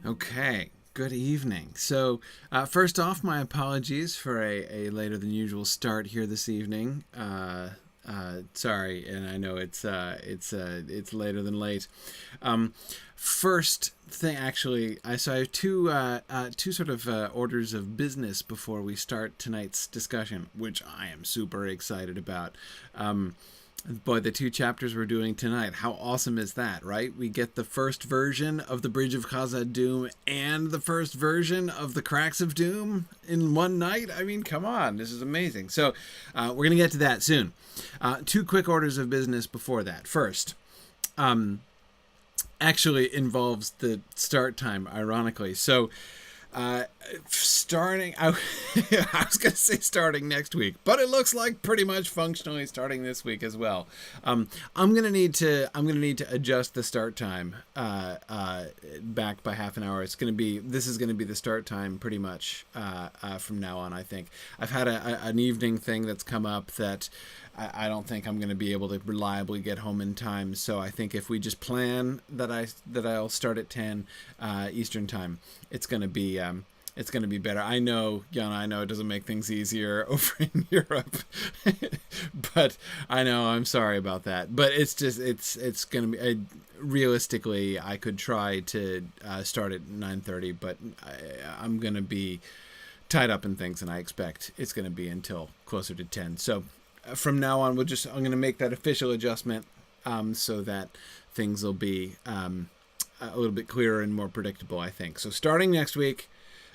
Okay, good evening. So, first off, my apologies for a later than usual start here this evening. Sorry, and I know it's later than late. Um, First thing, actually, I have two sort of orders of business before we start tonight's discussion, which I am super excited about. Boy, the two chapters we're doing tonight, how awesome is that, right? We get the first version of the Bridge of Khazad-dûm and the first version of the Cracks of Doom in one night. I mean, come on, this is amazing. So we're going to get to that soon. Two quick orders of business before that. First, actually involves the start time, ironically. So starting I was gonna say starting next week, but it looks like pretty much functionally starting this week as well. I'm gonna need to adjust the start time back by half an hour. This is gonna be the start time pretty much from now on. I think I've had an evening thing that's come up that I don't think I'm going to be able to reliably get home in time. So I think if we just plan that I'll start at 10 Eastern time, it's going to be better. I know, Yana, I know it doesn't make things easier over in Europe, but I know I'm sorry about that. But it's going to be realistically, I could try to start at 9:30, but I'm going to be tied up in things, and I expect it's going to be until closer to 10. So from now on, I'm going to make that official adjustment so that things will be a little bit clearer and more predictable, I think. So starting next week,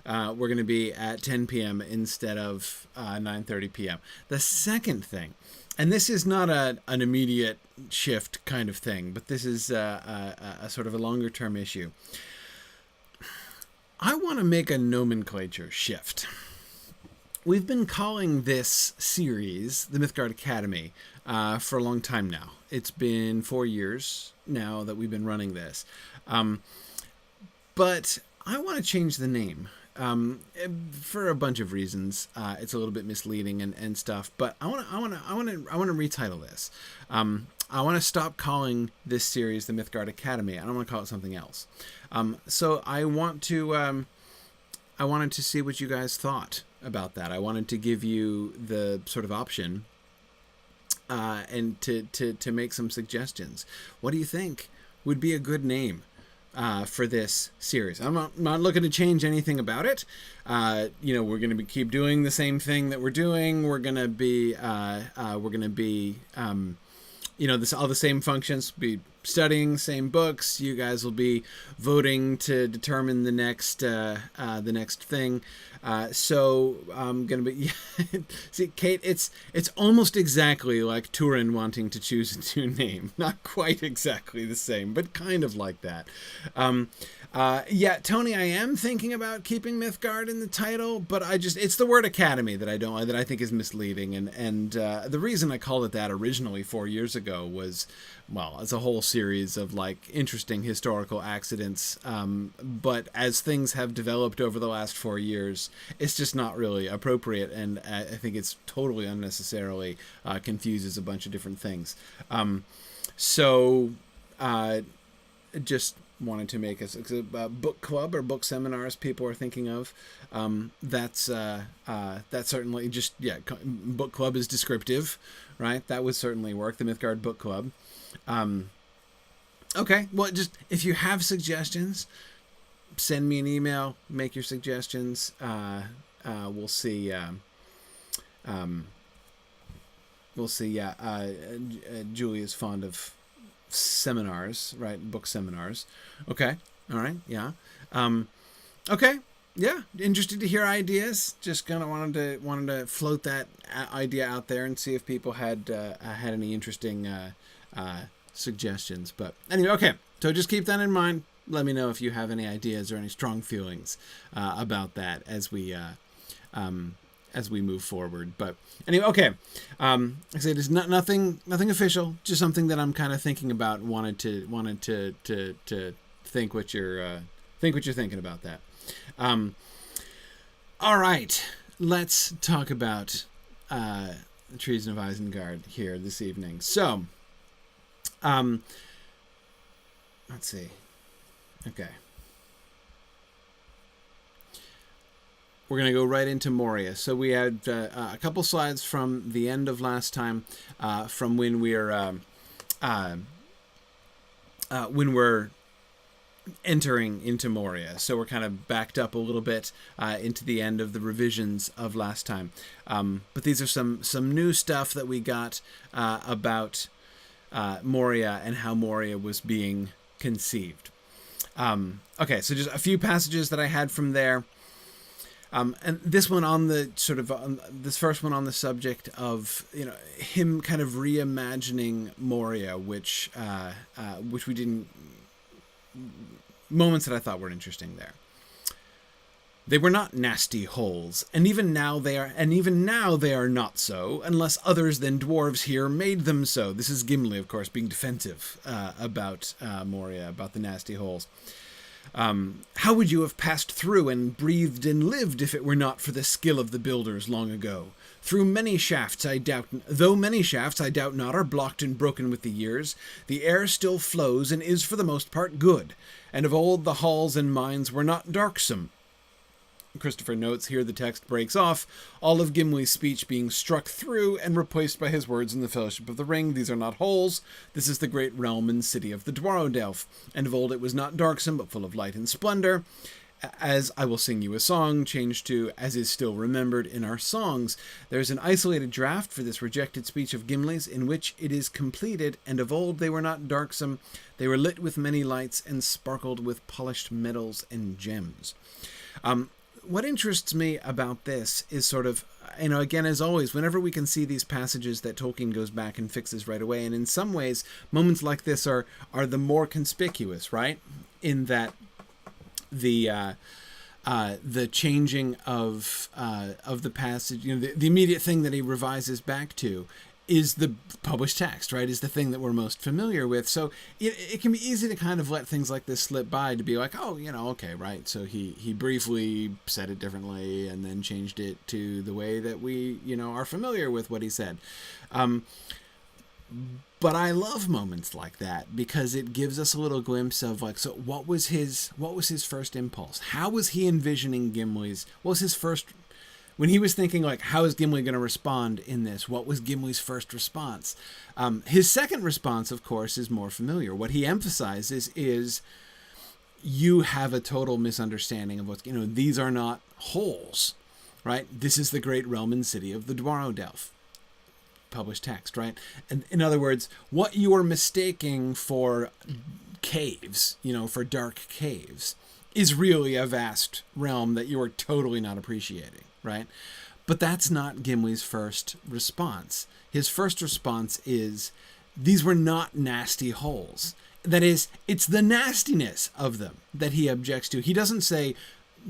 we're going to be at 10 p.m. instead of 9:30 p.m. The second thing, and this is not an immediate shift kind of thing, but this is a sort of a longer term issue. I want to make a nomenclature shift. We've been calling this series the Mythgard Academy for a long time now. It's been 4 years now that we've been running this. But I want to change the name for a bunch of reasons. It's a little bit misleading and stuff, but I want to retitle this. I want to stop calling this series the Mythgard Academy. I don't want to call it something else. So I wanted to see what you guys thought about that. I wanted to give you the sort of option and to make some suggestions. What do you think would be a good name for this series? I'm not looking to change anything about it. We're going to keep doing the same thing that we're doing. We're going to be all the same functions, be studying same books. You guys will be voting to determine the next thing. So I'm gonna be see, Kate. It's almost exactly like Turin wanting to choose a new name. Not quite exactly the same, but kind of like that. Tony, I am thinking about keeping Mythgard in the title, but it's the word Academy that I think is misleading, and the reason I called it that originally 4 years ago was, well, it's a whole series of like interesting historical accidents, but as things have developed over the last 4 years, it's just not really appropriate, and I think it's totally unnecessarily confuses a bunch of different things. Just wanted to make a book club or book seminars people are thinking of. That's certainly book club is descriptive, right? That would certainly work. The Mythgard Book Club. Okay, well, just if you have suggestions, send me an email. Make your suggestions. We'll see. We'll see. Julie is fond of seminars, right? Book seminars. Okay. All right. Yeah. Okay. Yeah. Interested to hear ideas. Just kind of wanted to float that idea out there and see if people had any interesting suggestions. But anyway, okay. So just keep that in mind. Let me know if you have any ideas or any strong feelings about that as we move forward. But anyway, okay. Like I said, it's nothing official. Just something that I'm kind of thinking about. Wanted to think what you're thinking about that. All right, let's talk about the Treason of Isengard here this evening. So, let's see. Okay. we're going to go right into Moria. So we had a couple slides from the end of last time, from when we're entering into Moria. So we're kind of backed up a little bit into the end of the revisions of last time. But these are some new stuff that we got about Moria and how Moria was being conceived. Okay, so just a few passages that I had from there. And this one on the this first one on the subject of, him kind of reimagining Moria, which we didn't, moments that I thought were interesting there. They were not nasty holes, and even now they are not so, unless others than dwarves here made them so. This is Gimli, of course, being defensive about Moria, about the nasty holes. How would you have passed through and breathed and lived if it were not for the skill of the builders long ago? Though many shafts I doubt not are blocked and broken with the years, the air still flows and is for the most part good, and of old the halls and mines were not darksome. Christopher notes here the text breaks off, all of Gimli's speech being struck through and replaced by his words in the Fellowship of the Ring. These are not holes. This is the great realm and city of the Dwarrowdelf. And of old it was not darksome, but full of light and splendor. As I will sing you a song, changed to as is still remembered in our songs. There is an isolated draft for this rejected speech of Gimli's in which it is completed, and of old they were not darksome. They were lit with many lights and sparkled with polished metals and gems. What interests me about this is sort of, again, as always, whenever we can see these passages that Tolkien goes back and fixes right away, and in some ways, moments like this are the more conspicuous, right? In that the changing of the passage, the immediate thing that he revises back to is the published text, right? Is the thing that we're most familiar with. So it can be easy to kind of let things like this slip by, to be like, oh, okay, right. So he briefly said it differently and then changed it to the way that we, are familiar with what he said. But I love moments like that because it gives us a little glimpse of so what was his first impulse? How was he envisioning Gimli's? What was his first, when he was thinking how is Gimli going to respond in this? What was Gimli's first response? His second response, of course, is more familiar. What he emphasizes is you have a total misunderstanding of what's, these are not holes, right? This is the great realm and city of the Dwarrowdelf. Published text, right? And in other words, what you are mistaking for caves, for dark caves, is really a vast realm that you are totally not appreciating, right? But that's not Gimli's first response. His first response is, these were not nasty holes. That is, it's the nastiness of them that he objects to. He doesn't say,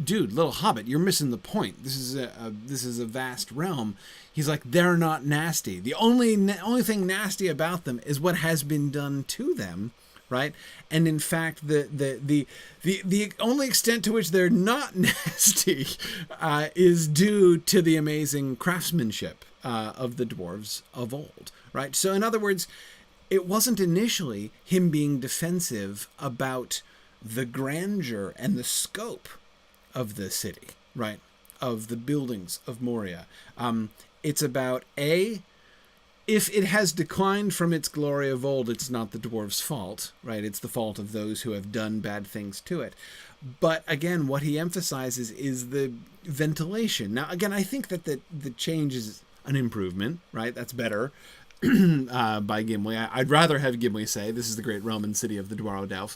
dude, little hobbit, you're missing the point. This is a vast realm. He's like, they're not nasty. The only thing nasty about them is what has been done to them, right? And in fact, the only extent to which they're not nasty is due to the amazing craftsmanship of the dwarves of old, right? So in other words, it wasn't initially him being defensive about the grandeur and the scope of the city, right? Of the buildings of Moria. It's about, if it has declined from its glory of old, it's not the dwarves' fault, right? It's the fault of those who have done bad things to it. But again, what he emphasizes is the ventilation. Now, again, I think that the change is an improvement, right? That's better by Gimli. I'd rather have Gimli say, this is the great Roman city of the Dwarrowdelf.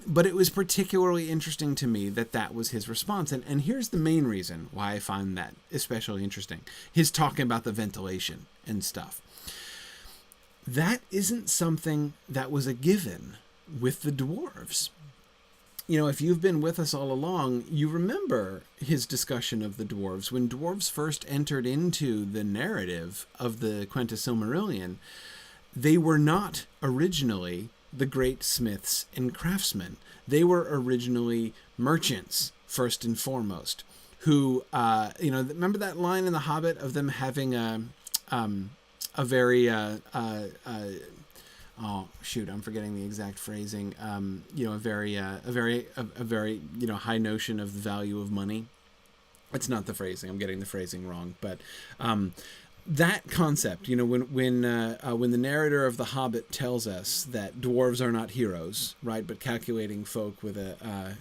But it was particularly interesting to me that was his response. And here's the main reason why I find that especially interesting. His talking about the ventilation and stuff. That isn't something that was a given with the dwarves. If you've been with us all along, you remember his discussion of the dwarves. When dwarves first entered into the narrative of the Quenta Silmarillion, they were not originally the great smiths and craftsmen. They were originally merchants, first and foremost, who, remember that line in The Hobbit of them having a very, oh shoot, I'm forgetting the exact phrasing. A very high notion of the value of money, It's not the phrasing. I'm getting the phrasing wrong, but that concept, when the narrator of The Hobbit tells us that dwarves are not heroes, right, but calculating folk with a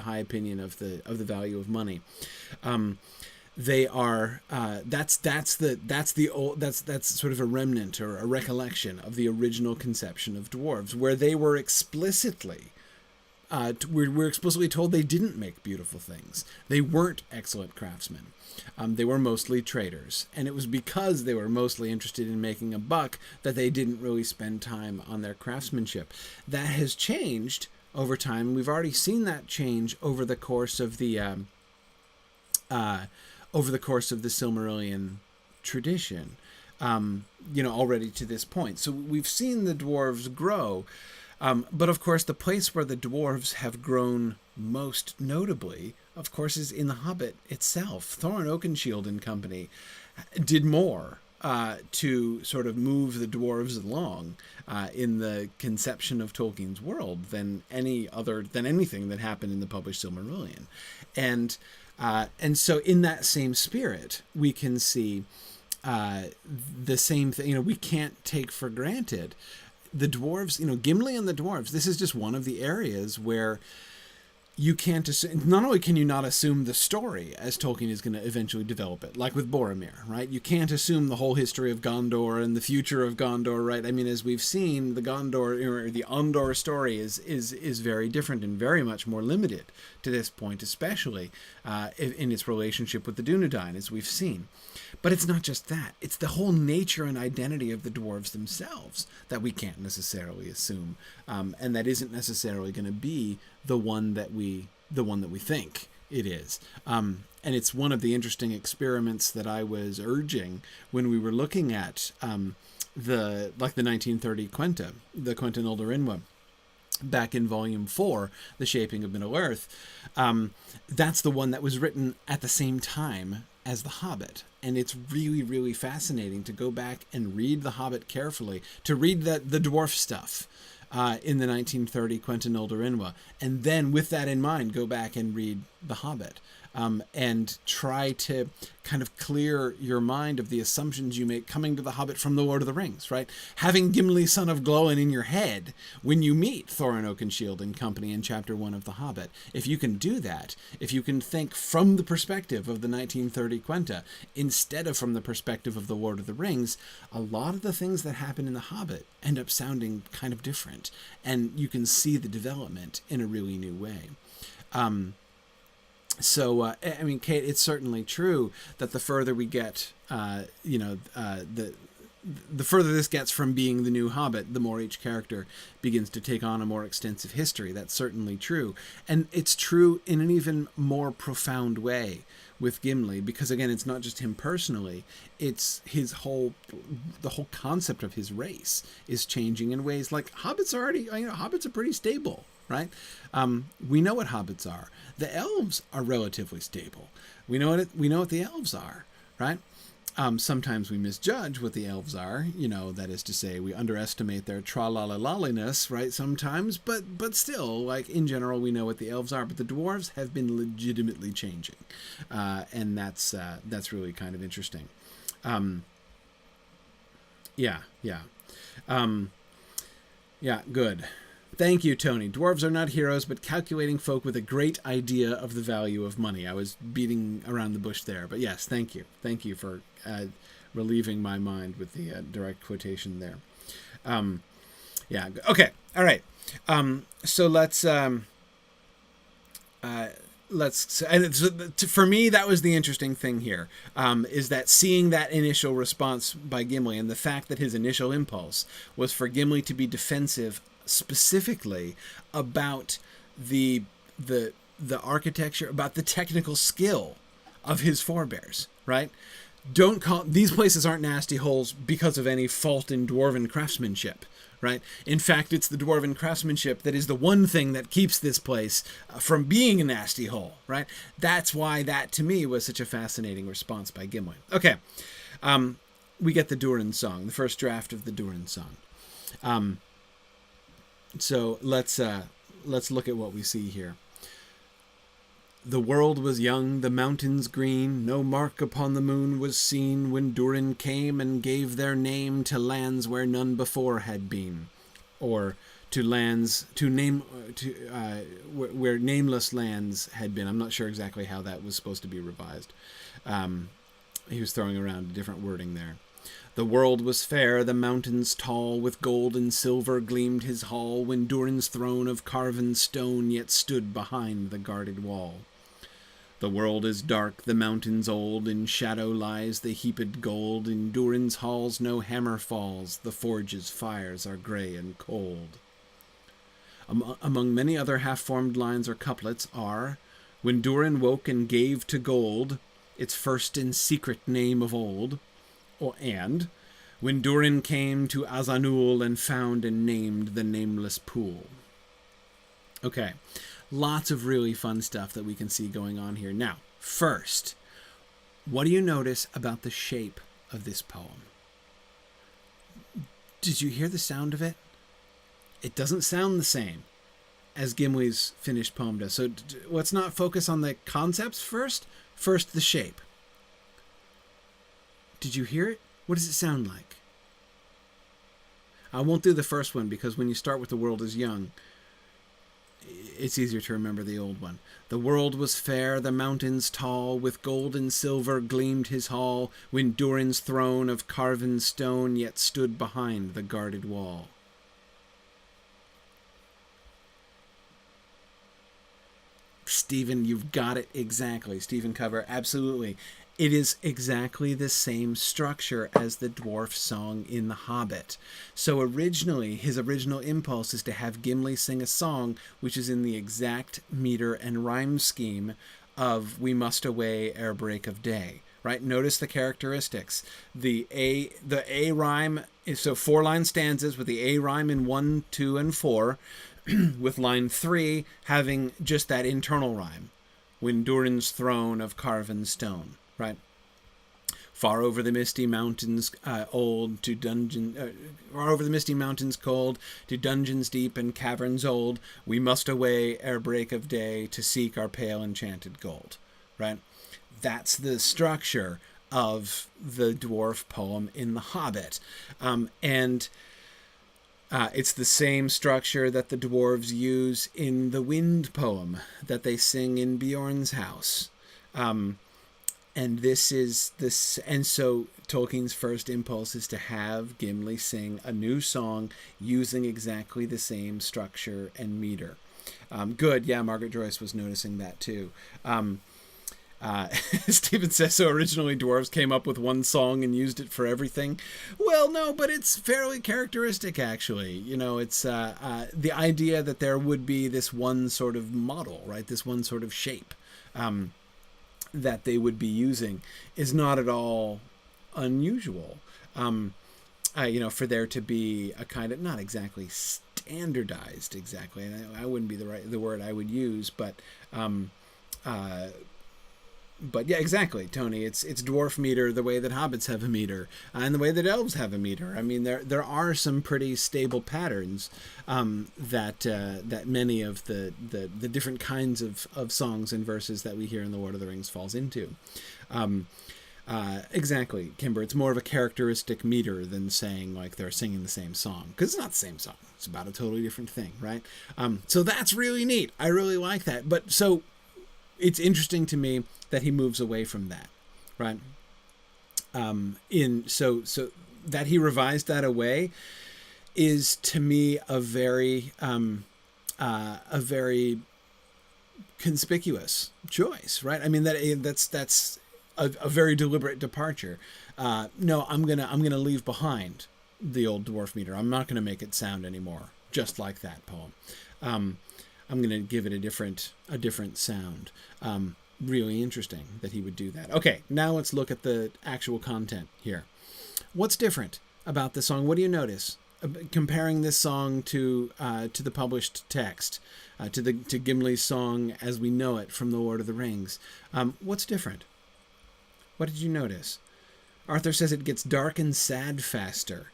high opinion of the value of money, they are that's sort of a remnant or a recollection of the original conception of dwarves, where they were explicitly we're explicitly told they didn't make beautiful things. They weren't excellent craftsmen. They were mostly traders. And it was because they were mostly interested in making a buck that they didn't really spend time on their craftsmanship. That has changed over time. We've already seen that change over the course of the Silmarillion tradition, already to this point. So we've seen the dwarves grow. But of course, the place where the dwarves have grown most notably, of course, is in The Hobbit itself. Thorin Oakenshield and company did more to sort of move the dwarves along in the conception of Tolkien's world than anything that happened in the published Silmarillion, and so in that same spirit, we can see the same thing. We can't take for granted the dwarves, Gimli and the dwarves. This is just one of the areas where you can't assume, not only can you not assume the story as Tolkien is going to eventually develop it, like with Boromir, right? You can't assume the whole history of Gondor and the future of Gondor, right? I mean, as we've seen, the Ondor story is very different and very much more limited to this point, especially in its relationship with the Dunedain, as we've seen. But it's not just that. It's the whole nature and identity of the dwarves themselves that we can't necessarily assume, and that isn't necessarily going to be the one that we think it is. And it's one of the interesting experiments that I was urging when we were looking at the 1930 Quenta, the Quenta Noldorinwa, back in Volume 4, The Shaping of Middle-earth. That's the one that was written at the same time as The Hobbit. And it's really, really fascinating to go back and read The Hobbit carefully, to read the dwarf stuff in the 1930 Quenta Noldorinwa, and then with that in mind, go back and read The Hobbit. And try to kind of clear your mind of the assumptions you make coming to The Hobbit from The Lord of the Rings, right? Having Gimli, son of Glóin, in your head when you meet Thorin Oakenshield and company in Chapter 1 of The Hobbit. If you can do that, if you can think from the perspective of the 1930 Quenta instead of from the perspective of The Lord of the Rings, a lot of the things that happen in The Hobbit end up sounding kind of different, and you can see the development in a really new way. So, I mean, Kate, it's certainly true that the further we get, the further this gets from being the new Hobbit, the more each character begins to take on a more extensive history. That's certainly true. And it's true in an even more profound way with Gimli, because, again, it's not just him personally. It's the whole concept of his race is changing in ways like Hobbits are pretty stable. Right? We know what hobbits are. The elves are relatively stable. We know what the elves are, right? Sometimes we misjudge what the elves are, that is to say, we underestimate their tra-la-la-la-liness, right, sometimes, but still, like, in general, we know what the elves are. But the dwarves have been legitimately changing, and that's really kind of interesting. Good. Thank you, Tony. Dwarves are not heroes, but calculating folk with a great idea of the value of money. I was beating around the bush there, but yes, thank you. Thank you for relieving my mind with the direct quotation there. Okay, all right. So for me, that was the interesting thing here, is that seeing that initial response by Gimli and the fact that his initial impulse was for Gimli to be defensive specifically about the architecture, about the technical skill of his forebears, right? These places aren't nasty holes because of any fault in dwarven craftsmanship, right? In fact, it's the dwarven craftsmanship that is the one thing that keeps this place from being a nasty hole, right? That's why that, to me, was such a fascinating response by Gimli. Okay, we get the Durin song, the first draft of the Durin song. So let's look at what we see here. The world was young, the mountains green, no mark upon the moon was seen, when Durin came and gave their name to lands where none before had been, or to lands where nameless lands had been. I'm not sure exactly how that was supposed to be revised. He was throwing around different wording there. The world was fair, the mountains tall, with gold and silver gleamed his hall, when Durin's throne of carven stone yet stood behind the guarded wall. The world is dark, the mountains old, in shadow lies the heaped gold, in Durin's halls no hammer falls, the forge's fires are grey and cold. Among many other half-formed lines or couplets are, when Durin woke and gave to gold its first and secret name of old, and when Durin came to Azanul and found and named the nameless pool. Okay, lots of really fun stuff that we can see going on here. Now, first, what do you notice about the shape of this poem? Did you hear the sound of it? It doesn't sound the same as Gimli's finished poem does. So let's not focus on the concepts first. First, the shape. Did you hear it? What does it sound like? I won't do the first one because when you start with the world is young, it's easier to remember the old one. The world was fair, the mountains tall, with gold and silver gleamed his hall, when Durin's throne of carven stone yet stood behind the guarded wall. Stephen, you've got it exactly. Stephen Cover, absolutely. It is exactly the same structure as the dwarf song in The Hobbit. So originally, his original impulse is to have Gimli sing a song which is in the exact meter and rhyme scheme of We Must Away Ere Break of Day. Right? Notice the characteristics. The A rhyme is so 4-line stanzas with the A rhyme in 1, 2, and 4, with line 3 having just that internal rhyme. When Durin's throne of carven stone. Right, far over the misty mountains old to far over the misty mountains cold to dungeons deep and caverns old, we must away ere break of day to seek our pale enchanted gold. Right, that's the structure of the dwarf poem in The Hobbit, and it's the same structure that the dwarves use in the Wind poem that they sing in Bjorn's house. And and so Tolkien's first impulse is to have Gimli sing a new song using exactly the same structure and meter. Good, yeah, Margaret Joyce was noticing that too. Stephen says, so originally dwarves came up with one song and used it for everything. Well, no, but it's fairly characteristic, actually. You know, it's the idea that there would be this one sort of model, right? This one sort of shape. That they would be using is not at all unusual. For there to be a kind of, not exactly standardized exactly, and I wouldn't be the word I would use, but yeah, exactly, Tony. It's dwarf meter the way that hobbits have a meter, and the way that elves have a meter. I mean, there are some pretty stable patterns that many of the different kinds of songs and verses that we hear in The Lord of the Rings falls into. Exactly, Kimber. It's more of a characteristic meter than saying like they're singing the same song, because it's not the same song. It's about a totally different thing, right? So that's really neat. I really like that. But so it's interesting to me that he moves away from that, right? So that he revised that away is to me a very conspicuous choice, right? I mean that's a very deliberate departure. No, I'm gonna leave behind the old dwarf meter. I'm not gonna make it sound anymore just like that poem. I'm gonna give it a different sound. Really interesting that he would do that. Okay, now let's look at the actual content here. What's different about the song? What do you notice comparing this song to the published text, to Gimli's song as we know it from The Lord of the Rings? What's different? What did you notice? Arthur says it gets dark and sad faster.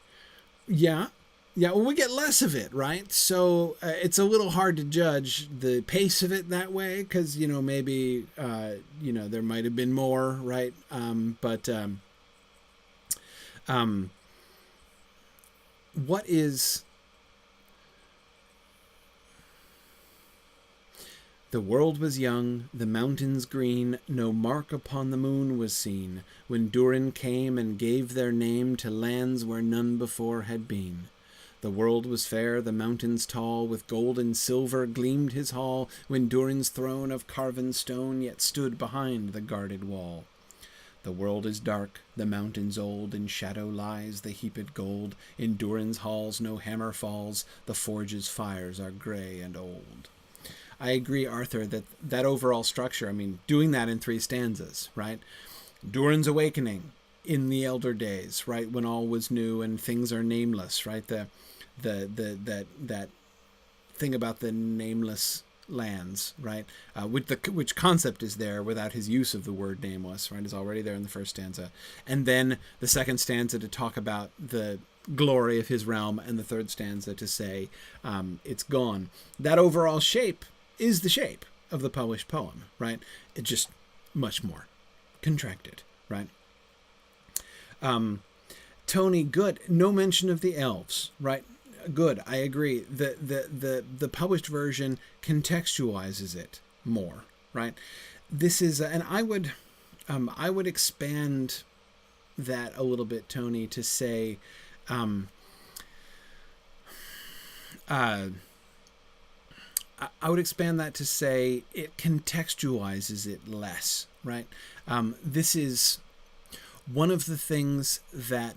Yeah, Yeah, well, we get less of it, right? So it's a little hard to judge the pace of it that way because, maybe, there might have been more, right? Um, what is... The world was young, the mountains green, no mark upon the moon was seen, when Durin came and gave their name to lands where none before had been. The world was fair, the mountains tall, with gold and silver gleamed his hall, when Durin's throne of carven stone yet stood behind the guarded wall. The world is dark, the mountains old, in shadow lies the heaped gold, in Durin's halls no hammer falls, the forge's fires are grey and old. I agree, Arthur, that overall structure, doing that in 3 stanzas, right? Durin's awakening in the elder days, right, when all was new and things are nameless, right? That thing about the nameless lands, right? Which concept is there without his use of the word nameless, right? Is already there in the first stanza, and then the second stanza to talk about the glory of his realm, and the third stanza to say it's gone. That overall shape is the shape of the published poem, right? It's just much more contracted, right? Tony, good. No mention of the elves, right? Good. I agree. The published version contextualizes it more, right? This is, and I would expand that a little bit, Tony, to say, I would expand that to say it contextualizes it less, right? This is one of the things that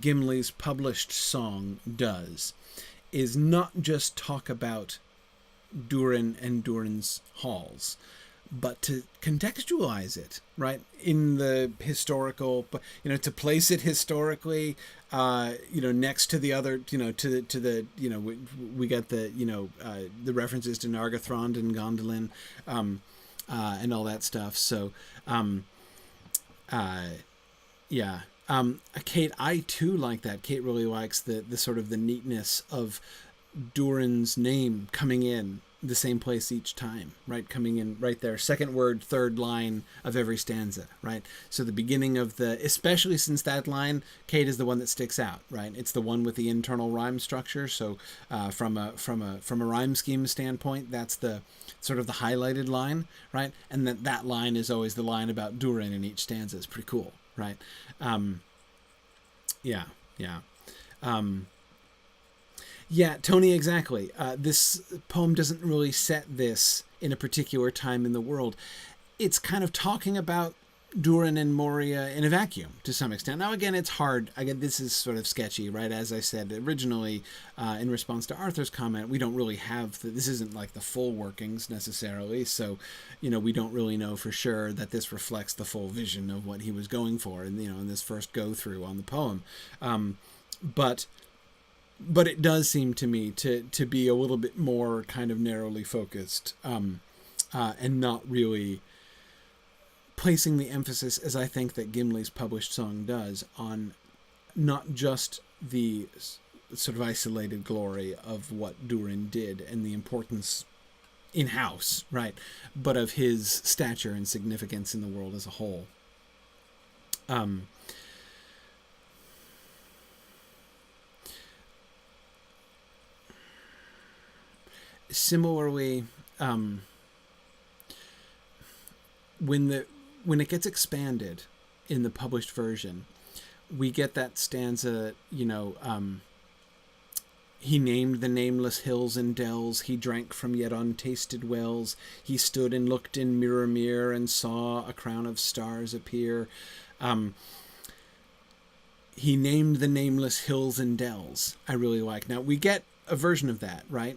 Gimli's published song does, is not just talk about Durin and Durin's halls, but to contextualize it, right, in the historical, to place it historically, next to the other, to the we got the references to Nargothrond and Gondolin, and all that stuff. So, yeah. Kate, I too like that. Kate really likes the sort of the neatness of Durin's name coming in the same place each time, right? Coming in right there, second word, third line of every stanza, right? So the beginning of especially since that line, Kate, is the one that sticks out, right? It's the one with the internal rhyme structure. So from a rhyme scheme standpoint, that's the sort of the highlighted line, right? And that line is always the line about Durin in each stanza. It's pretty cool, right? Yeah. Yeah, Tony, exactly. This poem doesn't really set this in a particular time in the world. It's kind of talking about Durin and Moria in a vacuum to some extent. Now, again, it's hard. Again, this is sort of sketchy, right? As I said originally, in response to Arthur's comment, we don't really have, this isn't like the full workings necessarily. So, we don't really know for sure that this reflects the full vision of what he was going for, and in this first go through on the poem. But it does seem to me to be a little bit more kind of narrowly focused, and not really placing the emphasis, as I think that Gimli's published song does, on not just the sort of isolated glory of what Durin did and the importance in-house, right, but of his stature and significance in the world as a whole. Similarly, when it gets expanded in the published version, we get that stanza, he named the nameless hills and dells, he drank from yet untasted wells, he stood and looked in mirror and saw a crown of stars appear. He named the nameless hills and dells, I really like. Now, we get a version of that, right?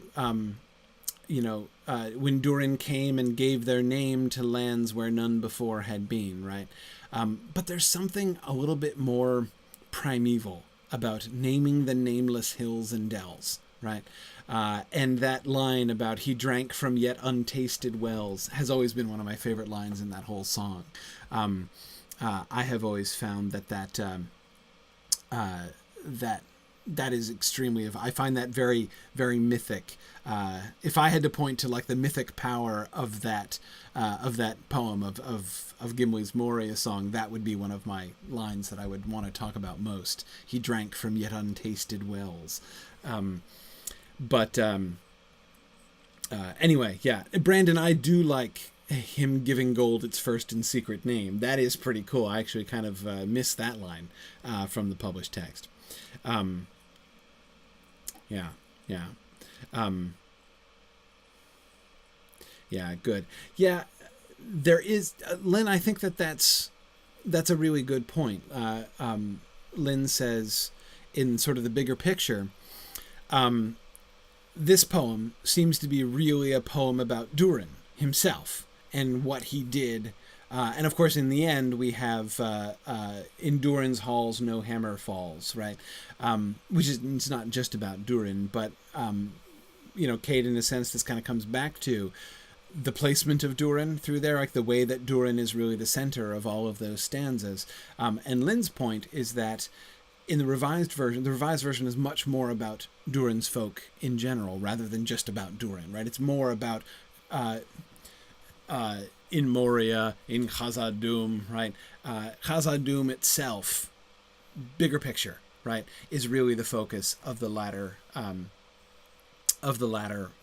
When Durin came and gave their name to lands where none before had been, right? But there's something a little bit more primeval about naming the nameless hills and dells, right? And that line about he drank from yet untasted wells has always been one of my favorite lines in that whole song. I have always found that that is extremely, I find that very, very mythic. If I had to point to like the mythic power of that poem of Gimli's Moria song, that would be one of my lines that I would want to talk about most. He drank from yet untasted wells. Anyway, yeah, Brandon, I do like him giving gold its first and secret name. That is pretty cool. I actually kind of missed that line from the published text. Yeah. Yeah, good. Yeah, there is, Lynn, I think that's a really good point. Lynn says, in sort of the bigger picture, this poem seems to be really a poem about Durin himself and what he did. And of course, in the end, we have in Durin's halls no hammer falls, right? Which is, it's not just about Durin, but, Kate, in a sense, this kind of comes back to the placement of Durin through there, like the way that Durin is really the center of all of those stanzas. And Lynn's point is that in the revised version is much more about Durin's folk in general, rather than just about Durin, right? It's more about in Moria, in Khazad-dûm, right? Khazad-dûm itself, bigger picture, right, is really the focus of the latter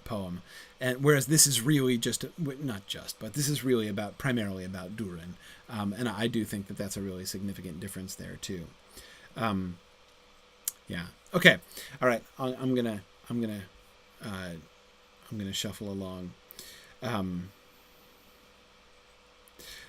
poem. And whereas this is really but this is really primarily about Durin. And I do think that that's a really significant difference there too. Yeah. Okay. All right. I'm gonna shuffle along.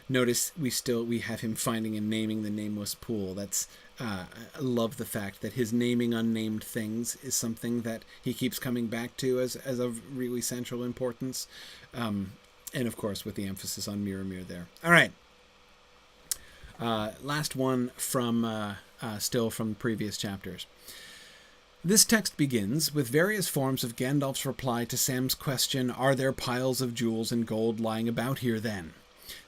Notice we have him finding and naming the nameless pool. That's I love the fact that his naming unnamed things is something that he keeps coming back to as of really central importance. And of course with the emphasis on Mirror there. All right. Last one from still from previous chapters. This text begins with various forms of Gandalf's reply to Sam's question, "Are there piles of jewels and gold lying about here then?"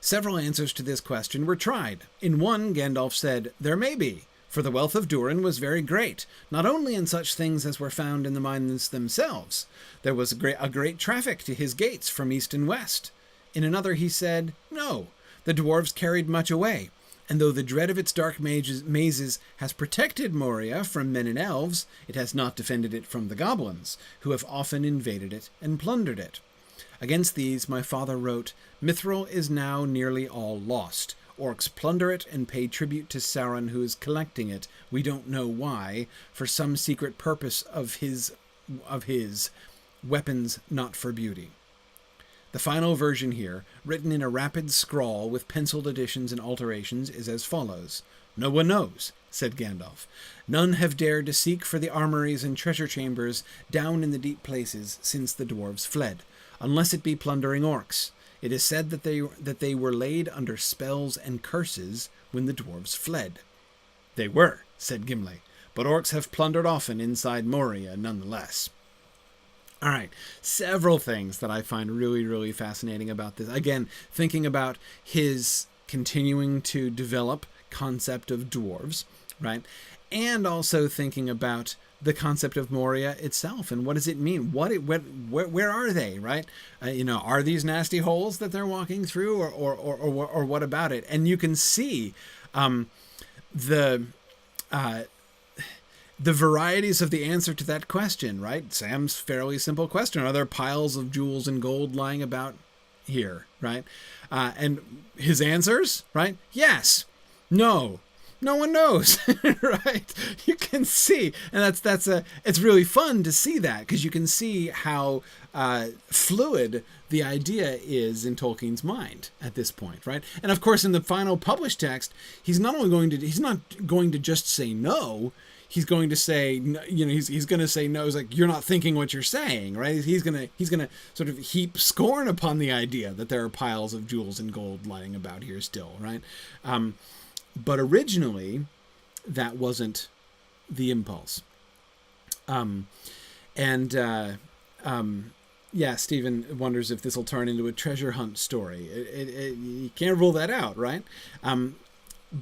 Several answers to this question were tried. In one, Gandalf said, "There may be, for the wealth of Durin was very great, not only in such things as were found in the mines themselves. There was a great traffic to his gates from east and west." In another he said, "No, the dwarves carried much away, and though the dread of its dark mazes has protected Moria from men and elves, it has not defended it from the goblins, who have often invaded it and plundered it. Against these my father wrote, Mithril is now nearly all lost. Orcs plunder it and pay tribute to Sauron, who is collecting it, we don't know why, for some secret purpose of his weapons not for beauty." The final version here, written in a rapid scrawl with penciled additions and alterations, is as follows. "No one knows," said Gandalf. "None have dared to seek for the armories and treasure chambers down in the deep places since the dwarves fled, unless it be plundering orcs. It is said that they were laid under spells and curses when the dwarves fled." "They were," said Gimli, "but orcs have plundered often inside Moria nonetheless." All right, several things that I find really, really fascinating about this. Again, thinking about his continuing to develop concept of dwarves, right? And also thinking about the concept of Moria itself and what does it mean? Where are they, right? Are these nasty holes that they're walking through, or what about it? And you can see the varieties of the answer to that question, right? Sam's fairly simple question. Are there piles of jewels and gold lying about here, right? And his answers, right? Yes. No. No one knows, right? You can see, and it's really fun to see that, because you can see how fluid the idea is in Tolkien's mind at this point, right? And of course, in the final published text, he's not going to just say no. He's going to say, he's going to say no. It's like, you're not thinking what you're saying, right? He's going to sort of heap scorn upon the idea that there are piles of jewels and gold lying about here still, right? But originally, that wasn't the impulse. Stephen wonders if this will turn into a treasure hunt story. You can't rule that out, right?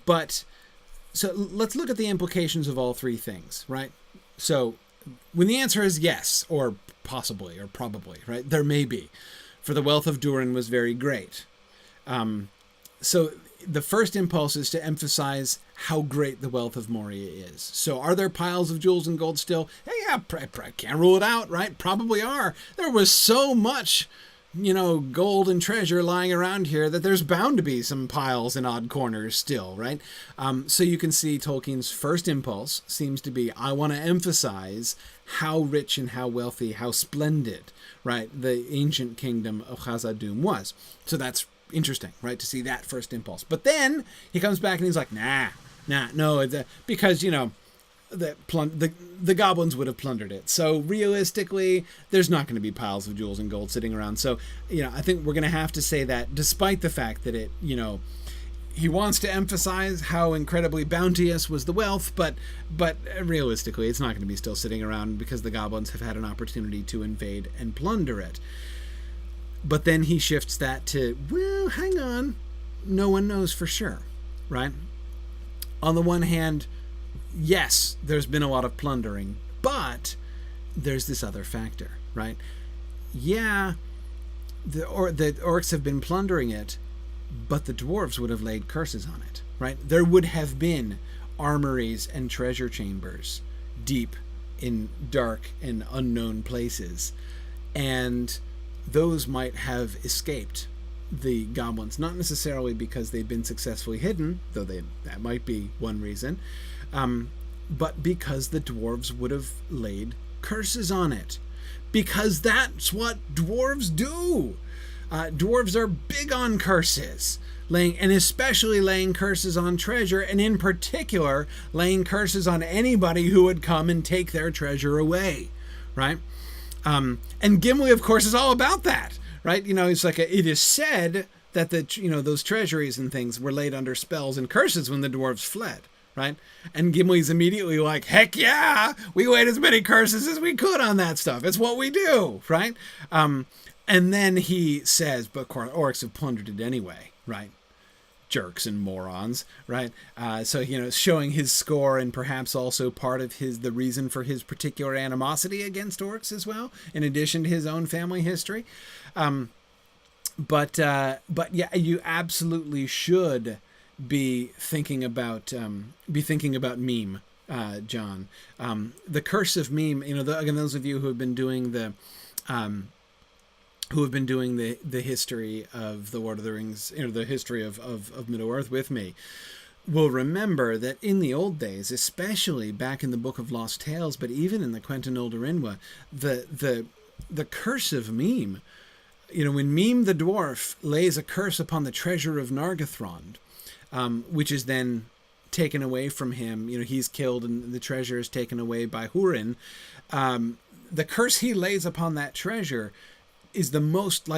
But so let's look at the implications of all three things, right? So when the answer is yes, or possibly, or probably, right, there may be, for the wealth of Durin was very great. So the first impulse is to emphasize how great the wealth of Moria is. So are there piles of jewels and gold still? Hey, yeah, can't rule it out, right? Probably are. There was so much, gold and treasure lying around here that there's bound to be some piles in odd corners still, right? So you can see Tolkien's first impulse seems to be, I want to emphasize how rich and how wealthy, how splendid, right, the ancient kingdom of Khazad-dûm was. So that's interesting, right, to see that first impulse. But then he comes back and he's like, no, because, the goblins would have plundered it. So realistically, there's not going to be piles of jewels and gold sitting around. So, I think we're going to have to say that despite the fact that he wants to emphasize how incredibly bounteous was the wealth, but realistically, it's not going to be still sitting around because the goblins have had an opportunity to invade and plunder it. But then he shifts that to, well, hang on, no one knows for sure, right? On the one hand, yes, there's been a lot of plundering, but there's this other factor, right? Yeah, the orcs have been plundering it, but the dwarves would have laid curses on it, right? There would have been armories and treasure chambers deep in dark and unknown places, and those might have escaped the goblins, not necessarily because they've been successfully hidden, though that might be one reason, but because the dwarves would have laid curses on it, because that's what dwarves do. Dwarves are big on curses, and especially laying curses on treasure, and in particular laying curses on anybody who would come and take their treasure away, right? And Gimli, of course, is all about that, right? It's like it is said that those treasuries and things were laid under spells and curses when the dwarves fled, right? And Gimli's immediately like, heck yeah, we laid as many curses as we could on that stuff. It's what we do, right? And then he says, but orcs have plundered it anyway, right? Jerks and morons, right? So showing his score, and perhaps also part of the reason for his particular animosity against orcs as well, in addition to his own family history. But yeah, you absolutely should be thinking about Meme, John. The Curse of Meme. Again, those of you who have been doing the history of the Lord of the Rings, the history of Middle-earth with me, will remember that in the old days, especially back in the Book of Lost Tales, but even in the Quentin Olderenwa, the curse of Meme, when Meme the dwarf lays a curse upon the treasure of Nargothrond, which is then taken away from him, he's killed and the treasure is taken away by Húrin, the curse he lays upon that treasure is the most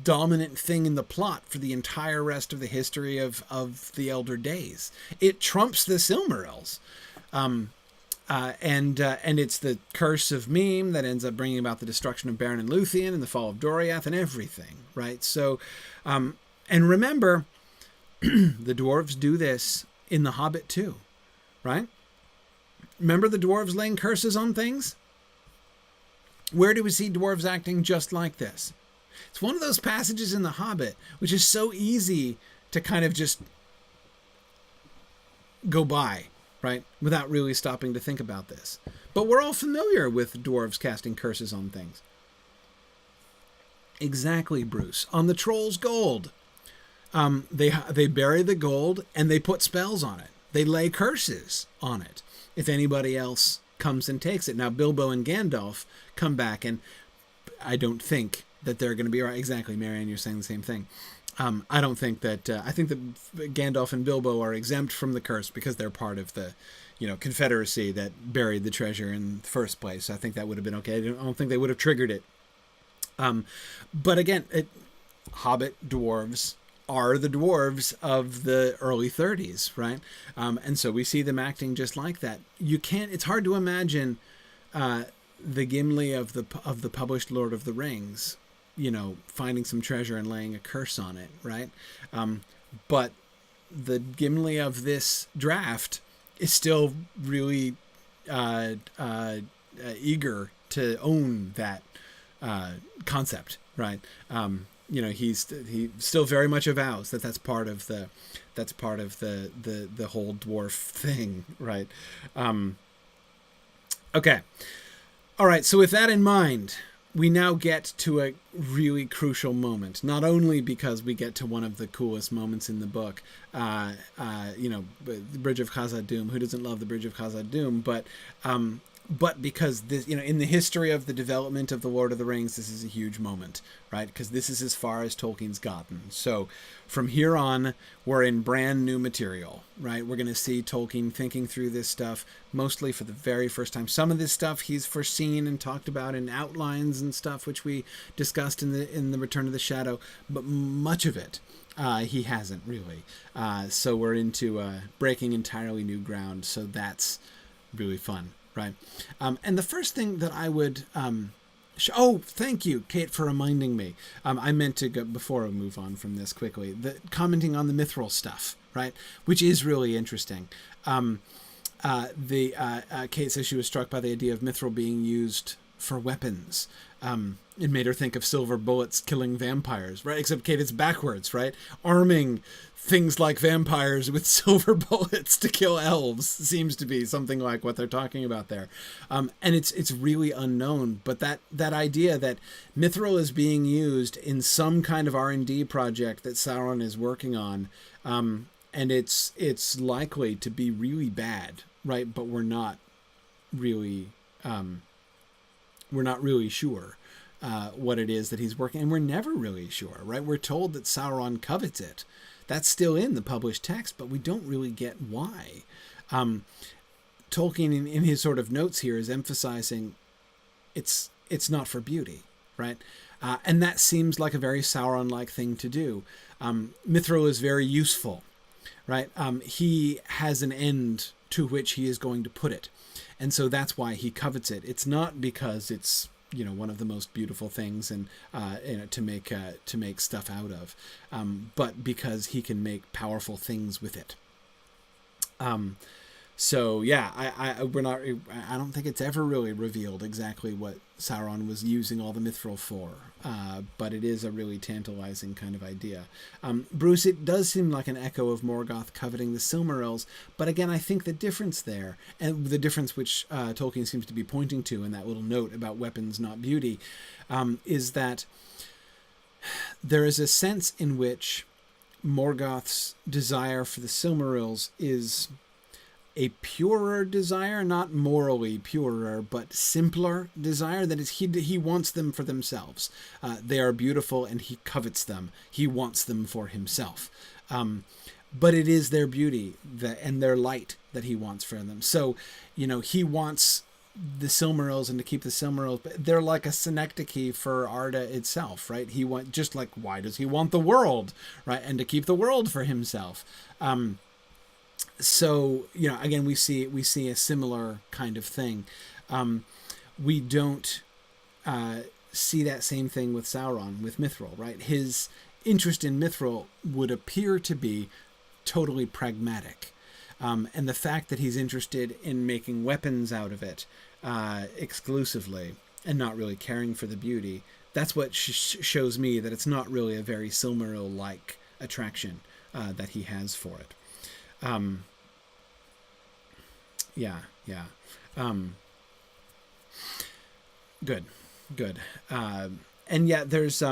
dominant thing in the plot for the entire rest of the history of the Elder Days. It trumps the Silmarils. And it's the curse of Meme that ends up bringing about the destruction of Beren and Luthien and the fall of Doriath and everything, right? So, and remember, the dwarves do this in The Hobbit too, right? Remember the dwarves laying curses on things? Where do we see dwarves acting just like this? It's one of those passages in The Hobbit which is so easy to kind of just go by, right? Without really stopping to think about this. But we're all familiar with dwarves casting curses on things. Exactly, Bruce. On the Troll's Gold, they bury the gold and they put spells on it. They lay curses on it if anybody else comes and takes it. Now, Bilbo and Gandalf come back, and I don't think that they're going to be right. Exactly, Marianne, you're saying the same thing. I don't think that. I think that Gandalf and Bilbo are exempt from the curse because they're part of the, confederacy that buried the treasure in the first place. I think that would have been okay. I don't think they would have triggered it. But again, Hobbit dwarves are the dwarves of the early 30s, right? And so we see them acting just like that. It's hard to imagine the Gimli of the published Lord of the Rings, finding some treasure and laying a curse on it, right? But the Gimli of this draft is still really eager to own that concept, right? He still very much avows that that's part of the whole dwarf thing, right? Okay. All right. So with that in mind, we now get to a really crucial moment, not only because we get to one of the coolest moments in the book, the Bridge of Khazad-dûm. Who doesn't love the Bridge of Khazad-dûm? But because this, in the history of the development of the Lord of the Rings, this is a huge moment, right? Because this is as far as Tolkien's gotten. So from here on, we're in brand new material, right? We're going to see Tolkien thinking through this stuff mostly for the very first time. Some of this stuff he's foreseen and talked about in outlines and stuff, which we discussed in the Return of the Shadow, but much of it he hasn't really. So we're into breaking entirely new ground. So that's really fun. Right. And the first thing that I would thank you, Kate, for reminding me. I meant to go, before I move on from this quickly, commenting on the mithril stuff, right, which is really interesting. Kate says she was struck by the idea of mithril being used for weapons. It made her think of silver bullets killing vampires, right? Except, Kate, it's backwards, right? Arming things like vampires with silver bullets to kill elves seems to be something like what they're talking about there. And it's really unknown, but that idea that mithril is being used in some kind of R&D project that Sauron is working on, and it's likely to be really bad, right? But we're not really sure what it is that he's working, and we're never really sure, right? We're told that Sauron covets it. That's still in the published text, but we don't really get why. Tolkien, in his sort of notes here, is emphasizing it's not for beauty, right? And that seems like a very Sauron-like thing to do. Mithril is very useful, right? He has an end to which he is going to put it. And so that's why he covets it. It's not because it's, one of the most beautiful things and to make stuff out of, but because he can make powerful things with it. So yeah, I don't think it's ever really revealed exactly what Sauron was using all the mithril for, but it is a really tantalizing kind of idea. Bruce, it does seem like an echo of Morgoth coveting the Silmarils, but again, I think the difference there, and the difference which Tolkien seems to be pointing to in that little note about weapons, not beauty, is that there is a sense in which Morgoth's desire for the Silmarils is a purer desire, not morally purer, but simpler desire. That is, he wants them for themselves. They are beautiful and he covets them. He wants them for himself. But it is their beauty and their light that he wants for them. So, he wants the Silmarils and to keep the Silmarils, but they're like a synecdoche for Arda itself, right? Just like, why does he want the world, right? And to keep the world for himself. So, again, we see a similar kind of thing. We don't see that same thing with Sauron, with mithril, right? His interest in mithril would appear to be totally pragmatic. And the fact that he's interested in making weapons out of it exclusively and not really caring for the beauty, that's what shows me that it's not really a very Silmaril-like attraction that he has for it. Good. And yet there's,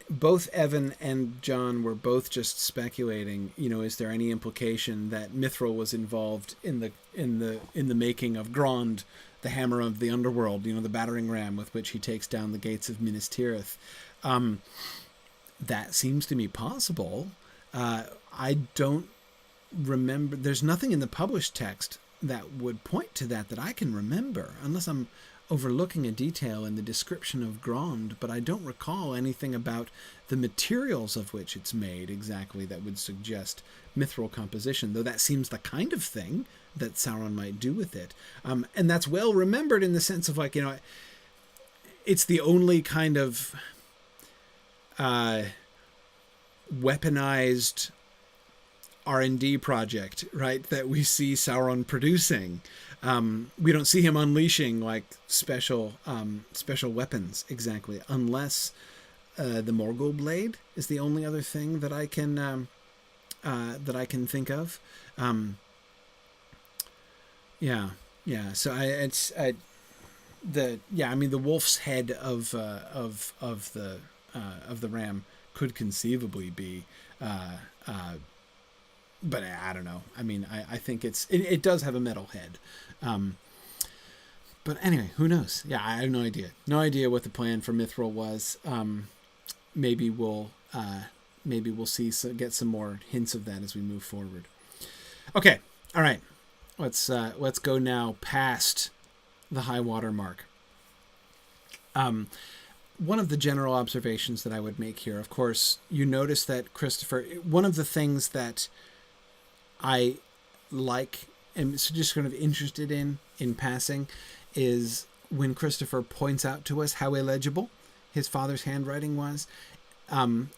both Evan and John were both just speculating, is there any implication that mithril was involved in the making of Grond, the hammer of the underworld, the battering ram with which he takes down the gates of Minas Tirith? That seems to me possible. I don't remember. There's nothing in the published text that would point to that I can remember, unless I'm overlooking a detail in the description of Grond, but I don't recall anything about the materials of which it's made exactly that would suggest mithril composition, though that seems the kind of thing that Sauron might do with it. And that's well remembered in the sense of it's the only kind of weaponized R&D project, right, that we see Sauron producing. We don't see him unleashing like special weapons exactly, unless the Morgul blade is the only other thing that I can think of. Yeah. So the wolf's head of the ram could conceivably be, but I don't know. I mean, I think it does have a metal head. But anyway, who knows? Yeah, I have no idea. No idea what the plan for Mithril was. Maybe we'll see, get some more hints of that as we move forward. Okay. All right. Let's go now past the high water mark. One of the general observations that I would make here, of course, you notice that Christopher, one of the things that I like and just kind of interested in passing is when Christopher points out to us how illegible his father's handwriting was.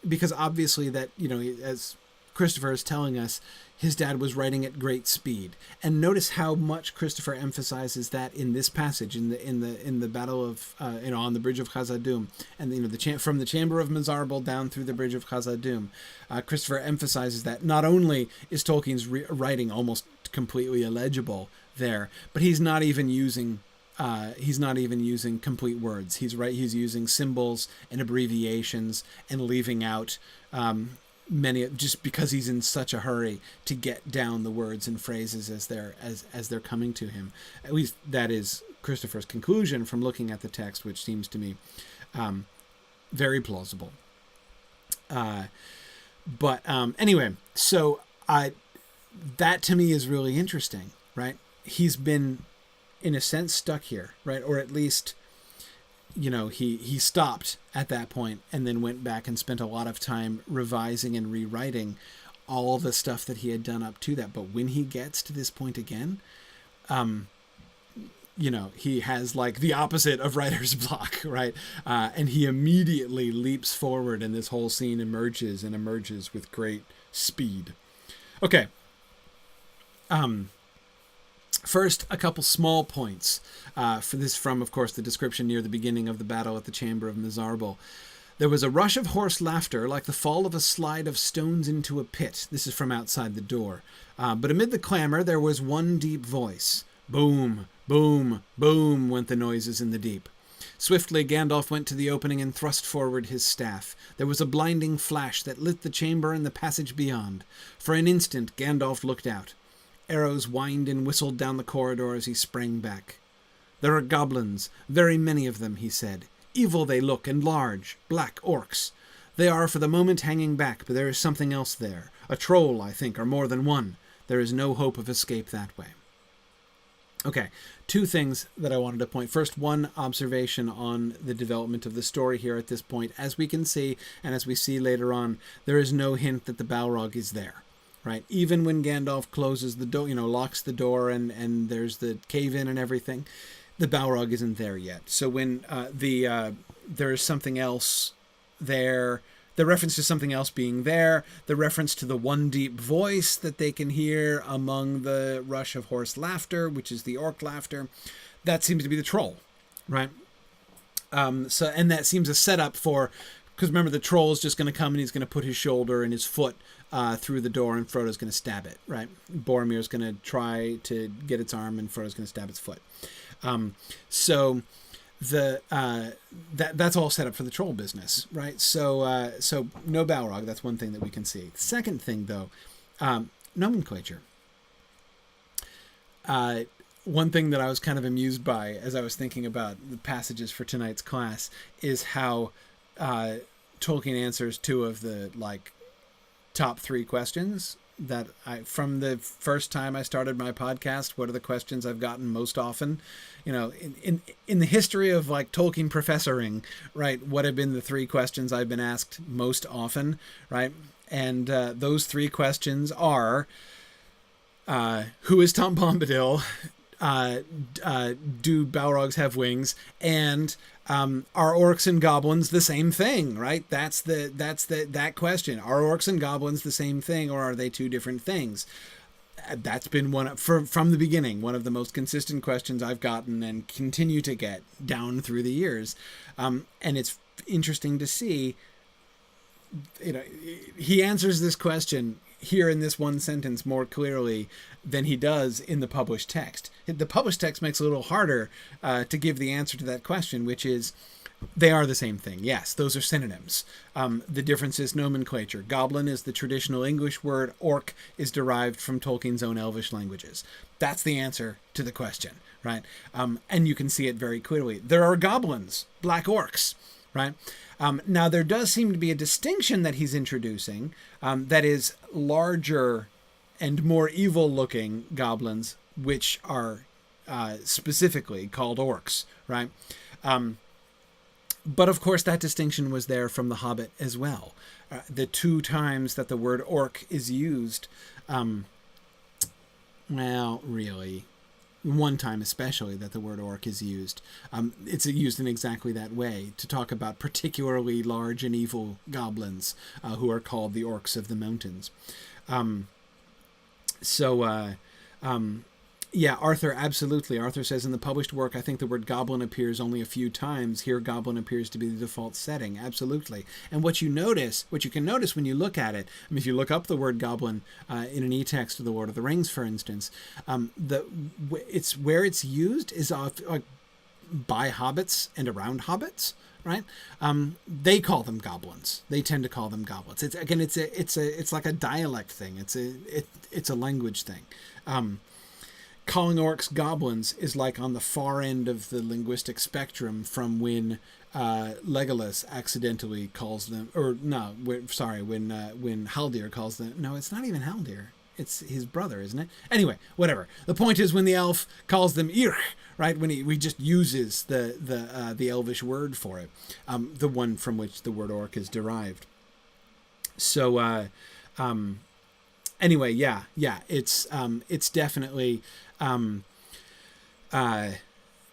Because obviously that, as Christopher is telling us, his dad was writing at great speed. And notice how much Christopher emphasizes that in this passage, in the battle of, on the bridge of Khazad-dûm, and from the chamber of Mizarbil down through the bridge of Khazad-dûm, Christopher emphasizes that not only is Tolkien's writing almost completely illegible there, but he's not even using complete words. He's using symbols and abbreviations and leaving out many, just because he's in such a hurry to get down the words and phrases as they're coming to him. At least that is Christopher's conclusion from looking at the text, which seems to me very plausible. But anyway, so that to me is really interesting, right? He's been, in a sense, stuck here, right? Or at least, he stopped at that point and then went back and spent a lot of time revising and rewriting all the stuff that he had done up to that. But when he gets to this point again, he has like the opposite of writer's block, right? And he immediately leaps forward, and this whole scene emerges with great speed. Okay. First, a couple small points for this from, of course, the description near the beginning of the battle at the chamber of Mizarbil. There was a rush of hoarse laughter, like the fall of a slide of stones into a pit. This is from outside the door. But amid the clamor, there was one deep voice. Boom, boom, boom, went the noises in the deep. Swiftly, Gandalf went to the opening and thrust forward his staff. There was a blinding flash that lit the chamber and the passage beyond. For an instant, Gandalf looked out. Arrows whined and whistled down the corridor as he sprang back. There are goblins, very many of them, he said. Evil they look and large, black orcs. They are for the moment hanging back, but there is something else there. A troll, I think, or more than one. There is no hope of escape that way. Okay, two things that I wanted to point. First, one observation on the development of the story here at this point. As we can see, and as we see later on, there is no hint that the Balrog is there. Right, even when Gandalf closes the door, locks the door, and there's the cave-in and everything, the Balrog isn't there yet. So when there's something else there, the reference to something else being there, the reference to the one deep voice that they can hear among the rush of hoarse laughter, which is the orc laughter, that seems to be the troll, right? And that seems a setup for, because remember, the troll is just going to come and he's going to put his shoulder and his foot through the door, and Frodo's going to stab it, right? Boromir's going to try to get its arm, and Frodo's going to stab its foot. So that's all set up for the troll business, right? So no Balrog. That's one thing that we can see. Second thing, though, nomenclature. One thing that I was kind of amused by as I was thinking about the passages for tonight's class is how Tolkien answers two of the top three questions that from the first time I started my podcast. What are the questions I've gotten most often? In the history of Tolkien professoring, right? What have been the three questions I've been asked most often, right? And those three questions are, who is Tom Bombadil? do Balrogs have wings? And are orcs and goblins the same thing? Right. That's that question. Are orcs and goblins the same thing, or are they two different things? That's been from the beginning, one of the most consistent questions I've gotten and continue to get down through the years. And it's interesting to see, he answers this question here in this one sentence more clearly than he does in the published text. The published text makes it a little harder to give the answer to that question, which is, they are the same thing. Yes, those are synonyms. The difference is nomenclature. Goblin is the traditional English word. Orc is derived from Tolkien's own Elvish languages. That's the answer to the question, right? And you can see it very clearly. There are goblins, black orcs, right? Now, there does seem to be a distinction that he's introducing that is larger and more evil-looking goblins, which are specifically called orcs, right? But of course, that distinction was there from The Hobbit as well. The two times that the word orc is used, well, really, one time especially that the word orc is used. It's used in exactly that way, to talk about particularly large and evil goblins who are called the orcs of the mountains. Yeah, Arthur, absolutely. Arthur says, in the published work, I think the word goblin appears only a few times. Here, goblin appears to be the default setting. Absolutely. And what you can notice when you look at it, I mean, if you look up the word goblin in an e-text of The Lord of the Rings, for instance, it's where it's used is by hobbits and around hobbits, right? They call them goblins. They tend to call them goblins. It's like a dialect thing. It's a language thing. Calling orcs goblins is like on the far end of the linguistic spectrum from when Legolas accidentally calls them, when Haldir calls them. No, it's not even Haldir. It's his brother, isn't it? Anyway, whatever. The point is when the elf calls them Irch, right? When he just uses the Elvish word for it, the one from which the word orc is derived. So, anyway, yeah, it's definitely.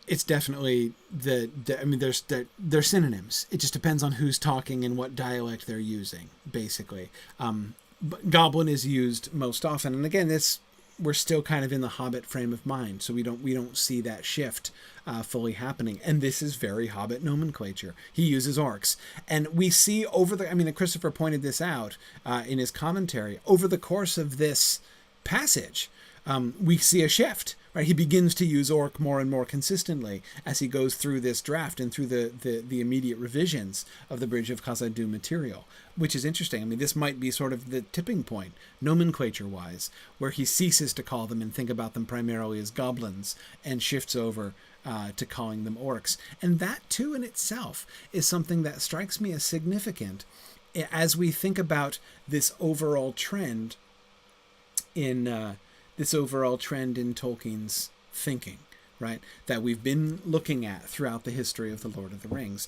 It's definitely they're synonyms. It just depends on who's talking and what dialect they're using, basically. But goblin is used most often, and again, we're still kind of in the Hobbit frame of mind, so we don't see that shift fully happening. And this is very Hobbit nomenclature. He uses orcs, and we see Christopher pointed this out in his commentary. Over the course of this passage, we see a shift, right? He begins to use orc more and more consistently as he goes through this draft and through the immediate revisions of the Bridge of Khazad-dûm material, which is interesting. I mean, this might be sort of the tipping point, nomenclature-wise, where he ceases to call them and think about them primarily as goblins and shifts over to calling them orcs. And that, too, in itself is something that strikes me as significant as we think about this overall trend in Tolkien's thinking, right? That we've been looking at throughout the history of the Lord of the Rings.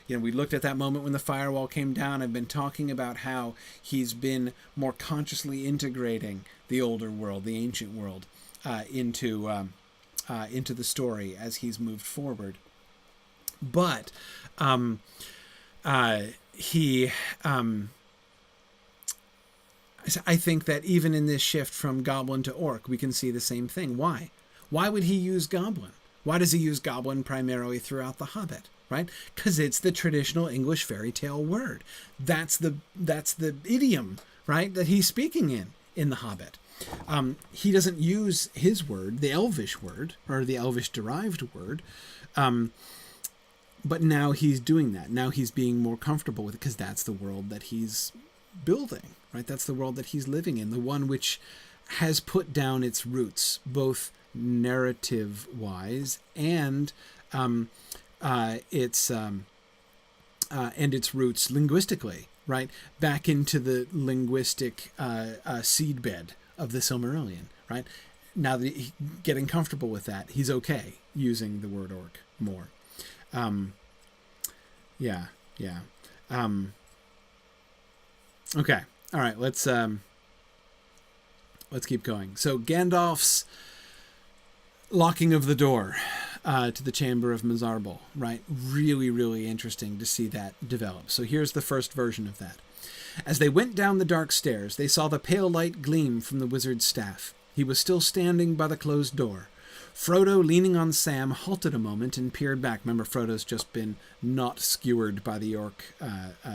We looked at that moment when the firewall came down. I've been talking about how he's been more consciously integrating the older world, the ancient world, into the story as he's moved forward. But I think that even in this shift from goblin to orc, we can see the same thing. Why? Why would he use goblin? Why does he use goblin primarily throughout The Hobbit? Right? Because it's the traditional English fairy tale word. That's the idiom, right, that he's speaking in The Hobbit. He doesn't use his word, the Elvish word, or the Elvish derived word, but now he's doing that. Now he's being more comfortable with it because that's the world that he's building, right? That's the world that he's living in, the one which has put down its roots, both narrative-wise and its roots linguistically, right? Back into the linguistic seedbed of the Silmarillion, right? Now that he's getting comfortable with that, he's okay using the word orc more. Okay. All right. Let's keep going. So Gandalf's locking of the door to the chamber of Mizarbel, right? Really, really interesting to see that develop. So here's the first version of that. As they went down the dark stairs, they saw the pale light gleam from the wizard's staff. He was still standing by the closed door. Frodo, leaning on Sam, halted a moment and peered back. Remember, Frodo's just been not skewered by the orc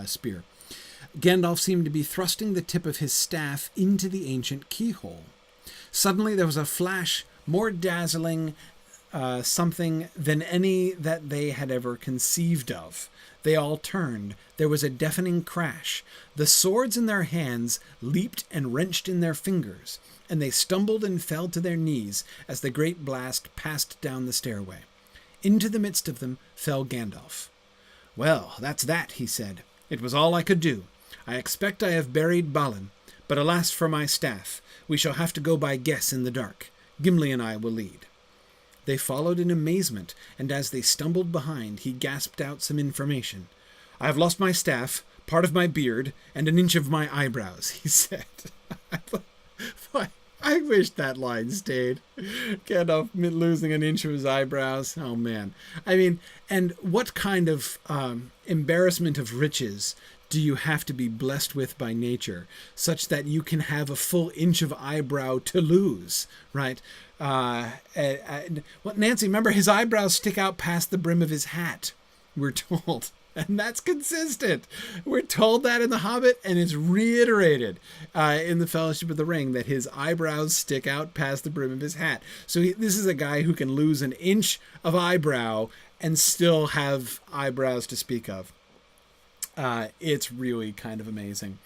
spear. Gandalf seemed to be thrusting the tip of his staff into the ancient keyhole. Suddenly there was a flash more dazzling something than any that they had ever conceived of. They all turned. There was a deafening crash. The swords in their hands leaped and wrenched in their fingers, and they stumbled and fell to their knees as the great blast passed down the stairway. Into the midst of them fell Gandalf. "Well, that's that," he said. "It was all I could do. I expect I have buried Balin, but alas for my staff. We shall have to go by guess in the dark. Gimli and I will lead." They followed in amazement, and as they stumbled behind, he gasped out some information. "I have lost my staff, part of my beard, and an inch of my eyebrows," he said. I wish that line stayed. Gandalf losing an inch of his eyebrows. Oh, man. I mean, and what kind of embarrassment of riches do you have to be blessed with by nature such that you can have a full inch of eyebrow to lose, right? Nancy, remember, his eyebrows stick out past the brim of his hat, we're told. And that's consistent. We're told that in The Hobbit, and it's reiterated in The Fellowship of the Ring that his eyebrows stick out past the brim of his hat. So this is a guy who can lose an inch of eyebrow and still have eyebrows to speak of. It's really kind of amazing.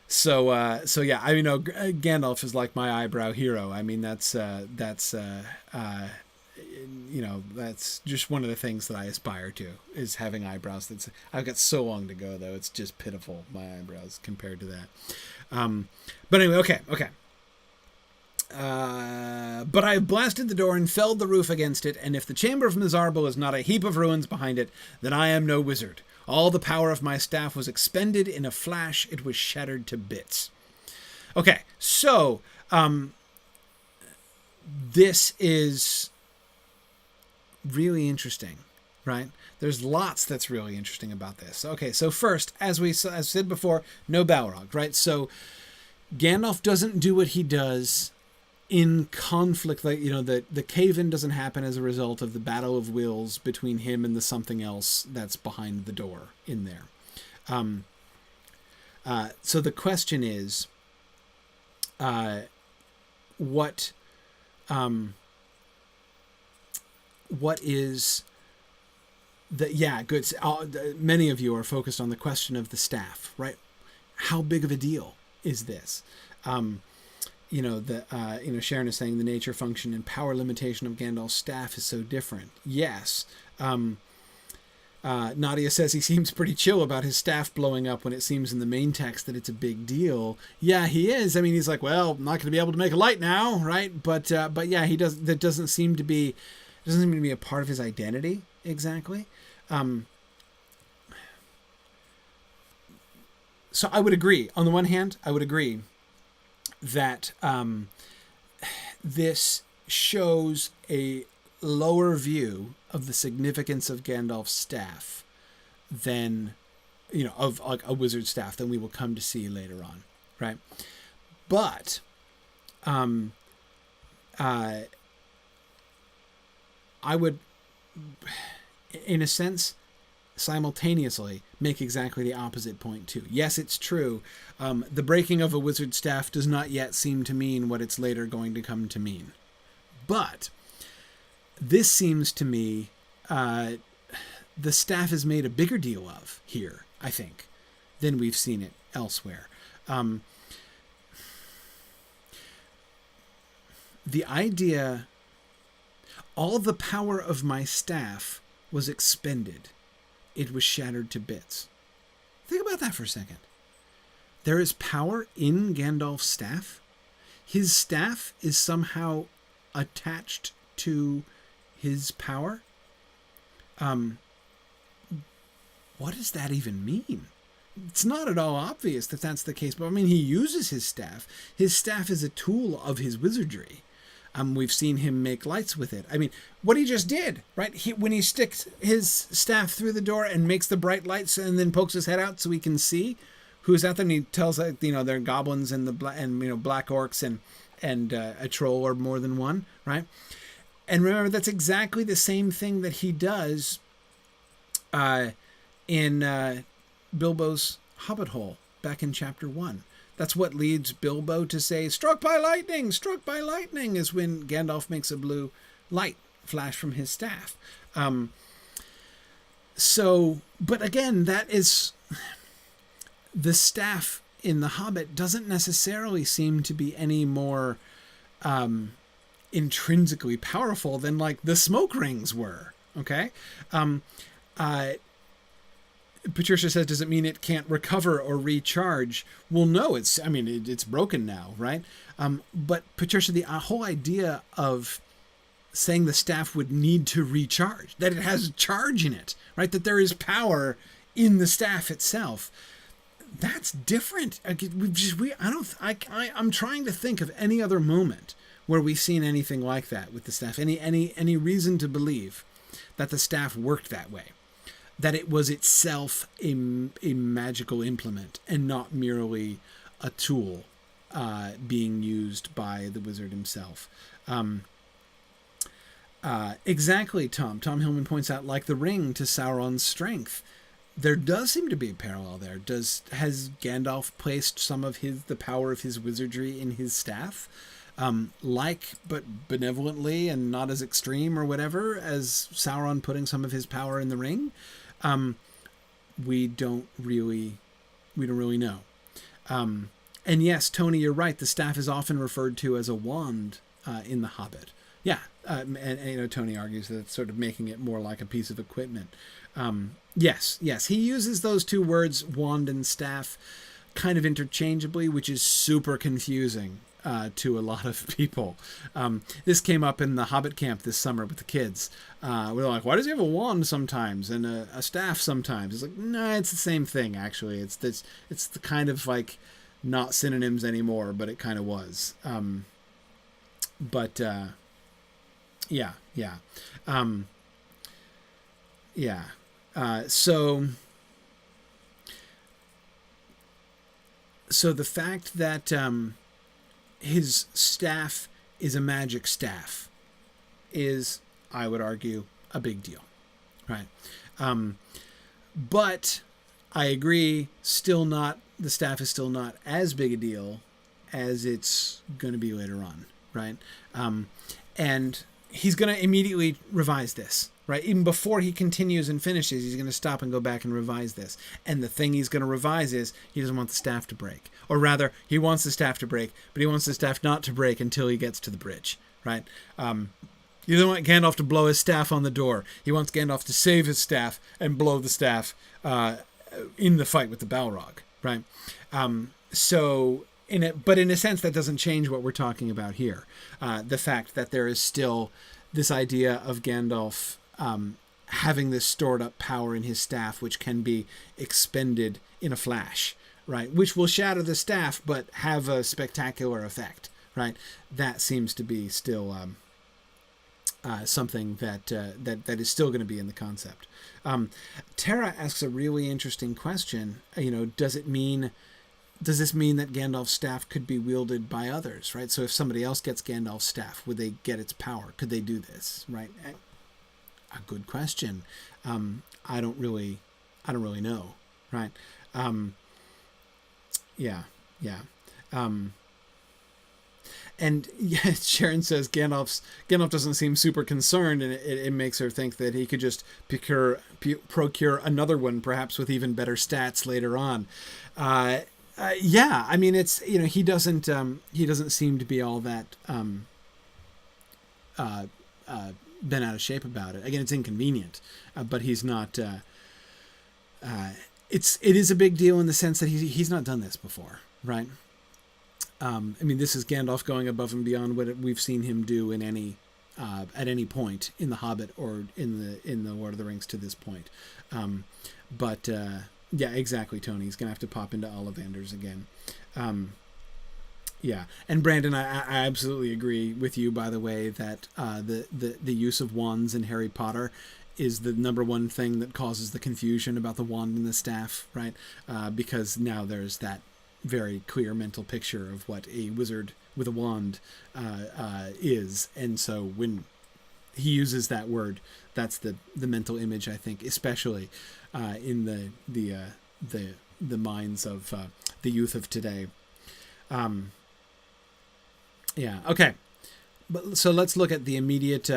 So yeah, I mean, Gandalf is like my eyebrow hero. I mean, that's just one of the things that I aspire to, is having eyebrows. I've got so long to go, though. It's just pitiful, my eyebrows, compared to that. But anyway, okay. But I have blasted the door and felled the roof against it, and if the chamber of Mizarbel is not a heap of ruins behind it, then I am no wizard. All the power of my staff was expended in a flash. It was shattered to bits. Okay, so this is really interesting, right? There's lots that's really interesting about this. Okay, so first, as I said before, no Balrog, right? So Gandalf doesn't do what he does in conflict, like, the cave-in doesn't happen as a result of the battle of wills between him and the something else that's behind the door in there. So the question is, what is the, yeah, good. Many of you are focused on the question of the staff, right? How big of a deal is this? Sharon is saying the nature, function, and power limitation of Gandalf's staff is so different. Yes. Nadia says he seems pretty chill about his staff blowing up when it seems in the main text that it's a big deal. Yeah, he is. I mean, he's like, well, I'm not going to be able to make a light now, right? But yeah, he does. That doesn't seem to be a part of his identity exactly. So I would agree. On the one hand, I would agree that this shows a lower view of the significance of Gandalf's staff than, of like a wizard's staff, than we will come to see later on, right? But I would, in a sense, simultaneously make exactly the opposite point too. Yes, it's true. The breaking of a wizard's staff does not yet seem to mean what it's later going to come to mean. But this seems to me, the staff is made a bigger deal of here, I think, than we've seen it elsewhere. The idea, all the power of my staff was expended. It was shattered to bits. Think about that for a second. There is power in Gandalf's staff. His staff is somehow attached to his power. What does that even mean? It's not at all obvious that that's the case, but I mean, he uses his staff. His staff is a tool of his wizardry. We've seen him make lights with it. I mean, what he just did, right? When he sticks his staff through the door and makes the bright lights and then pokes his head out so he can see who's out there, and he tells they're goblins and black orcs and a troll or more than one, right? And remember, that's exactly the same thing that he does in Bilbo's Hobbit hole back in chapter 1. That's what leads Bilbo to say, struck by lightning, is when Gandalf makes a blue light flash from his staff. But again, that is... The staff in The Hobbit doesn't necessarily seem to be any more intrinsically powerful than, like, the smoke rings were, okay? Patricia says, does it mean it can't recover or recharge? Well, no, it's broken now, right? But Patricia, the whole idea of saying the staff would need to recharge, that it has charge in it, right? That there is power in the staff itself. That's different. I'm trying to think of any other moment where we've seen anything like that with the staff. Any reason to believe that the staff worked that way, that it was itself a magical implement and not merely a tool being used by the wizard himself. Exactly, Tom. Tom Hillman points out, like the ring to Sauron's strength. There does seem to be a parallel there. Has Gandalf placed some of the power of his wizardry in his staff? But benevolently and not as extreme or whatever as Sauron putting some of his power in the ring? We don't really know. And yes, Tony, you're right. The staff is often referred to as a wand in The Hobbit. Yeah, and Tony argues that it's sort of making it more like a piece of equipment. Yes, he uses those two words, wand and staff, kind of interchangeably, which is super confusing to a lot of people. This came up in the Hobbit camp this summer with the kids. We're like, why does he have a wand sometimes and a staff sometimes? It's like, no, it's the same thing, actually. It's the kind of, like, not synonyms anymore, but it kind of was. Yeah. So the fact that his staff is a magic staff is, I would argue, a big deal, right? But I agree, the staff is still not as big a deal as it's going to be later on, right? And he's going to immediately revise this, right? Even before he continues and finishes, he's going to stop and go back and revise this. And the thing he's going to revise is he doesn't want the staff to break. Or rather, he wants the staff to break, but he wants the staff not to break until he gets to the bridge, right? He doesn't want Gandalf to blow his staff on the door. He wants Gandalf to save his staff and blow the staff in the fight with the Balrog, right? But in a sense, that doesn't change what we're talking about here. The fact that there is still this idea of Gandalf having this stored up power in his staff, which can be expended in a flash, right? Which will shatter the staff, but have a spectacular effect, right? That seems to be still something that is still going to be in the concept. Tara asks a really interesting question. Does this mean that Gandalf's staff could be wielded by others, right? So if somebody else gets Gandalf's staff, would they get its power? Could they do this, right? A good question. I don't really know, right? Yeah. And yeah, Sharon says Gandalf doesn't seem super concerned, and it makes her think that he could just procure another one, perhaps with even better stats later on. Yeah, I mean, it's, he doesn't seem to be all that bent out of shape about it. Again, it's inconvenient, but he's not. It is a big deal in the sense that he's not done this before, right? I mean, this is Gandalf going above and beyond what we've seen him do in at any point in The Hobbit or in the Lord of the Rings to this point. Yeah, exactly, Tony. He's going to have to pop into Ollivanders again. Yeah, and Brandon, I absolutely agree with you. By the way, that the use of wands in Harry Potter is the number one thing that causes the confusion about the wand and the staff, right? Because now there's that very clear mental picture of what a wizard with a wand is, and so when he uses that word, that's the mental image, I think, especially in the minds of the youth of today. Yeah. Okay. But so let's look at the immediate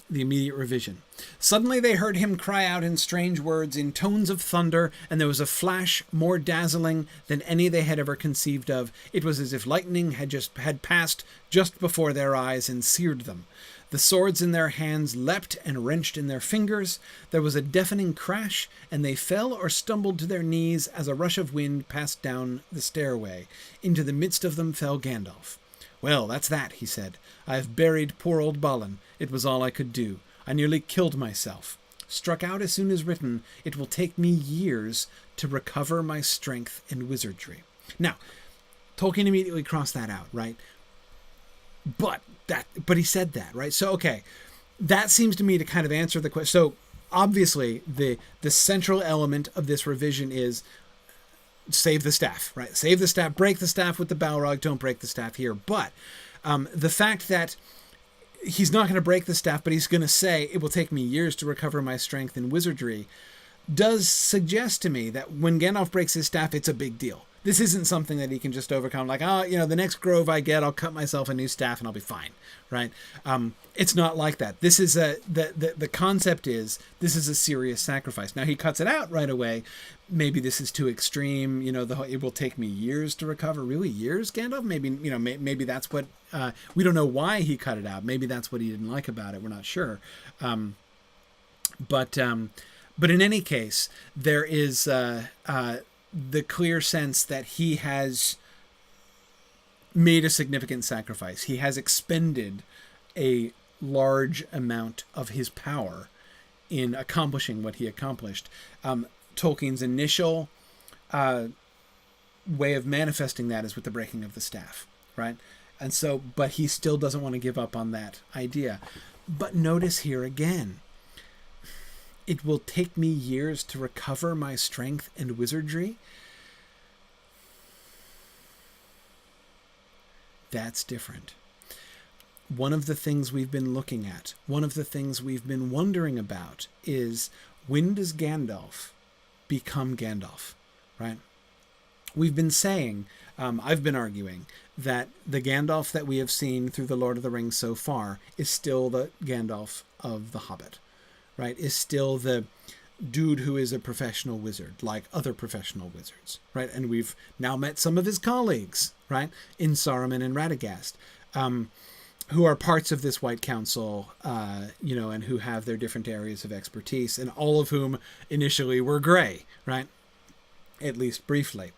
revision. Suddenly they heard him cry out in strange words, in tones of thunder, and there was a flash more dazzling than any they had ever conceived of. It was as if lightning had passed just before their eyes and seared them. The swords in their hands leapt and wrenched in their fingers. There was a deafening crash, and they fell or stumbled to their knees as a rush of wind passed down the stairway. Into the midst of them fell Gandalf. "Well, that's that," he said. "I have buried poor old Balin. It was all I could do. I nearly killed myself. Struck out as soon as written, it will take me years to recover my strength and wizardry." Now, Tolkien immediately crossed that out, right? But he said that, right? So, okay, that seems to me to kind of answer the question. So, obviously, the central element of this revision is save the staff, right? Save the staff, break the staff with the Balrog, don't break the staff here. But the fact that he's not going to break the staff, but he's going to say, it will take me years to recover my strength and wizardry, does suggest to me that when Gandalf breaks his staff, it's a big deal. This isn't something that he can just overcome, like, the next grove I get, I'll cut myself a new staff and I'll be fine, right? It's not like that. This is the concept is, this is a serious sacrifice. Now, he cuts it out right away. Maybe this is too extreme. It will take me years to recover. Really, years, Gandalf? Maybe that's what, we don't know why he cut it out. Maybe that's what he didn't like about it. We're not sure. But in any case, there is, the clear sense that he has made a significant sacrifice. He has expended a large amount of his power in accomplishing what he accomplished. Tolkien's initial way of manifesting that is with the breaking of the staff, right? And so, but he still doesn't want to give up on that idea. But notice here again, it will take me years to recover my strength and wizardry. That's different. One of the things we've been looking at, one of the things we've been wondering about is, when does Gandalf become Gandalf, right? We've been saying, I've been arguing, that the Gandalf that we have seen through The Lord of the Rings so far is still the Gandalf of The Hobbit. Right, is still the dude who is a professional wizard, like other professional wizards, right? And we've now met some of his colleagues, right, in Saruman and Radagast, who are parts of this White Council, and who have their different areas of expertise, and all of whom initially were gray, right? At least briefly.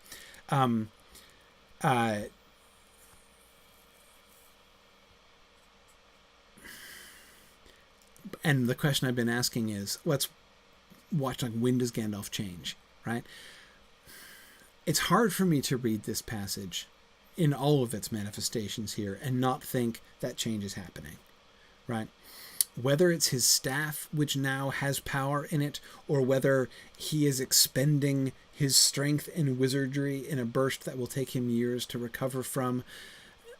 And the question I've been asking is, let's watch, like, when does Gandalf change, right? It's hard for me to read this passage in all of its manifestations here and not think that change is happening, right? Whether it's his staff, which now has power in it, or whether he is expending his strength and wizardry in a burst that will take him years to recover from,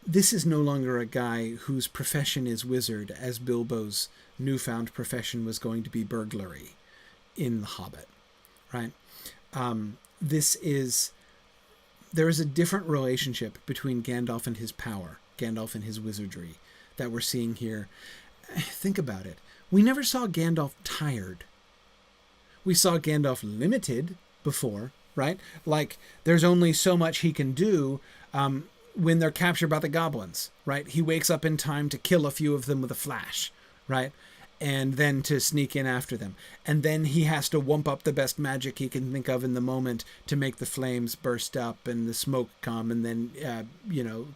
this is no longer a guy whose profession is wizard, as Bilbo's newfound profession was going to be burglary in The Hobbit, right? There is a different relationship between Gandalf and his power, Gandalf and his wizardry, that we're seeing here. Think about it. We never saw Gandalf tired. We saw Gandalf limited before, right? Like, there's only so much he can do when they're captured by the goblins, right? He wakes up in time to kill a few of them with a flash, right? And then to sneak in after them. And then he has to wump up the best magic he can think of in the moment to make the flames burst up and the smoke come, and then,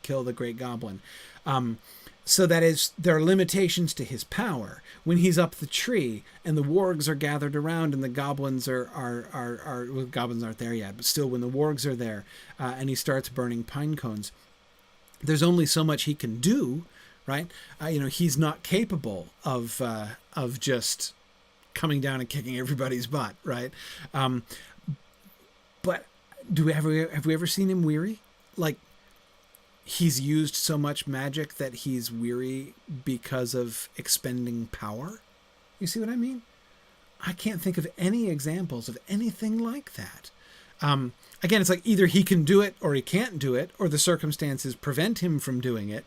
kill the great goblin. So that is, there are limitations to his power. When he's up the tree and the wargs are gathered around and the goblins well, goblins aren't there yet, but still when the wargs are there and he starts burning pine cones, there's only so much he can do, right? He's not capable of just coming down and kicking everybody's butt, right? But have we ever seen him weary? Like, he's used so much magic that he's weary because of expending power. You see what I mean? I can't think of any examples of anything like that. Again, it's like either he can do it or he can't do it, or the circumstances prevent him from doing it.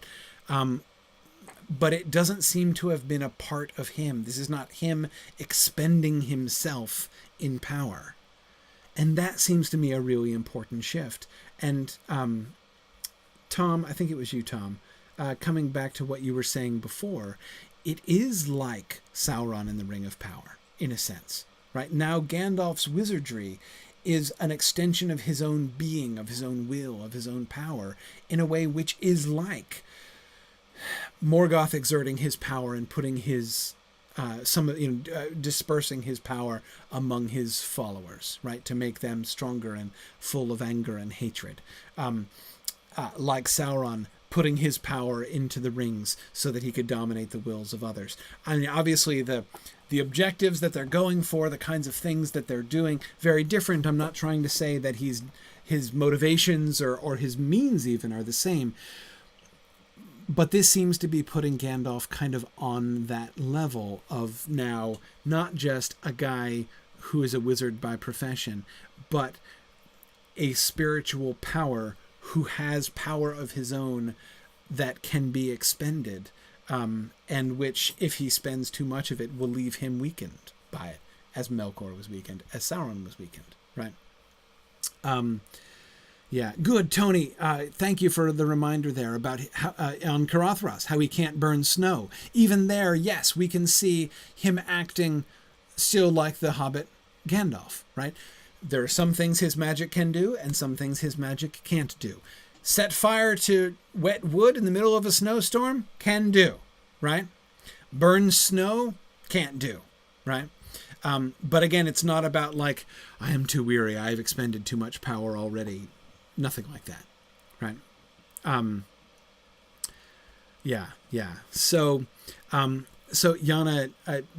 But it doesn't seem to have been a part of him. This is not him expending himself in power. And that seems to me a really important shift. And Tom, I think it was you, Tom, coming back to what you were saying before, it is like Sauron in the Ring of Power, in a sense. Right? Now Gandalf's wizardry is an extension of his own being, of his own will, of his own power, in a way which is like Morgoth exerting his power and putting his dispersing his power among his followers, right, to make them stronger and full of anger and hatred. Like Sauron putting his power into the rings so that he could dominate the wills of others. I mean, obviously the objectives that they're going for, the kinds of things that they're doing, very different. I'm not trying to say that his motivations or his means even are the same. But this seems to be putting Gandalf kind of on that level of now not just a guy who is a wizard by profession, but a spiritual power who has power of his own that can be expended, and which, if he spends too much of it, will leave him weakened by it, as Melkor was weakened, as Sauron was weakened, right? Yeah, good, Tony. Thank you for the reminder there about how, on Carothros, how he can't burn snow. Even there, yes, we can see him acting still like the Hobbit Gandalf, right? There are some things his magic can do and some things his magic can't do. Set fire to wet wood in the middle of a snowstorm? Can do, right? Burn snow? Can't do, right? But again, it's not about like, I am too weary, I've expended too much power already. Nothing like that, right? Yeah. So Yana,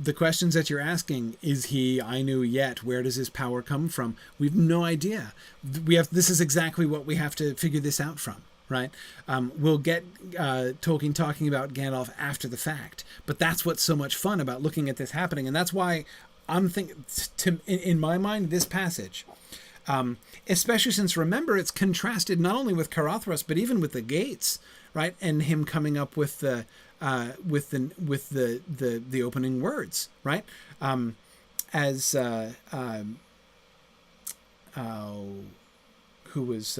the questions that you're asking, is he Ainu yet? Where does his power come from? We have no idea. This is exactly what we have to figure this out from, right? We'll get Tolkien talking about Gandalf after the fact, but that's what's so much fun about looking at this happening, and that's why I'm thinking, in my mind, this passage. Especially since, remember, it's contrasted not only with Carothros but even with the gates, right? And him coming up with the opening words, right? As who was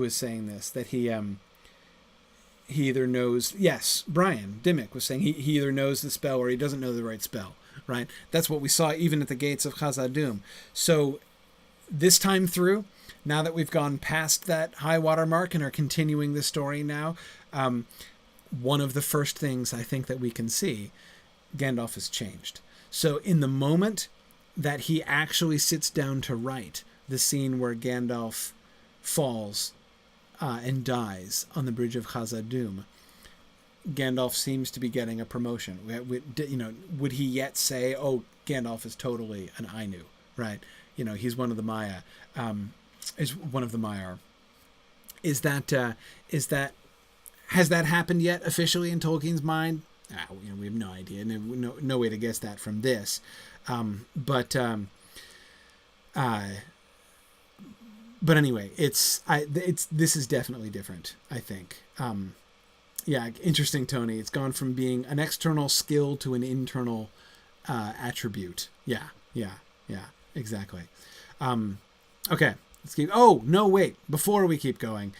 saying this, that he either knows, yes, Brian Dimmick was saying he either knows the spell or he doesn't know the right spell. Right? That's what we saw even at the gates of Khazad-dûm. So this time through, now that we've gone past that high water mark and are continuing the story now, one of the first things I think that we can see, Gandalf has changed. So in the moment that he actually sits down to write the scene where Gandalf falls and dies on the bridge of Khazad-dûm, Gandalf seems to be getting a promotion. Would he yet say, "Oh, Gandalf is totally an Ainu," right? He's one of the Maya. Is one of the Maiar. Is that has that happened yet officially in Tolkien's mind? We have no idea. No way to guess that from this. But anyway, this is definitely different, I think. Yeah, interesting, Tony. It's gone from being an external skill to an internal attribute. Yeah, exactly. Okay, let's keep... Oh, no, wait. Before we keep going,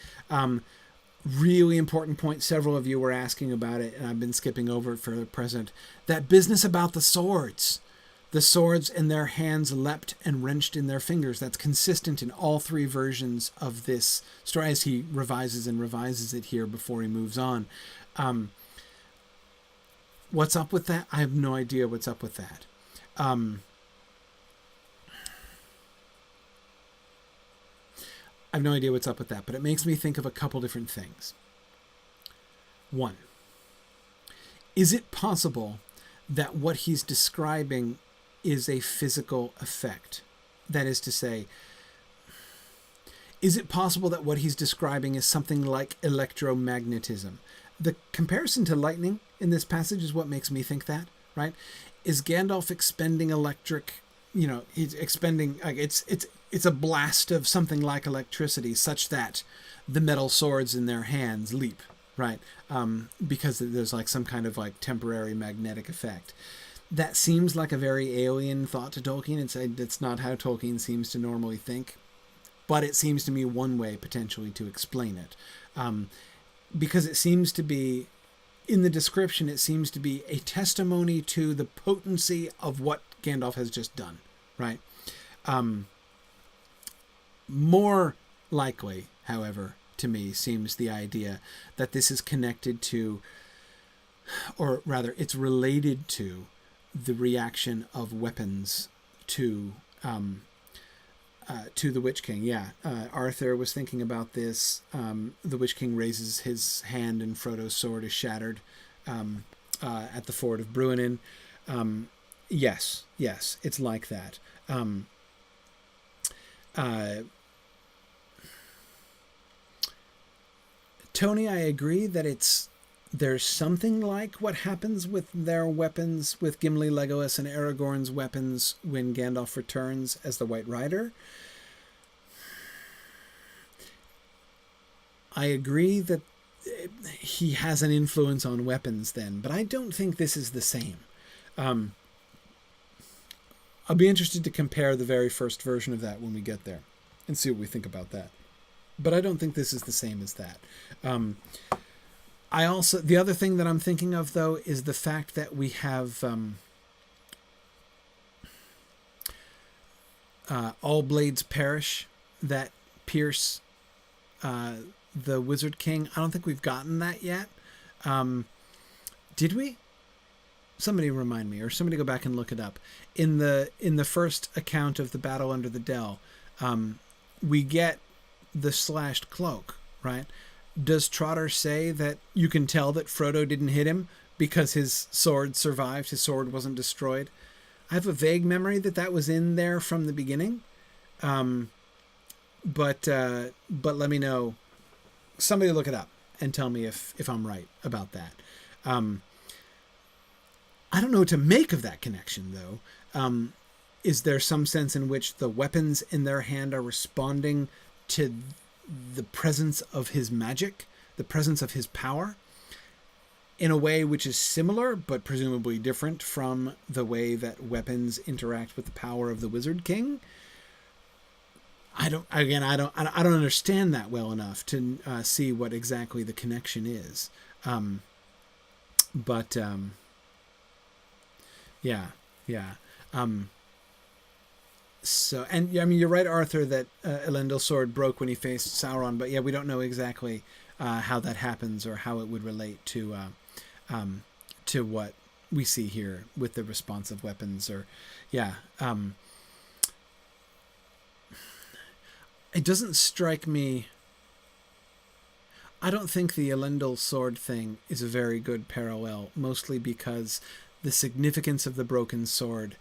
really important point. Several of you were asking about it, and I've been skipping over it for the present. That business about the swords. The swords in their hands leapt and wrenched in their fingers. That's consistent in all three versions of this story, as he revises it here before he moves on. What's up with that? I have no idea what's up with that. I have no idea what's up with that, but it makes me think of a couple different things. One, is it possible that what he's describing is a physical effect? That is to say, is it possible that what he's describing is something like electromagnetism? The comparison to lightning in this passage is what makes me think that, right? Is Gandalf expending electric, he's expending, like it's a blast of something like electricity such that the metal swords in their hands leap, right? Because there's like some kind of like temporary magnetic effect. That seems like a very alien thought to Tolkien. It's not how Tolkien seems to normally think, but it seems to me one way potentially to explain it. Because it seems to be, in the description, it seems to be a testimony to the potency of what Gandalf has just done, right? More likely, however, to me, seems the idea that this is connected to, or rather, it's related to the reaction of weapons to the Witch King. Yeah, Arthur was thinking about this. The Witch King raises his hand and Frodo's sword is shattered at the ford of Bruinen. Yes, it's like that. Tony, I agree that there's something like what happens with their weapons, with Gimli, Legolas, and Aragorn's weapons when Gandalf returns as the White Rider. I agree that he has an influence on weapons then, but I don't think this is the same. I'll be interested to compare the very first version of that when we get there and see what we think about that. But I don't think this is the same as that. The other thing that I'm thinking of, though, is the fact that we have all blades perish that pierce the Wizard King. I don't think we've gotten that yet. Did we? Somebody remind me, or somebody go back and look it up. In the first account of the battle under the Dell, we get the slashed cloak, right? Does Trotter say that you can tell that Frodo didn't hit him because his sword survived, his sword wasn't destroyed? I have a vague memory that was in there from the beginning. But let me know. Somebody look it up and tell me if I'm right about that. I don't know what to make of that connection, though. Is there some sense in which the weapons in their hand are responding to the presence of his magic, the presence of his power, in a way which is similar but presumably different from the way that weapons interact with the power of the Wizard King? I don't understand that well enough to see what exactly the connection is. Yeah. So, and I mean, you're right, Arthur, that Elendil's sword broke when he faced Sauron, but yeah, we don't know exactly how that happens or how it would relate to what we see here with the responsive weapons. Or, yeah, it doesn't strike me. I don't think the Elendil sword thing is a very good parallel, mostly because the significance of the broken sword.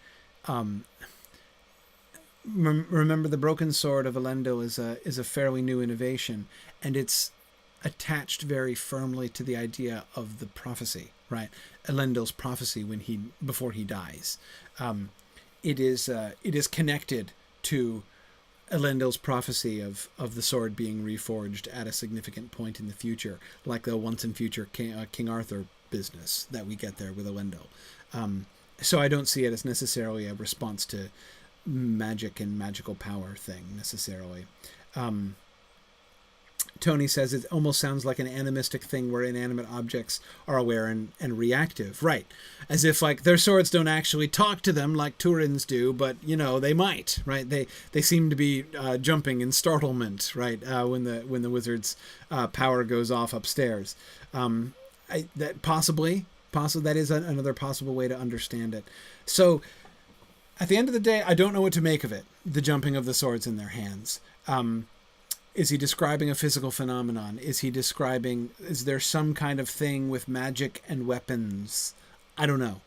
Remember, the broken sword of Elendil is a fairly new innovation, and it's attached very firmly to the idea of the prophecy, right? Elendil's prophecy before he dies. It is connected to Elendil's prophecy of the sword being reforged at a significant point in the future, like the once and future King Arthur business that we get there with Elendil. So I don't see it as necessarily a response to magic and magical power thing necessarily. Tony says it almost sounds like an animistic thing where inanimate objects are aware and reactive. Right. As if like their swords don't actually talk to them like Turin's do, but they might, right? They seem to be jumping in startlement, right? When the wizard's power goes off upstairs. That is another possible way to understand it. So at the end of the day, I don't know what to make of it, the jumping of the swords in their hands. Is he describing a physical phenomenon? Is there some kind of thing with magic and weapons? I don't know.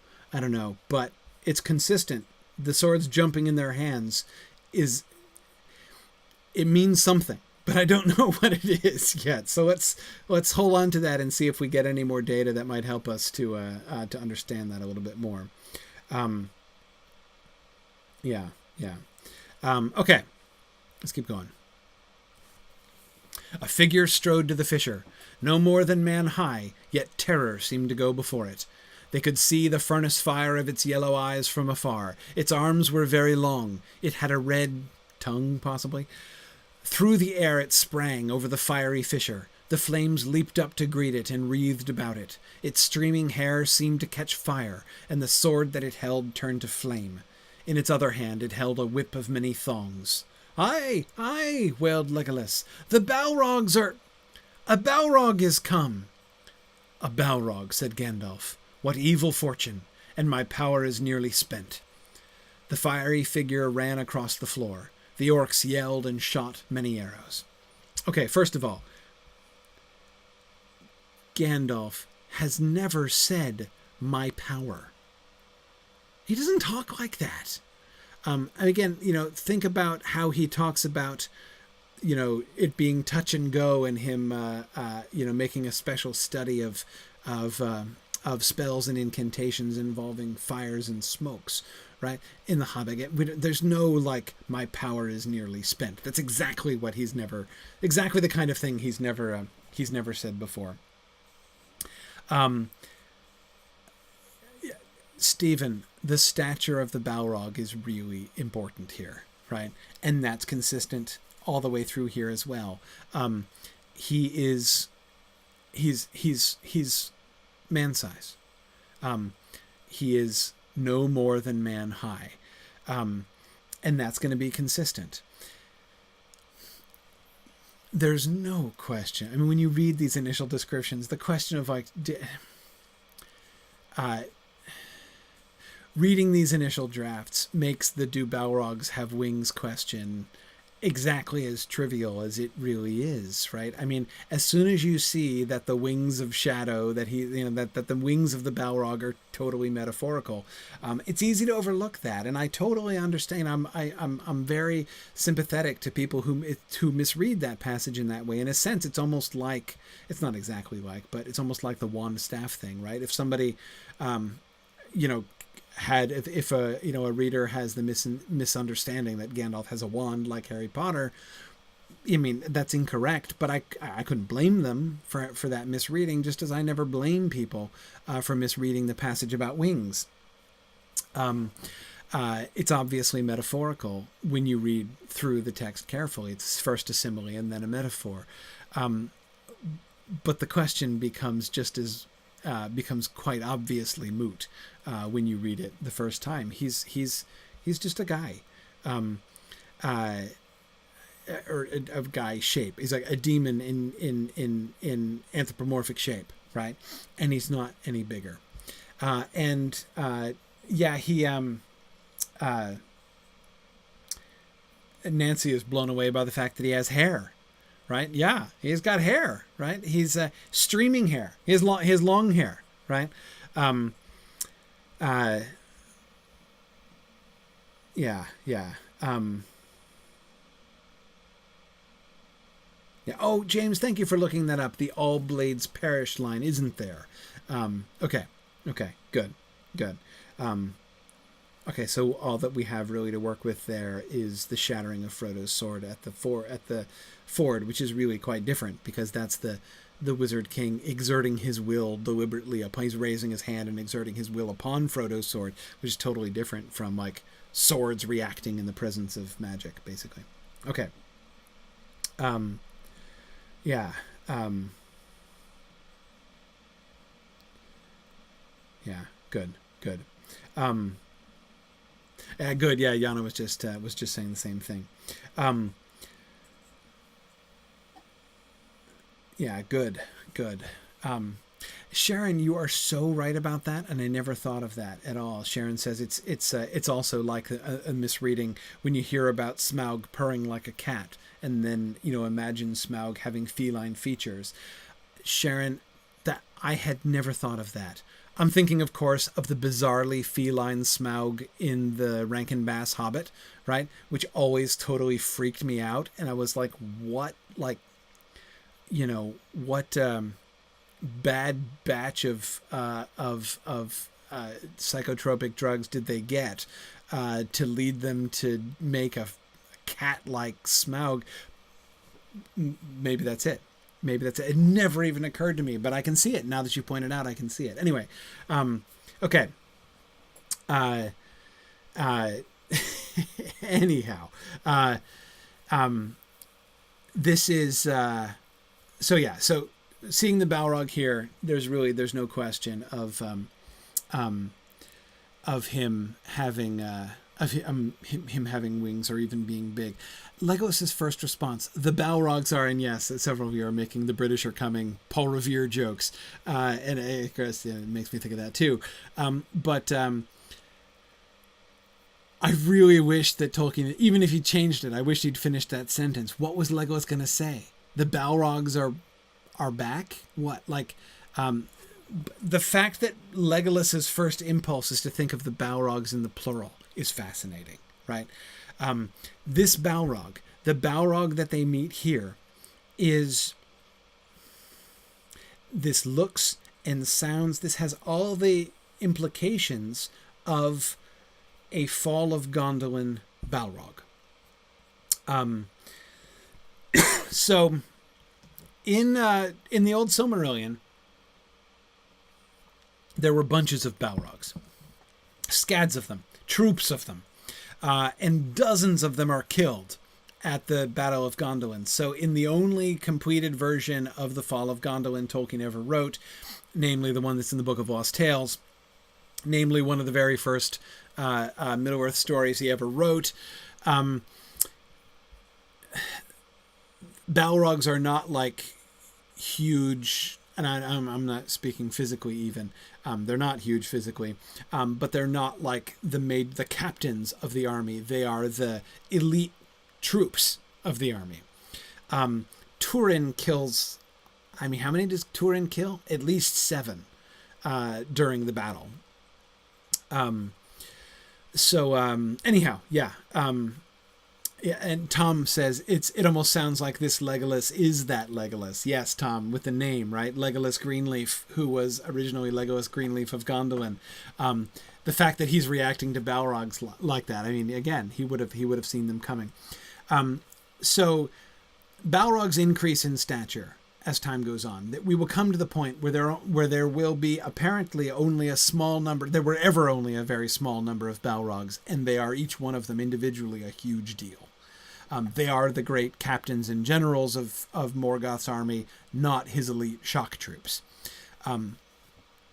But it's consistent. The swords jumping in their hands it means something, but I don't know what it is yet. So let's hold on to that and see if we get any more data that might help us to understand that a little bit more. Okay, let's keep going. A figure strode to the fissure, no more than man high, yet terror seemed to go before it. They could see the furnace fire of its yellow eyes from afar. Its arms were very long. It had a red tongue, possibly. Through the air it sprang over the fiery fissure. The flames leaped up to greet it and wreathed about it. Its streaming hair seemed to catch fire, and the sword that it held turned to flame. In its other hand it held a whip of many thongs. "Aye, aye," wailed Legolas. "The Balrogs are... A Balrog is come." "A Balrog," said Gandalf. "What evil fortune, and my power is nearly spent." The fiery figure ran across the floor. The orcs yelled and shot many arrows. Okay, first of all, Gandalf has never said "my power." He doesn't talk like that. And again, think about how he talks about, it being touch and go, and him, making a special study of spells and incantations involving fires and smokes, right? In the Hobbit, there's no "my power is nearly spent." That's exactly what exactly the kind of thing he's never said before. Stephen, the stature of the Balrog is really important here, right? And that's consistent all the way through here as well. He's man size. He is no more than man high. And that's going to be consistent. There's no question. I mean, when you read these initial descriptions, the question of reading these initial drafts makes the "do Balrogs have wings" question exactly as trivial as it really is, right? I mean, as soon as you see that the wings of shadow, that the wings of the Balrog are totally metaphorical, it's easy to overlook that. And I totally understand. I'm very sympathetic to people who misread that passage in that way. In a sense, it's almost like, it's not exactly like, but it's almost like the wand staff thing, right? If somebody, if a reader has the misunderstanding that Gandalf has a wand like Harry Potter, I mean, that's incorrect, but I couldn't blame them for that misreading, just as I never blame people for misreading the passage about wings. It's obviously metaphorical when you read through the text carefully. It's first a simile and then a metaphor. But the question becomes quite obviously moot when you read it the first time. He's just a guy, or a guy shape. He's like a demon in anthropomorphic shape, right? And he's not any bigger. Nancy is blown away by the fact that he has hair. Right? Yeah, he's got hair. Right? He's streaming hair. He has long hair. Right? Oh, James, thank you for looking that up. The all blades perish line isn't there. Okay, good. Okay, so all that we have really to work with there is the shattering of Frodo's sword at the ford, which is really quite different, because that's the Wizard King exerting his will deliberately upon. He's raising his hand and exerting his will upon Frodo's sword, which is totally different from swords reacting in the presence of magic, basically. Okay. Good. Good. Yeah, Yana was just saying the same thing. Good. Sharon, you are so right about that, and I never thought of that at all. Sharon says it's also like a misreading when you hear about Smaug purring like a cat, and then imagine Smaug having feline features. Sharon, that I had never thought of that. I'm thinking, of course, of the bizarrely feline Smaug in the Rankin Bass Hobbit, right? Which always totally freaked me out, and I was like, what, what bad batch of psychotropic drugs did they get to lead them to make a cat-like Smaug? Maybe that's it. Maybe that's it. It never even occurred to me, but I can see it now that you pointed out. I can see it. Anyway, okay. Anyhow, this is so seeing the Balrog here, there's no question of him having him having wings or even being big. Legolas's first response: the Balrogs are, and yes, several of you are making the British are coming Paul Revere jokes, and of course it makes me think of that too. But I really wish that Tolkien, even if he changed it, I wish he'd finished that sentence. What was Legolas going to say? The Balrogs are back? What? The fact that Legolas's first impulse is to think of the Balrogs in the plural is fascinating, right? This Balrog, the Balrog that they meet here, is this looks and sounds. This has all the implications of a Fall of Gondolin Balrog. So in the old Silmarillion, there were bunches of Balrogs, scads of them, troops of them, and dozens of them are killed at the Battle of Gondolin. So in the only completed version of the Fall of Gondolin Tolkien ever wrote, namely the one that's in the Book of Lost Tales, namely one of the very first Middle-earth stories he ever wrote, Balrogs are not like huge, and I'm not speaking physically even. They're not huge physically, but they're not like the captains of the army. They are the elite troops of the army. Turin kills, how many does Turin kill? At least 7 during the battle. Anyhow, yeah. Yeah, and Tom says it almost sounds like this Legolas is that Legolas. Yes, Tom, with the name, right? Legolas Greenleaf, who was originally Legolas Greenleaf of Gondolin. The fact that he's reacting to Balrogs like that, again, he would have seen them coming. So Balrogs increase in stature as time goes on. That we will come to the point where there will be apparently only a small number. There were ever only a very small number of Balrogs, and they are each one of them individually a huge deal. They are the great captains and generals of Morgoth's army, not his elite shock troops.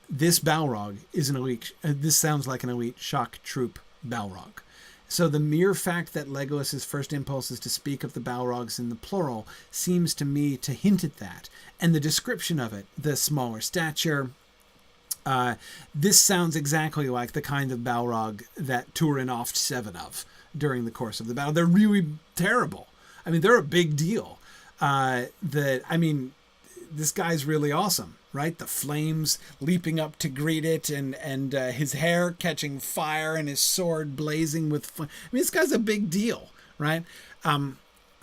This Balrog is an elite. This sounds like an elite shock troop Balrog. So the mere fact that Legolas's first impulse is to speak of the Balrogs in the plural seems to me to hint at that. And the description of it, the smaller stature, this sounds exactly like the kind of Balrog that Turin offed 7 of during the course of the battle. They're really terrible. They're a big deal. This guy's really awesome, right? The flames leaping up to greet it, and his hair catching fire and his sword blazing with fire. This guy's a big deal, right?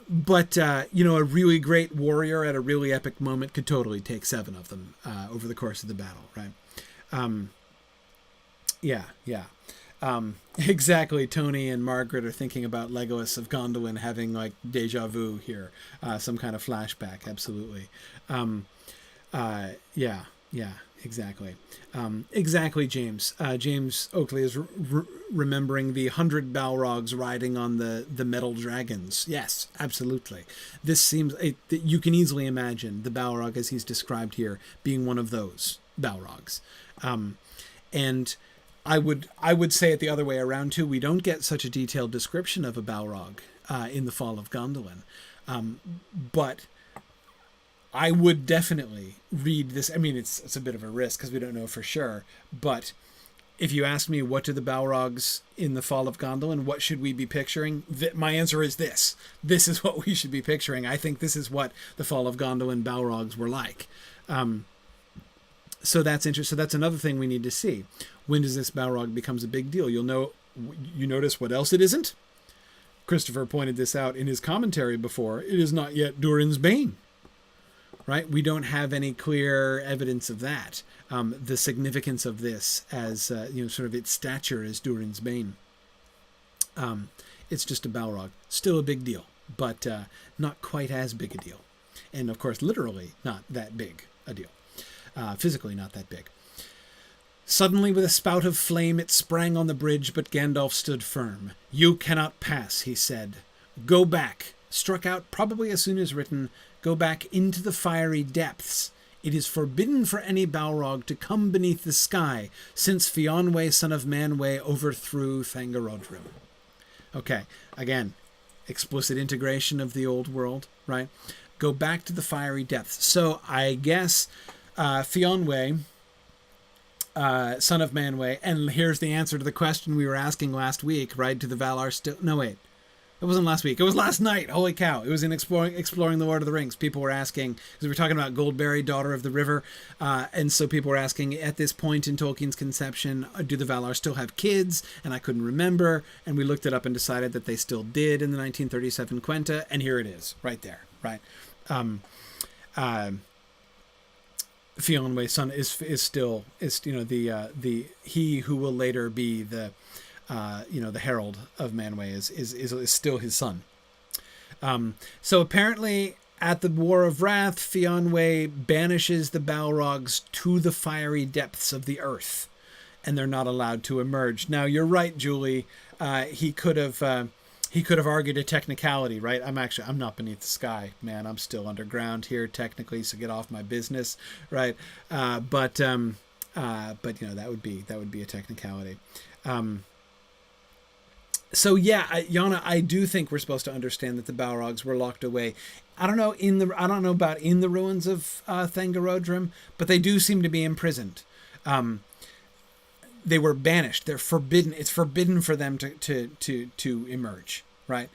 But a really great warrior at a really epic moment could totally take 7 of them over the course of the battle, right? Yeah. Exactly. Tony and Margaret are thinking about Legolas of Gondolin having like deja vu here, some kind of flashback. Absolutely. Yeah, exactly. Exactly, James. James Oakley is remembering the 100 Balrogs riding on the metal dragons. Yes, absolutely. This seems, you can easily imagine the Balrog as he's described here being one of those Balrogs. And I would say it the other way around too. We don't get such a detailed description of a Balrog in the Fall of Gondolin, but I would definitely read this. I mean, it's a bit of a risk because we don't know for sure. But if you ask me, what do the Balrogs in the Fall of Gondolin, what should we be picturing? My answer is this. This is what we should be picturing. I think this is what the Fall of Gondolin Balrogs were like. So that's interesting. So that's another thing we need to see. When does this Balrog becomes a big deal? You notice what else it isn't? Christopher pointed this out in his commentary before. It is not yet Durin's Bane. Right? We don't have any clear evidence of that. The significance of this as, sort of its stature as Durin's Bane. It's just a Balrog. Still a big deal, but not quite as big a deal. And of course, literally not that big a deal. Physically not that big. Suddenly, with a spout of flame, it sprang on the bridge, but Gandalf stood firm. "You cannot pass," he said. "Go back." Struck out probably as soon as written, "Go back into the fiery depths. It is forbidden for any Balrog to come beneath the sky, since Fionwe, son of Manwe, overthrew Thangorodrim." Okay, again, explicit integration of the old world, right? Go back to the fiery depths. So I guess Fionwe, son of Manwe, and here's the answer to the question we were asking last week, right? To the Valar still... No, wait. It wasn't last week. It was last night. Holy cow. It was in exploring the Lord of the Rings. People were asking, because we were talking about Goldberry, Daughter of the River, and so people were asking, at this point in Tolkien's conception, do the Valar still have kids? And I couldn't remember, and we looked it up and decided that they still did in the 1937 Quenta, and here it is, right there, right? Fionwe, son, is still the he who will later be the herald of Manwe is still his son. So apparently at the War of Wrath, Fionwe banishes the Balrogs to the fiery depths of the earth, and they're not allowed to emerge. Now you're right, Julie. He could have argued a technicality, right? I'm not beneath the sky, man. I'm still underground here technically, so get off my business, right? But that would be a technicality. So yeah, Yana, I do think we're supposed to understand that the Balrogs were locked away. I don't know about in the ruins of Thangorodrim, but they do seem to be imprisoned. They were banished. They're forbidden. It's forbidden for them to emerge, right?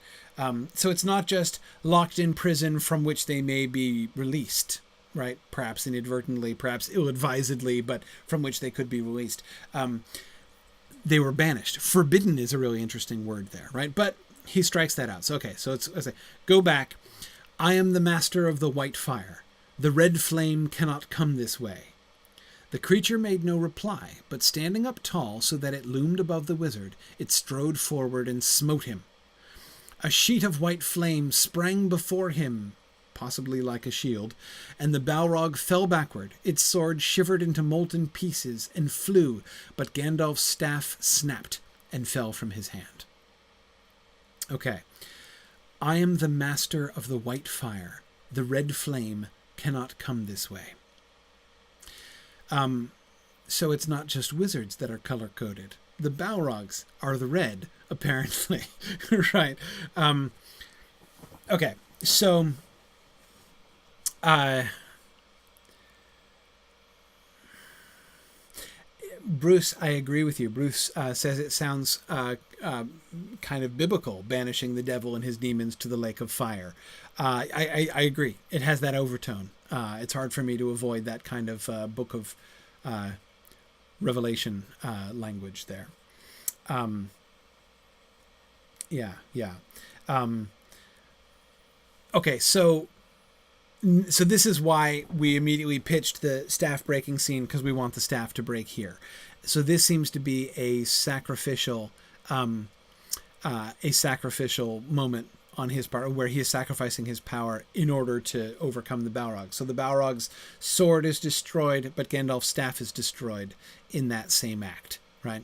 So it's not just locked in prison from which they may be released, right? Perhaps inadvertently, perhaps ill-advisedly, but from which they could be released. They were banished. Forbidden is a really interesting word there, right? But he strikes that out. So, okay, so let's say, go back. "I am the master of the white fire. The red flame cannot come this way." The creature made no reply, but standing up tall so that it loomed above the wizard, it strode forward and smote him. A sheet of white flame sprang before him, possibly like a shield, and the Balrog fell backward. Its sword shivered into molten pieces and flew, but Gandalf's staff snapped and fell from his hand. Okay. "I am the master of the white fire. The red flame cannot come this way." So it's not just wizards that are color-coded. The Balrogs are the red, apparently, right? Okay, so... Bruce, I agree with you. Bruce says it sounds kind of biblical, banishing the devil and his demons to the lake of fire. I agree. It has that overtone. It's hard for me to avoid that kind of book of Revelation language there. Okay, so this is why we immediately pitched the staff breaking scene, because we want the staff to break here. So this seems to be a sacrificial moment on his part, where he is sacrificing his power in order to overcome the Balrogs. So the Balrog's sword is destroyed, but Gandalf's staff is destroyed in that same act, right?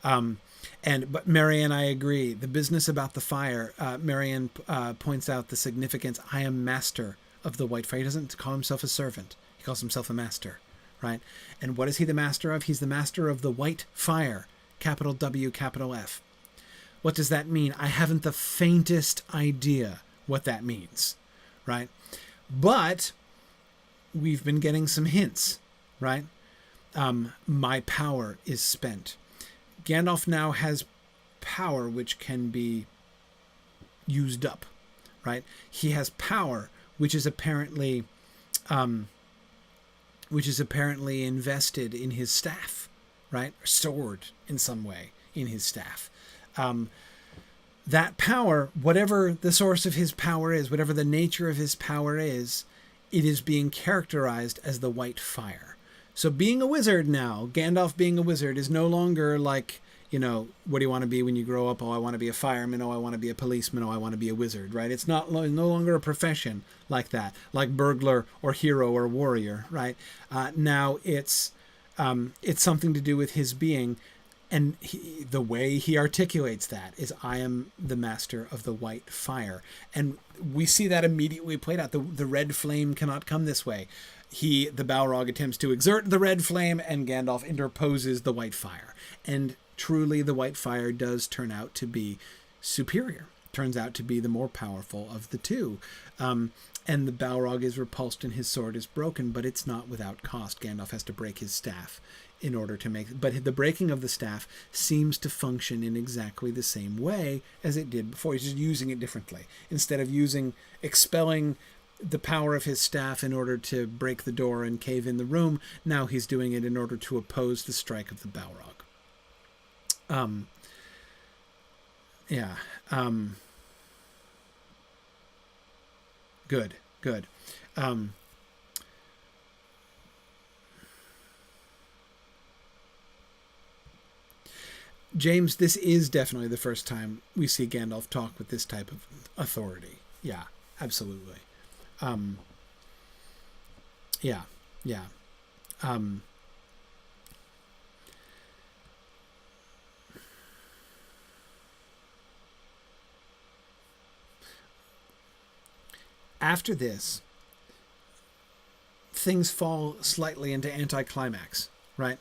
But Marianne, I agree. The business about the fire, Marianne points out the significance. I am master of the white fire. He doesn't call himself a servant. He calls himself a master, right? And what is he the master of? He's the master of the white fire, capital W, capital F. What does that mean? I haven't the faintest idea what that means, right? But we've been getting some hints, right? My power is spent. Gandalf now has power which can be used up, right? He has power which is apparently invested in his staff, right? Or stored in some way in his staff. That power, whatever the source of his power is, whatever the nature of his power is, it is being characterized as the white fire. So being a wizard now, Gandalf being a wizard, is no longer like, what do you want to be when you grow up? Oh, I want to be a fireman. Oh, I want to be a policeman. Oh, I want to be a wizard, right? It's no longer a profession like that, like burglar or hero or warrior, right? Now it's something to do with his being. And the way he articulates that is, I am the master of the white fire. And we see that immediately played out. The red flame cannot come this way. The Balrog attempts to exert the red flame, and Gandalf interposes the white fire. And truly, the white fire does turn out to be superior. Turns out to be the more powerful of the two. And the Balrog is repulsed and his sword is broken, but it's not without cost. Gandalf has to break his staff in order to make, but the breaking of the staff seems to function in exactly the same way as it did before. He's just using it differently. Instead of expelling the power of his staff in order to break the door and cave in the room, now he's doing it in order to oppose the strike of the Balrog. Good. James, this is definitely the first time we see Gandalf talk with this type of authority. Yeah, absolutely. After this, things fall slightly into anticlimax, right?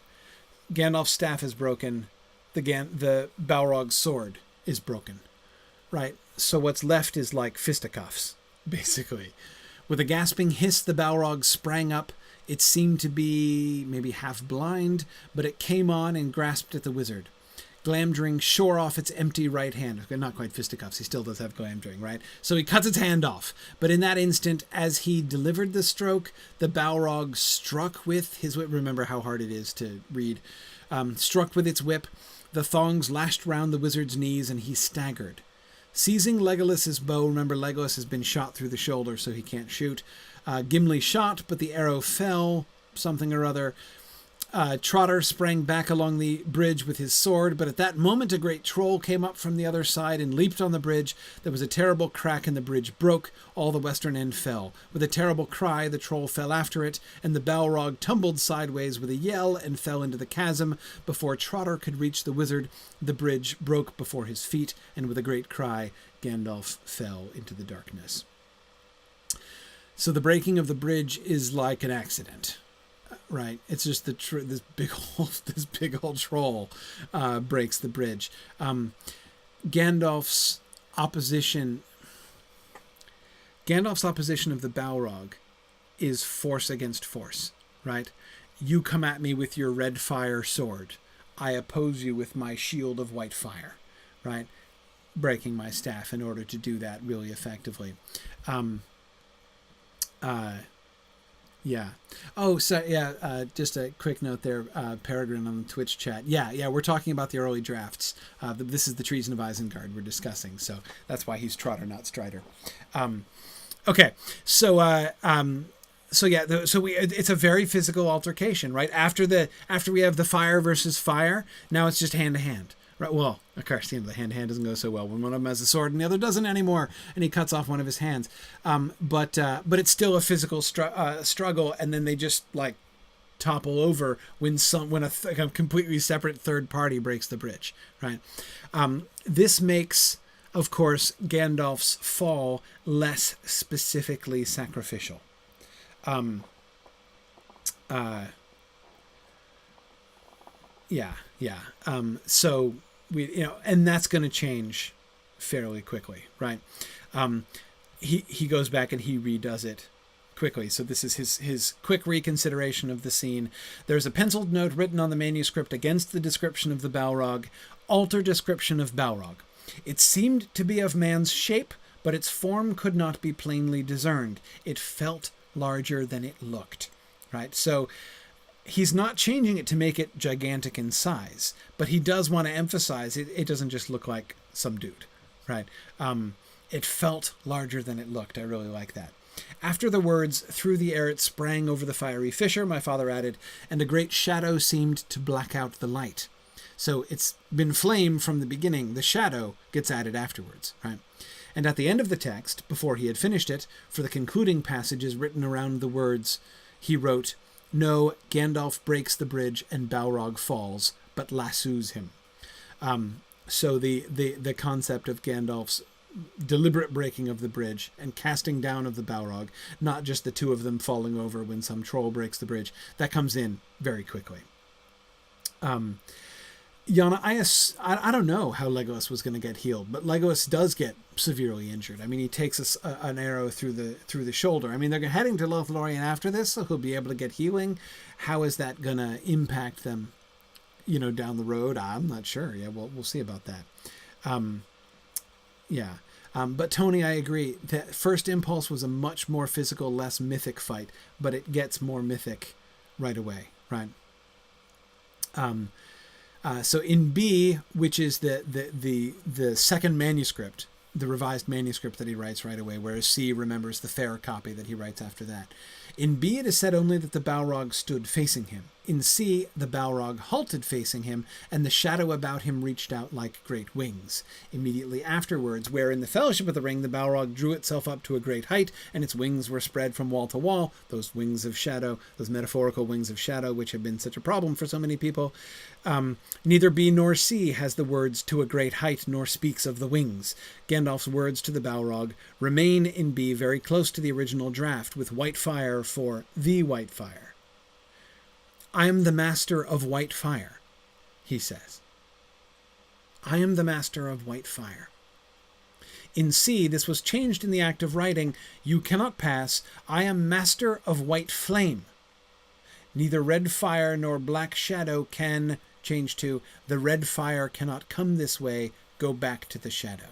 Gandalf's staff is broken. The Balrog's sword is broken, right? So what's left is like fisticuffs, basically. With a gasping hiss, the Balrog sprang up. It seemed to be maybe half blind, but it came on and grasped at the wizard. Glamdring shore off its empty right hand. Not quite fisticuffs, he still does have Glamdring, right? So he cuts its hand off. But in that instant, as he delivered the stroke, the Balrog struck with his whip. Remember how hard it is to read. Struck with its whip. The thongs lashed round the wizard's knees, and he staggered. Seizing Legolas's bow, remember Legolas has been shot through the shoulder, so he can't shoot. Gimli shot, but the arrow fell, something or other. Trotter sprang back along the bridge with his sword, but at that moment a great troll came up from the other side and leaped on the bridge. There was a terrible crack and the bridge broke. All the western end fell. With a terrible cry, the troll fell after it, and the Balrog tumbled sideways with a yell and fell into the chasm. Before Trotter could reach the wizard, the bridge broke before his feet, and with a great cry, Gandalf fell into the darkness. So the breaking of the bridge is like an accident. Right, it's just this big old troll breaks the bridge. Gandalf's opposition of the Balrog is force against force. Right, you come at me with your red fire sword, I oppose you with my shield of white fire. Right, breaking my staff in order to do that really effectively. Yeah. Oh, so yeah. Just a quick note there, Peregrine on the Twitch chat. Yeah. We're talking about the early drafts. This is the Treason of Isengard we're discussing, so that's why he's Trotter, not Strider. Okay. So yeah. It's a very physical altercation, right? After we have the fire versus fire, now it's just hand to hand. Right. Well, of course, the hand-to-hand doesn't go so well when one of them has a sword and the other doesn't anymore, and he cuts off one of his hands. But it's still a physical struggle, and then they just like topple over when a completely separate third party breaks the bridge. Right. This makes, of course, Gandalf's fall less specifically sacrificial. So we, and that's going to change fairly quickly, right? He goes back and he redoes it quickly. So this is his quick reconsideration of the scene. There's a penciled note written on the manuscript against the description of the Balrog. Alter description of Balrog. It seemed to be of man's shape, but its form could not be plainly discerned. It felt larger than it looked. Right? So he's not changing it to make it gigantic in size, but he does want to emphasize it doesn't just look like some dude. Right? It felt larger than it looked. I really like that. After the words, through the air it sprang over the fiery fissure, my father added, and a great shadow seemed to black out the light. So it's been flame from the beginning. The shadow gets added afterwards, right? And at the end of the text, before he had finished it, for the concluding passages written around the words, he wrote, no, Gandalf breaks the bridge and Balrog falls, but lassoes him. So the concept of Gandalf's deliberate breaking of the bridge and casting down of the Balrog, not just the two of them falling over when some troll breaks the bridge, that comes in very quickly. Yana, I don't know how Legolas was going to get healed, but Legolas does get severely injured. I mean, he takes an arrow through the shoulder. I mean, they're heading to Lothlorien after this, so he'll be able to get healing. How is that going to impact them, down the road? I'm not sure. Yeah, we'll see about that. But Tony, I agree. The first impulse was a much more physical, less mythic fight, but it gets more mythic right away, right? So in B, which is the second manuscript, the revised manuscript that he writes right away, whereas C remembers the fair copy that he writes after that. In B, it is said only that the Balrog stood facing him. In C, the Balrog halted facing him, and the shadow about him reached out like great wings. Immediately afterwards, where in the Fellowship of the Ring, the Balrog drew itself up to a great height, and its wings were spread from wall to wall, those wings of shadow, those metaphorical wings of shadow, which have been such a problem for so many people. Neither B nor C has the words to a great height, nor speaks of the wings. Gandalf's words to the Balrog remain in B very close to the original draft, with white fire for the white fire. I am the master of white fire, he says. I am the master of white fire. In C, this was changed in the act of writing. You cannot pass. I am master of white flame. Neither red fire nor black shadow can, change to, the red fire cannot come this way. Go back to the shadow.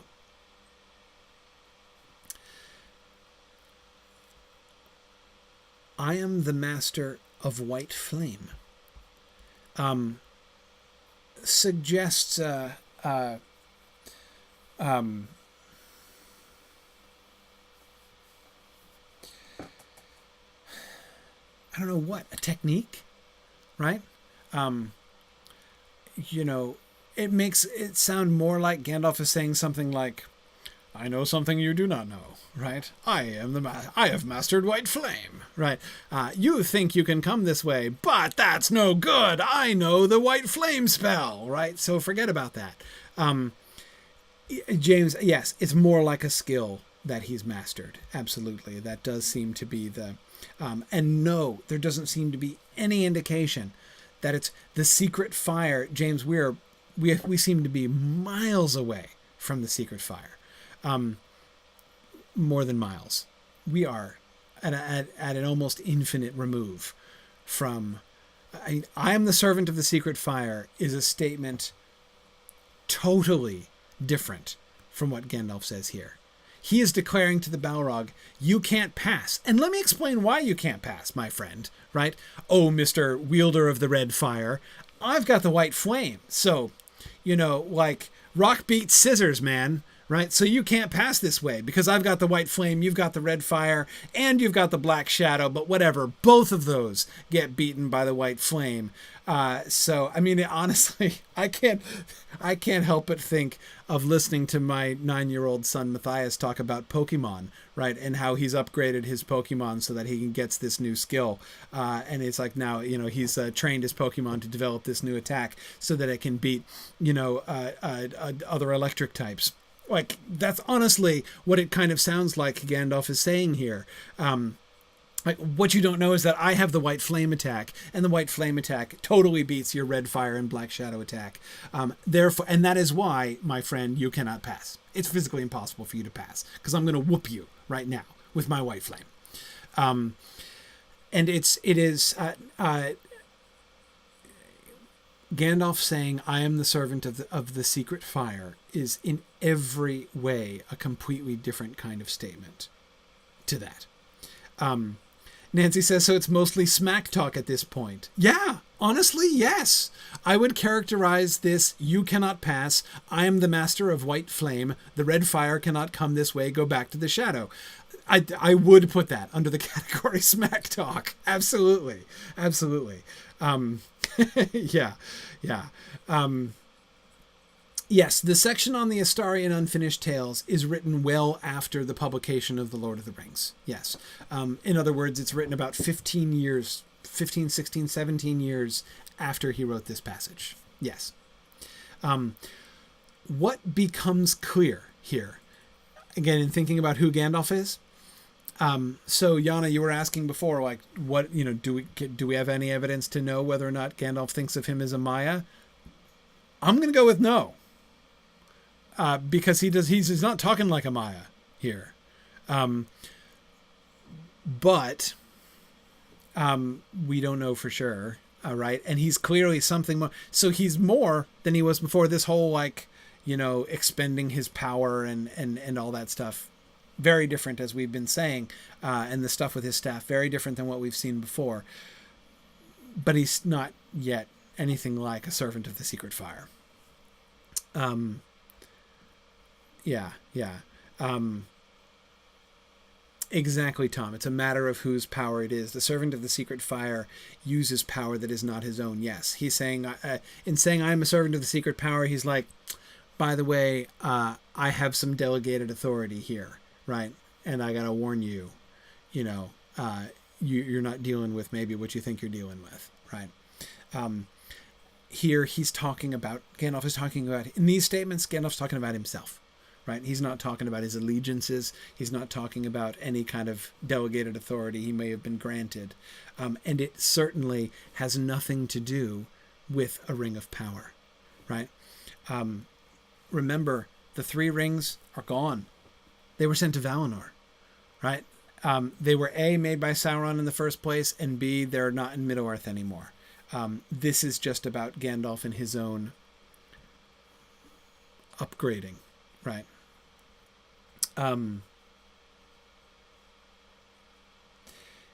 I am the master of white flame. Suggests I don't know what, a technique, right? It makes it sound more like Gandalf is saying something like, I know something you do not know, right? I have mastered white flame, right? You think you can come this way, but that's no good. I know the white flame spell, right? So forget about that. James, yes, it's more like a skill that he's mastered. Absolutely. That does seem to be the... and no, there doesn't seem to be any indication that it's the secret fire. James, we seem to be miles away from the secret fire. More than miles. We are at an almost infinite remove from... I am the servant of the secret fire is a statement totally different from what Gandalf says here. He is declaring to the Balrog, you can't pass. And let me explain why you can't pass, my friend, right? Oh, Mr. Wielder of the Red Fire, I've got the white flame. So, like rock beats scissors, man. Right? So you can't pass this way because I've got the white flame, you've got the red fire, and you've got the black shadow, but whatever. Both of those get beaten by the white flame. So, I mean, honestly, I can't help but think of listening to my 9-year-old son, Matthias, talk about Pokemon, right? And how he's upgraded his Pokemon so that he gets this new skill. And it's like now, he's trained his Pokemon to develop this new attack so that it can beat, other electric types. Like, that's honestly what it kind of sounds like Gandalf is saying here. Like, what you don't know is that I have the white flame attack, and the white flame attack totally beats your red fire and black shadow attack. Therefore, and that is why, my friend, you cannot pass. It's physically impossible for you to pass, because I'm going to whoop you right now with my white flame. And it is Gandalf saying, "I am the servant of the secret fire," is in every way a completely different kind of statement to that. Nancy says, so it's mostly smack talk at this point. Yeah, honestly, yes. I would characterize this: you cannot pass. I am the master of white flame. The red fire cannot come this way. Go back to the shadow. I would put that under the category smack talk. Absolutely. Absolutely. Yeah. Yes, the section on the Astarian Unfinished Tales is written well after the publication of The Lord of the Rings. Yes. In other words, it's written about 15 years, 15, 16, 17 years after he wrote this passage. Yes. What becomes clear here, again, in thinking about who Gandalf is? So Yana, you were asking before, like, what, do we have any evidence to know whether or not Gandalf thinks of him as a Maya? I'm going to go with no. Because he's not talking like a Maya here. But we don't know for sure. Right. And he's clearly something more. So he's more than he was before. This whole, expending his power and all that stuff. Very different, as we've been saying. And the stuff with his staff, very different than what we've seen before. But he's not yet anything like a servant of the secret fire. Yeah. Exactly, Tom. It's a matter of whose power it is. The servant of the secret fire uses power that is not his own. Yes, he's saying, in saying I am a servant of the secret power, he's like, by the way, I have some delegated authority here, right? And I gotta warn you, you're not dealing with maybe what you think you're dealing with, right? Here Gandalf is talking about, in these statements, Gandalf's talking about himself, right? He's not talking about his allegiances. He's not talking about any kind of delegated authority he may have been granted. And it certainly has nothing to do with a ring of power, right? Remember, the 3 rings are gone. They were sent to Valinor, right? They were A, made by Sauron in the first place, and B, they're not in Middle-earth anymore. This is just about Gandalf and his own upgrading, right?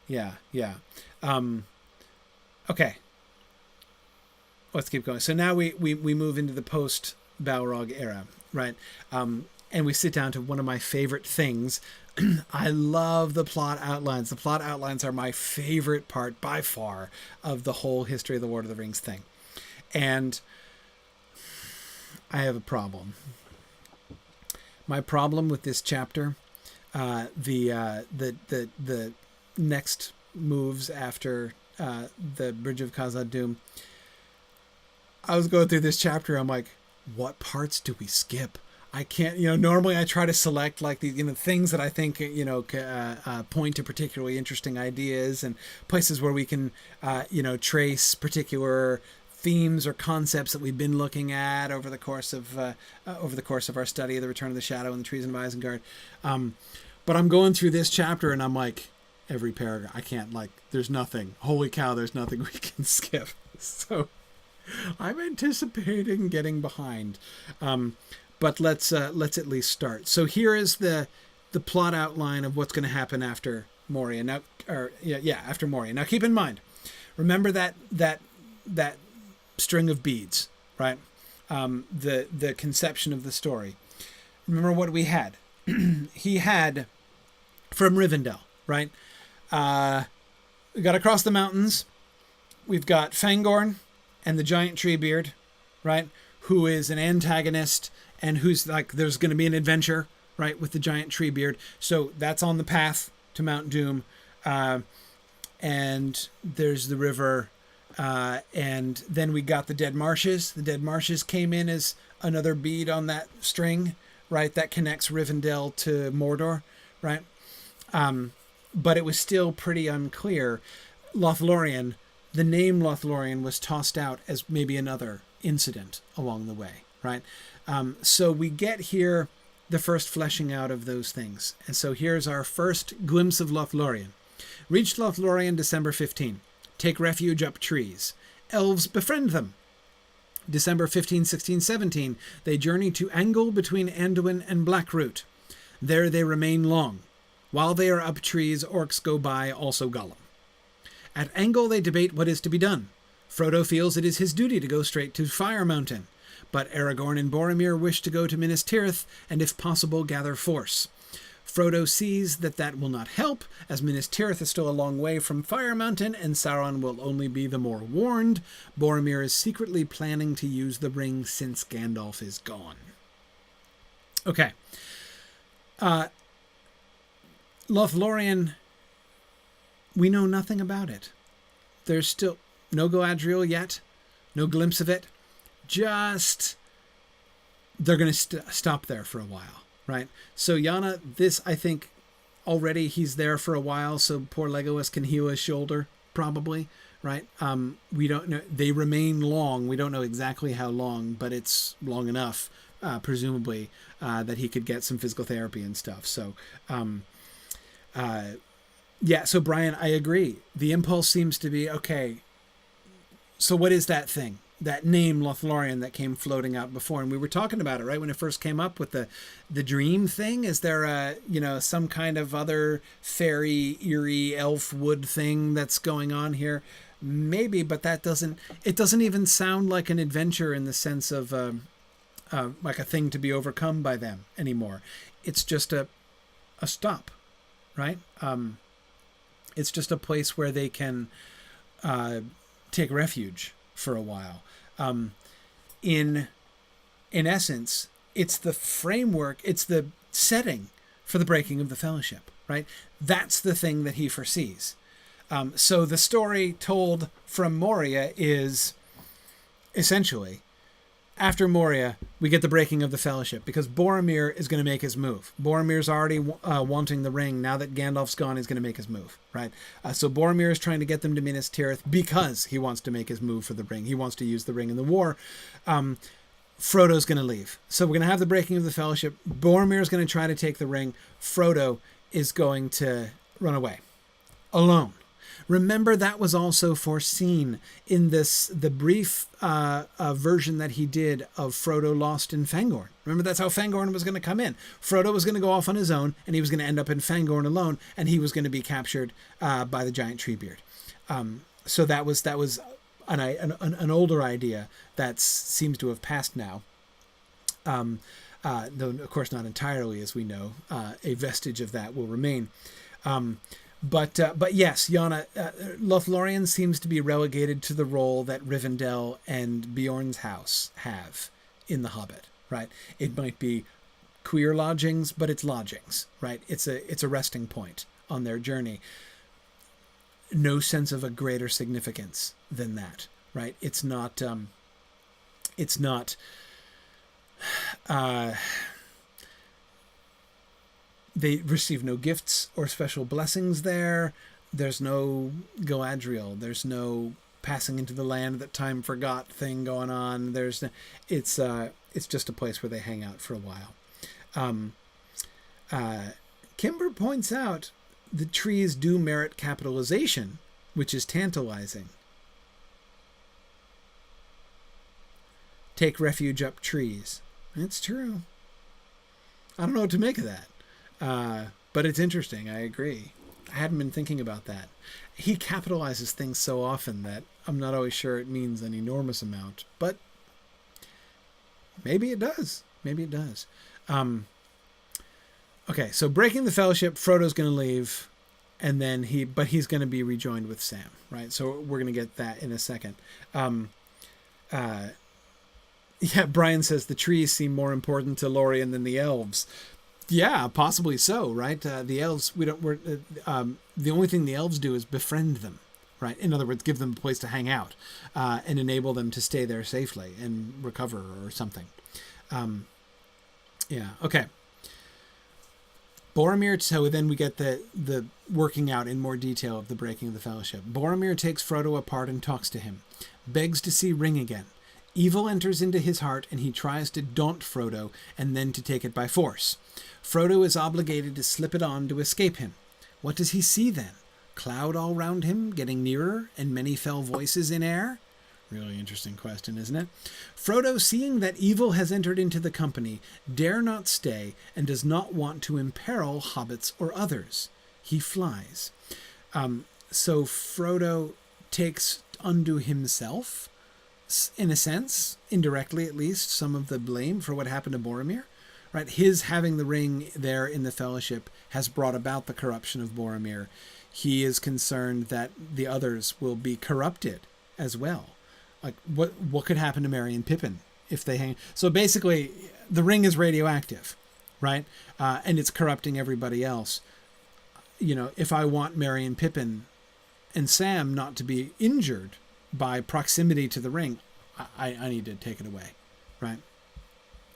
Yeah. Okay. Let's keep going. So now we move into the post-Balrog era, right? And we sit down to one of my favorite things. I love the plot outlines. The plot outlines are my favorite part by far of the whole history of the Lord of the Rings thing. And I have a problem. My problem with this chapter, the next moves after the Bridge of Khazad-dûm, I was going through this chapter. I'm like, what parts do we skip? I can't, normally I try to select like the, things that I think, point to particularly interesting ideas and places where we can, trace particular themes or concepts that we've been looking at over the course of our study of the Return of the Shadow and the Treason of Isengard. But I'm going through this chapter and I'm like, every paragraph, I can't, there's nothing. Holy cow, there's nothing we can skip. So I'm anticipating getting behind. But let's at least start. So here is the plot outline of what's going to happen after Moria. Now, after Moria. Now, keep in mind, remember that string of beads, right? The conception of the story. Remember what we had. He had from Rivendell, right? We got across the mountains. We've got Fangorn and the giant Treebeard, right? Who is an antagonist. And who's there's going to be an adventure, right, with the giant Treebeard. So that's on the path to Mount Doom. And there's the river. And then we got the Dead Marshes. The Dead Marshes came in as another bead on that string, right, that connects Rivendell to Mordor, right? But it was still pretty unclear. Lothlorien, the name Lothlorien was tossed out as maybe another incident along the way, right? So we get here the first fleshing out of those things. And so here's our first glimpse of Lothlorien. Reach Lothlorien December 15. Take refuge up trees. Elves befriend them. December 15, 16, 17. They journey to Angle between Anduin and Blackroot. There they remain long. While they are up trees, orcs go by, also Gollum. At Angle they debate what is to be done. Frodo feels it is his duty to go straight to Fire Mountain, but Aragorn and Boromir wish to go to Minas Tirith and, if possible, gather force. Frodo sees that that will not help, as Minas Tirith is still a long way from Fire Mountain, and Sauron will only be the more warned. Boromir is secretly planning to use the ring since Gandalf is gone. Okay. Lothlorien, we know nothing about it. There's still no Galadriel yet, no glimpse of it. Just, they're going to stop there for a while, right? So Yana, this, I think, already he's there for a while, so poor Legolas can heal his shoulder, probably, right? We don't know. They remain long. We don't know exactly how long, but it's long enough, presumably, that he could get some physical therapy and stuff. So, yeah, so Brian, I agree. The impulse seems to be, okay, so what is that thing? That name Lothlorien that came floating out before, and we were talking about it, right, when it first came up with the dream thing. Is there a, some kind of other fairy, eerie elf wood thing that's going on here? Maybe, but it doesn't even sound like an adventure in the sense of like a thing to be overcome by them anymore. It's just a stop, right? It's just a place where they can take refuge for a while. In essence, it's the framework, it's the setting for the breaking of the fellowship, right? That's the thing that he foresees. So the story told from Moria is essentially, after Moria, we get the breaking of the fellowship because Boromir is going to make his move. Boromir's already wanting the ring. Now that Gandalf's gone, he's going to make his move, right? So Boromir is trying to get them to Minas Tirith because he wants to make his move for the ring. He wants to use the ring in the war. Frodo's going to leave. So we're going to have the breaking of the fellowship. Boromir is going to try to take the ring. Frodo is going to run away alone. Remember, that was also foreseen in the brief version that he did of Frodo lost in Fangorn. Remember, that's how Fangorn was going to come in. Frodo was going to go off on his own, and he was going to end up in Fangorn alone, and he was going to be captured by the giant Treebeard. So that was an older idea that seems to have passed now. Though, of course, not entirely, as we know. A vestige of that will remain. But yes, Yana, Lothlorien seems to be relegated to the role that Rivendell and Beorn's house have in The Hobbit, right? It might be queer lodgings, but it's lodgings, right? It's a resting point on their journey. No sense of a greater significance than that, right? It's not. They receive no gifts or special blessings there. There's no Galadriel. There's no passing into the land that time forgot thing going on. It's just a place where they hang out for a while. Kimber points out the trees do merit capitalization, which is tantalizing. Take refuge up trees. It's true. I don't know what to make of that. But it's interesting. I agree. I hadn't been thinking about that. He capitalizes things so often that I'm not always sure it means an enormous amount, but maybe it does. Maybe it does. Okay. So breaking the fellowship, Frodo's going to leave and then he's going to be rejoined with Sam, right? So we're going to get that in a second. Yeah. Brian says the trees seem more important to Lorien than the elves. Yeah, possibly so, right? The elves, the only thing the elves do is befriend them, right? In other words, give them a place to hang out and enable them to stay there safely and recover or something. Yeah, okay. Boromir, so then we get the working out in more detail of the breaking of the fellowship. Boromir takes Frodo apart and talks to him, begs to see Ring again. Evil enters into his heart and he tries to daunt Frodo and then to take it by force. Frodo is obligated to slip it on to escape him. What does he see then? cloud all round him, getting nearer, and many fell voices in air? Really interesting question, isn't it? Frodo, seeing that evil has entered into the company, dare not stay, and does not want to imperil hobbits or others. He flies. So Frodo takes unto himself, in a sense, indirectly at least, some of the blame for what happened to Boromir. Right? His having the ring there in the Fellowship has brought about the corruption of Boromir. He is concerned that the others will be corrupted as well. Like, what could happen to Merry and Pippin if they hang? So basically, the ring is radioactive, right? And it's corrupting everybody else. You know, if I want Merry and Pippin and Sam not to be injured by proximity to the ring, I need to take it away, right?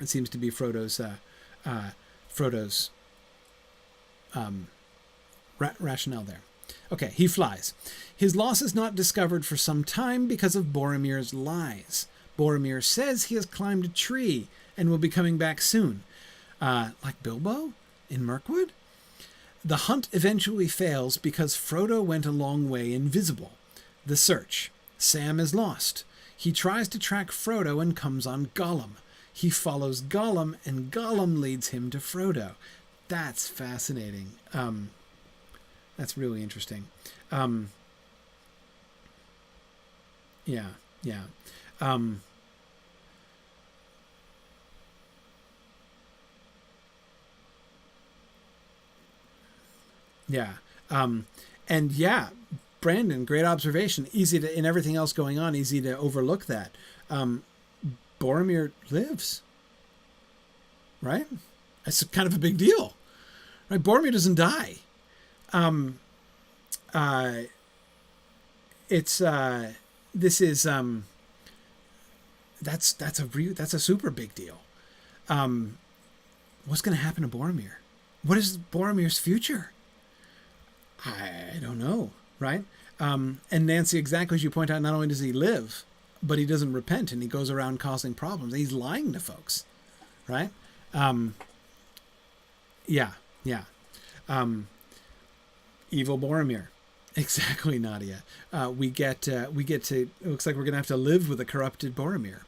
It seems to be Frodo's rationale there. Okay, he flies. His loss is not discovered for some time because of Boromir's lies. Boromir says he has climbed a tree and will be coming back soon. Like Bilbo in Mirkwood? The hunt eventually fails because Frodo went a long way invisible. The search. Sam is lost. He tries to track Frodo and comes on Gollum. He follows Gollum, and Gollum leads him to Frodo. That's fascinating. That's really interesting. Yeah. And yeah, Brandon, great observation. Easy to, in everything else going on, easy to overlook that. Boromir lives, right? That's kind of a big deal, right? Boromir doesn't die. That's a super big deal. What's going to happen to Boromir? What is Boromir's future? I don't know, right? And Nancy, exactly as you point out, not only does he live, but he doesn't repent, and he goes around causing problems. He's lying to folks, right? Evil Boromir. Exactly, Nadia. We get to, it looks like we're going to have to live with a corrupted Boromir.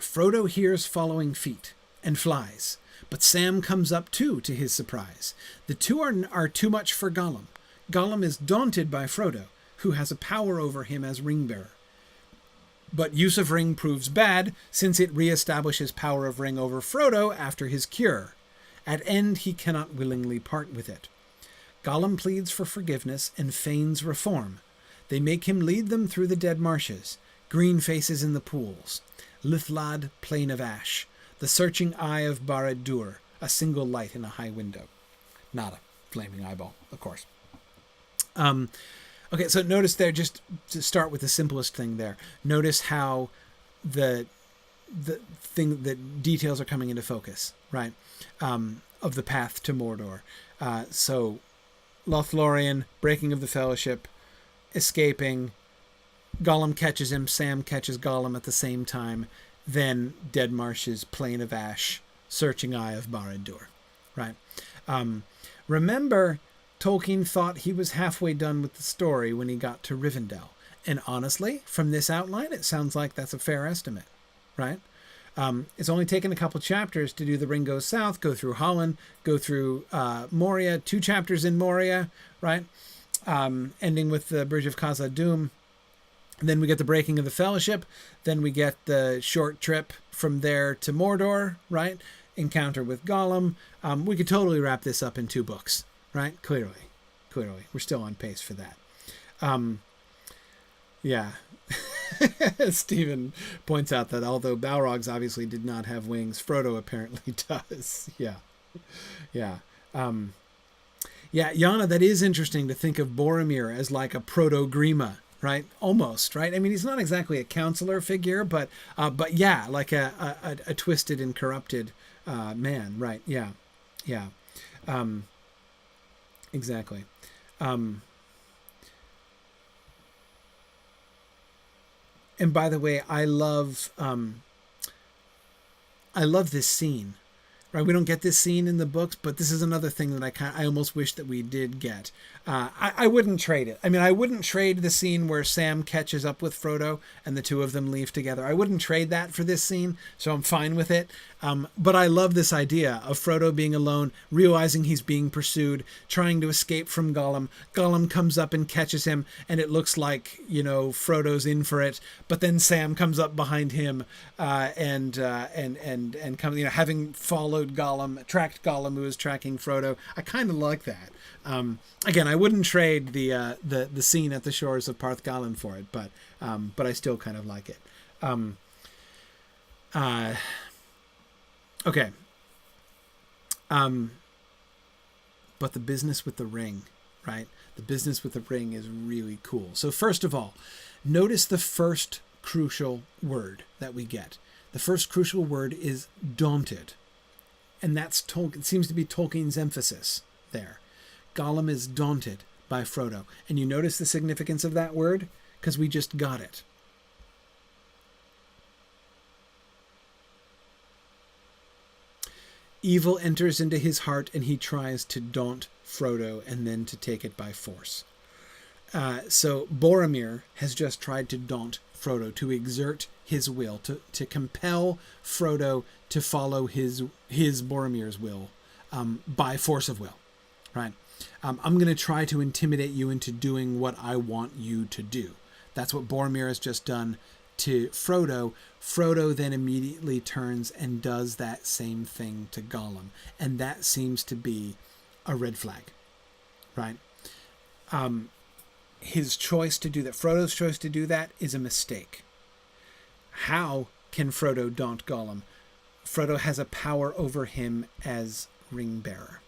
Frodo hears following feet and flies, but Sam comes up too, to his surprise. The two are too much for Gollum. Gollum is daunted by Frodo, who has a power over him as ring-bearer. But use of ring proves bad, since it reestablishes power of ring over Frodo after his cure. At end, he cannot willingly part with it. Gollum pleads for forgiveness and feigns reform. They make him lead them through the dead marshes, green faces in the pools, Lithlad, plain of ash, the searching eye of Barad-dûr, a single light in a high window. Not a flaming eyeball, of course. Okay, so notice there, just to start with the simplest thing there, notice how the details are coming into focus, right? Of the path to Mordor. So Lothlorien, breaking of the Fellowship, escaping, Gollum catches him, Sam catches Gollum at the same time, then Dead Marshes, Plain of Ash, Searching Eye of Barad-dûr, right? Remember, Tolkien thought he was halfway done with the story when he got to Rivendell. And honestly, from this outline, it sounds like that's a fair estimate, right? It's only taken a couple chapters to do The Ring Goes South, go through Holland, go through Moria, 2 chapters in Moria, right? Ending with the Bridge of Khazad-dûm. Then we get the breaking of the Fellowship. Then we get the short trip from there to Mordor, right? Encounter with Gollum. We could totally wrap this up in 2 books, right? Clearly. We're still on pace for that. Yeah. Stephen points out that although Balrogs obviously did not have wings, Frodo apparently does. Yeah. Yana, that is interesting to think of Boromir as like a proto-Grima, right? Almost, right? I mean, he's not exactly a counselor figure, but yeah, like a twisted and corrupted man, right? Yeah. Exactly. And by the way, I love this scene, right? We don't get this scene in the books, but this is another thing that I almost wish that we did get. I wouldn't trade it. I mean, I wouldn't trade the scene where Sam catches up with Frodo and the two of them leave together. I wouldn't trade that for this scene, so I'm fine with it. But I love this idea of Frodo being alone, realizing he's being pursued, trying to escape from Gollum. Gollum comes up and catches him, and it looks like, you know, Frodo's in for it. But then Sam comes up behind him and comes, you know, having followed Gollum, tracked Gollum, who is tracking Frodo. I kind of like that. Again, I wouldn't trade the scene at the shores of Parthgalen for it, but I still kind of like it. Okay. But the business with the ring, right? The business with the ring is really cool. So first of all, notice the first crucial word that we get. The first crucial word is daunted. And that's Tolkien, seems to be Tolkien's emphasis there. Gollum is daunted by Frodo. And you notice the significance of that word? Because we just got it. Evil enters into his heart and he tries to daunt Frodo and then to take it by force. So Boromir has just tried to daunt Frodo, to exert his will, to compel Frodo to follow his Boromir's will by force of will, right? I'm going to try to intimidate you into doing what I want you to do. That's what Boromir has just done to Frodo. Frodo then immediately turns and does that same thing to Gollum. And that seems to be a red flag, right? His choice to do that, Frodo's choice to do that, is a mistake. How can Frodo daunt Gollum? Frodo has a power over him as ring bearer.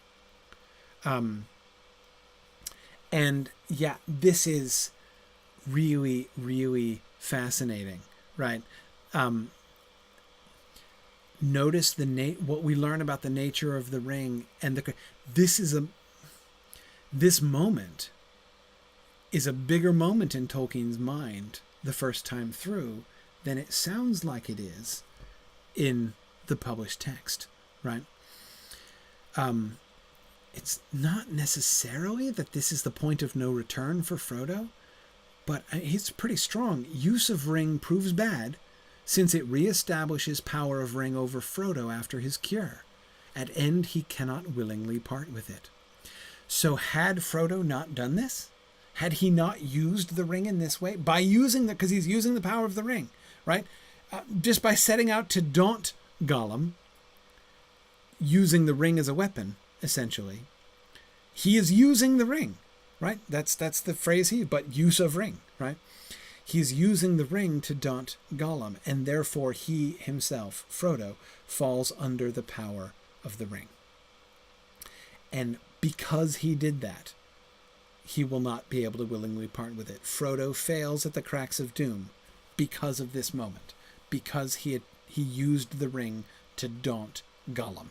And yeah, this is really, really fascinating, right? Notice what we learn about the nature of the ring, and this moment is a bigger moment in Tolkien's mind the first time through than it sounds like it is in the published text, right? It's not necessarily that this is the point of no return for Frodo, but it's pretty strong. Use of ring proves bad, since it reestablishes power of ring over Frodo after his cure. At end, he cannot willingly part with it. So had Frodo not done this, had he not used the ring in this way, by using because he's using the power of the ring, right? Just by setting out to daunt Gollum, using the ring as a weapon, essentially, he is using the ring, right? That's the phrase but use of ring, right? He's using the ring to daunt Gollum, and therefore he himself, Frodo, falls under the power of the ring. And because he did that, he will not be able to willingly part with it. Frodo fails at the cracks of doom because of this moment, because he used the ring to daunt Gollum.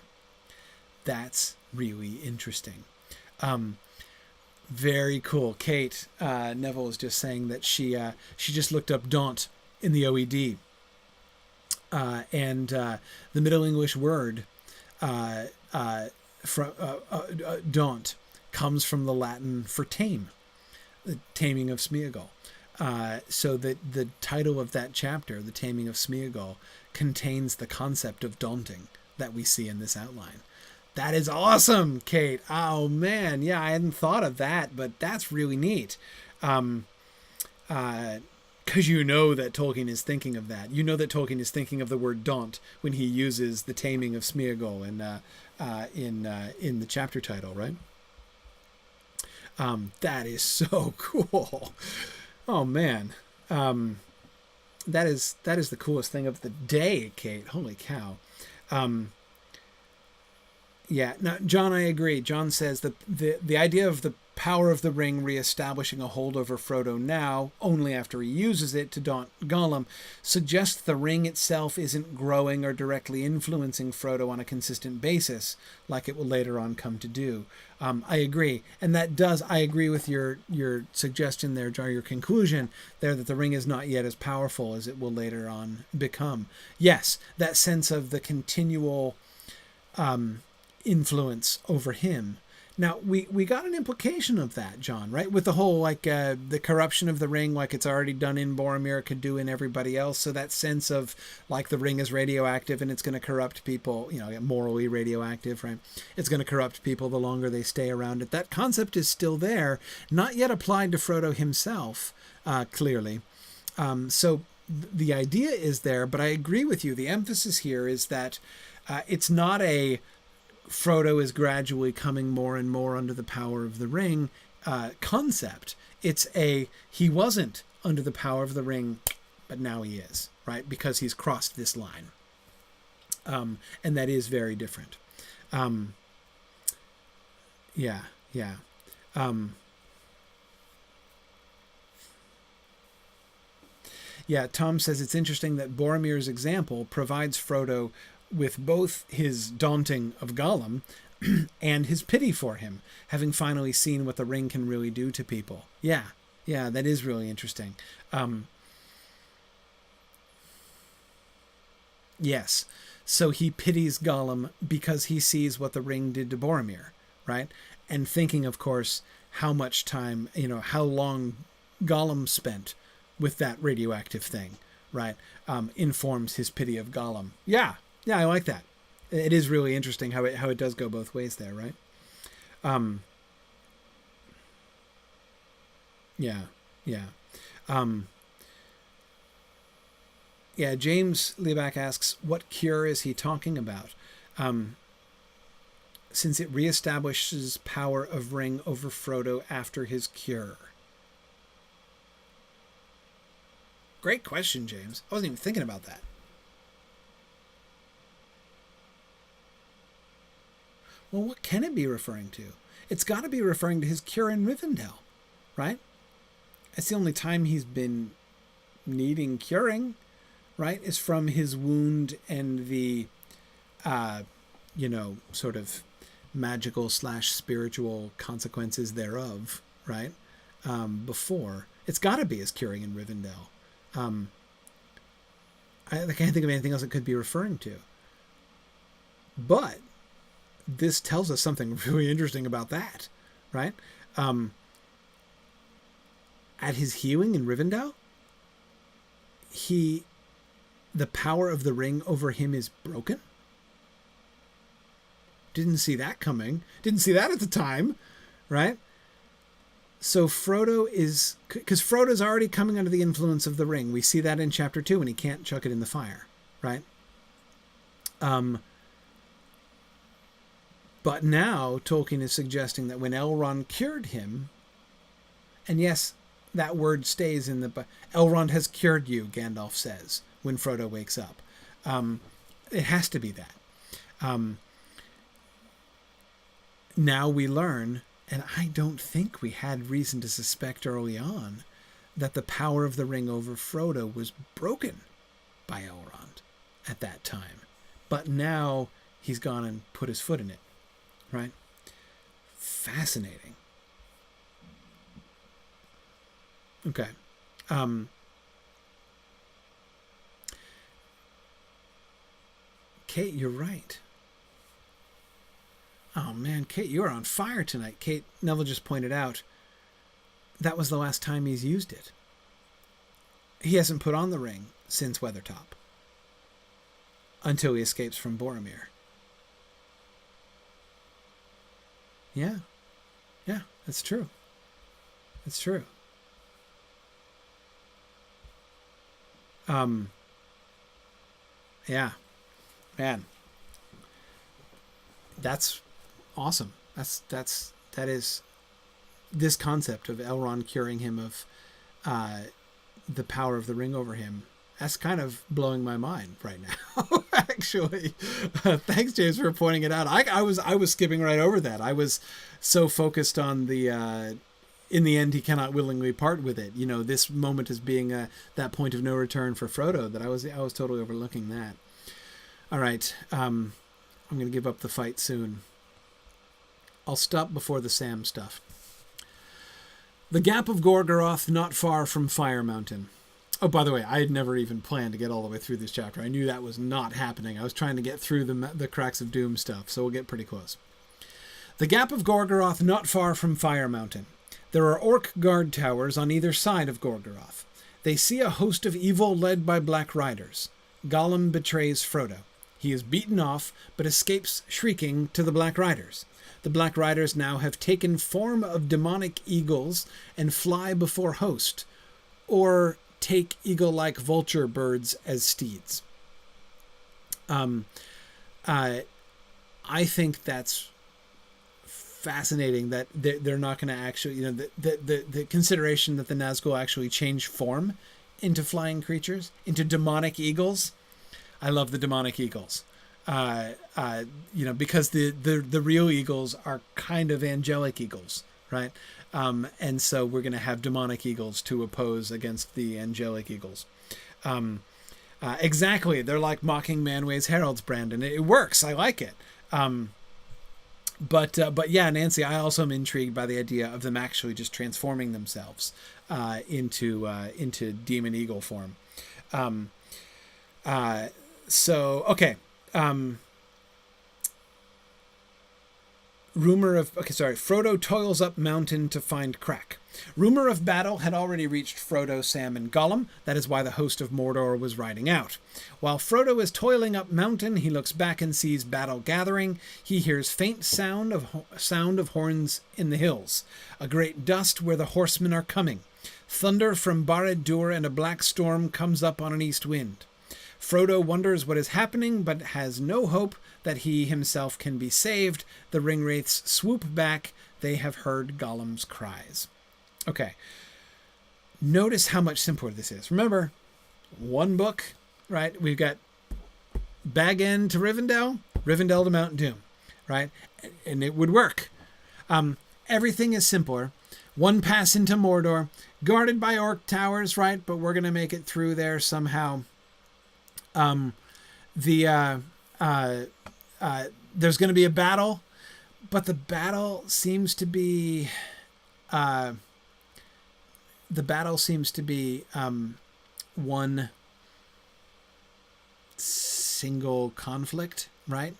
That's really interesting. Very cool. Kate Neville is just saying that she just looked up daunt in the OED, and the Middle English word daunt comes from the Latin for tame, the taming of Smeagol. So that the title of that chapter, The Taming of Smeagol, contains the concept of daunting that we see in this outline. That is awesome, Kate. Oh man, yeah, I hadn't thought of that, but that's really neat. Because you know that Tolkien is thinking of that. You know that Tolkien is thinking of the word daunt when he uses the taming of Smeagol in the chapter title, right? That is so cool. Oh man, that is the coolest thing of the day, Kate. Holy cow. Yeah, now, John, I agree. John says that the idea of the power of the ring reestablishing a hold over Frodo now, only after he uses it to daunt Gollum, suggests the ring itself isn't growing or directly influencing Frodo on a consistent basis, like it will later on come to do. I agree. And I agree with your suggestion there, Jar, your conclusion there, that the ring is not yet as powerful as it will later on become. Yes, that sense of the continual influence over him. Now, we got an implication of that, John, right? With the whole, like, the corruption of the ring, like it's already done in Boromir, could do in everybody else. So that sense of, like, the ring is radioactive and it's going to corrupt people, you know, morally radioactive, right? It's going to corrupt people the longer they stay around it. That concept is still there, not yet applied to Frodo himself, clearly. So the idea is there, but I agree with you. The emphasis here is that it's not a Frodo is gradually coming more and more under the power of the ring concept. It's he wasn't under the power of the ring, but now he is, right? Because he's crossed this line. And that is very different. Yeah. Yeah, Tom says it's interesting that Boromir's example provides Frodo with both his daunting of Gollum and his pity for him, having finally seen what the ring can really do to people. Yeah, that is really interesting. Yes, so he pities Gollum because he sees what the ring did to Boromir, right? And thinking, of course, how much time, how long Gollum spent with that radioactive thing, right? Informs his pity of Gollum. Yeah, I like that. It is really interesting how it does go both ways there, right? Yeah. James Lieback asks, what cure is he talking about? Since it reestablishes power of ring over Frodo after his cure. Great question, James. I wasn't even thinking about that. Well, what can it be referring to? It's got to be referring to his cure in Rivendell, right? It's the only time he's been needing curing, right? Is from his wound and the, sort of magical / spiritual consequences thereof, right? Before. It's got to be his curing in Rivendell. I can't think of anything else it could be referring to. But this tells us something really interesting about that, right? At his healing in Rivendell, the power of the ring over him is broken. Didn't see that coming. Didn't see that at the time, right? So Frodo is, because Frodo's already coming under the influence of the ring. We see that in chapter 2 when he can't chuck it in the fire, right? But now Tolkien is suggesting that when Elrond cured him, and yes, that word stays in the... Elrond has cured you, Gandalf says, when Frodo wakes up. It has to be that. Now we learn, and I don't think we had reason to suspect early on, that the power of the ring over Frodo was broken by Elrond at that time. But now he's gone and put his foot in it. Right? Fascinating. Okay. Kate, you're right. Oh man, Kate, you're on fire tonight. Kate, Neville just pointed out that was the last time he's used it. He hasn't put on the ring since Weathertop. Until he escapes from Boromir. Yeah, that's true. It's true. Yeah, man, that's awesome. That is this concept of Elrond curing him of the power of the ring over him. That's kind of blowing my mind right now, actually. Thanks, James, for pointing it out. I was skipping right over that. I was so focused on the, in the end, he cannot willingly part with it. This moment as being that point of no return for Frodo that I was totally overlooking that. All right. I'm going to give up the fight soon. I'll stop before the Sam stuff. The Gap of Gorgoroth, not far from Fire Mountain. Oh, by the way, I had never even planned to get all the way through this chapter. I knew that was not happening. I was trying to get through the Cracks of Doom stuff, so we'll get pretty close. The Gap of Gorgoroth, not far from Fire Mountain. There are orc guard towers on either side of Gorgoroth. They see a host of evil led by black riders. Gollum betrays Frodo. He is beaten off, but escapes shrieking to the black riders. The black riders now have taken form of demonic eagles and fly before host, or take eagle-like vulture birds as steeds. I think that's fascinating that they're not going to actually, the consideration that the Nazgul actually change form into flying creatures, into demonic eagles. I love the demonic eagles. Because the real eagles are kind of angelic eagles, right? And so we're going to have demonic eagles to oppose against the angelic eagles. Exactly. They're like mocking Manway's heralds, Brandon. It works. I like it. But yeah, Nancy, I also am intrigued by the idea of them actually just transforming themselves into demon eagle form. Okay. Frodo toils up mountain to find Crack. Rumor of battle had already reached Frodo, Sam, and Gollum. That is why the host of Mordor was riding out. While Frodo is toiling up mountain, he looks back and sees battle gathering. He hears faint sound of horns in the hills. A great dust where the horsemen are coming. Thunder from Barad-dûr and a black storm comes up on an east wind. Frodo wonders what is happening, but has no hope that he himself can be saved. The ringwraiths swoop back. They have heard Gollum's cries. Okay. Notice how much simpler this is. Remember, one book, right? We've got Bag End to Rivendell, Rivendell to Mount Doom, right? And it would work. Everything is simpler. One pass into Mordor, guarded by orc towers, right? But we're going to make it through there somehow. There's going to be a battle, but the battle seems to be one single conflict, right?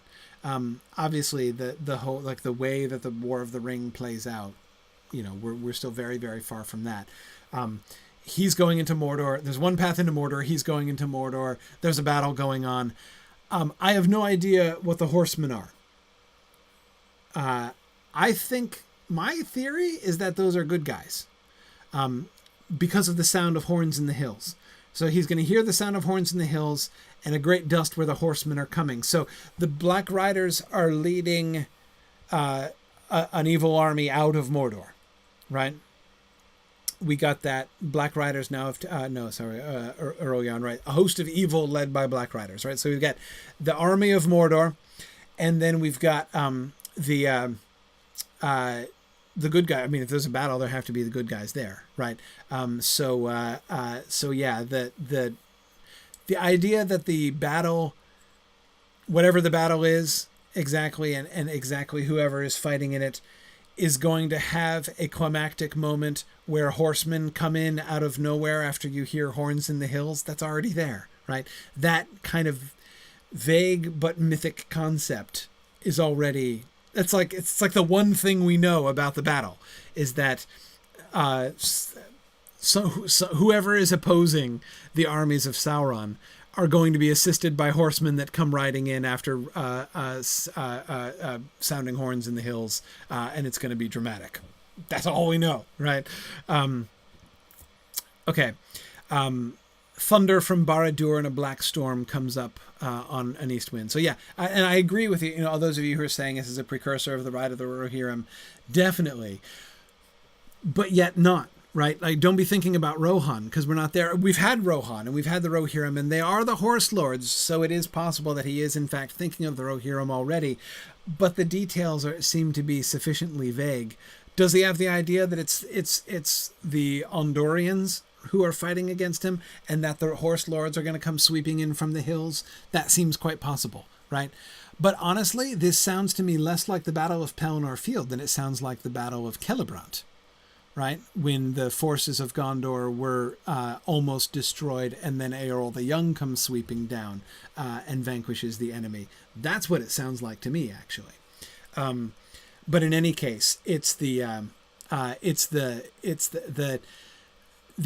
Obviously the whole, like the way that the War of the Ring plays out, we're still very, very far from that. He's going into Mordor. There's one path into Mordor. He's going into Mordor. There's a battle going on. I have no idea what the horsemen are. I think my theory is that those are good guys, because of the sound of horns in the hills. So he's going to hear the sound of horns in the hills and a great dust where the horsemen are coming. So the Black Riders are leading an evil army out of Mordor, right? We got that. Black Riders now have early on, right? A host of evil led by Black Riders, right? So we've got the army of Mordor, and then we've got the good guy. I mean, if there's a battle, there have to be the good guys there, right? So yeah, the idea that the battle, whatever the battle is exactly, and exactly whoever is fighting in it, is going to have a climactic moment where horsemen come in out of nowhere after you hear horns in the hills. That's already there, right? That kind of vague but mythic concept is already, it's like the one thing we know about the battle is that so whoever is opposing the armies of Sauron are going to be assisted by horsemen that come riding in after sounding horns in the hills, and it's going to be dramatic. That's all we know, right? Okay. Thunder from Barad-dûr and a black storm comes up on an east wind. So yeah, and I agree with you. All those of you who are saying this is a precursor of the Ride of the Rohirrim, definitely, but yet not. Right? Like, don't be thinking about Rohan, because we're not there. We've had Rohan and we've had the Rohirrim, and they are the horse lords. So it is possible that he is in fact thinking of the Rohirrim already, but the details seem to be sufficiently vague. Does he have the idea that it's the Andorians who are fighting against him, and that the horse lords are going to come sweeping in from the hills? That seems quite possible, right? But honestly, this sounds to me less like the Battle of Pelennor Field than it sounds like the Battle of Celebrant. right? When the forces of Gondor were almost destroyed, and then Eorl the Young comes sweeping down and vanquishes the enemy. That's what it sounds like to me, actually. But in any case, it's the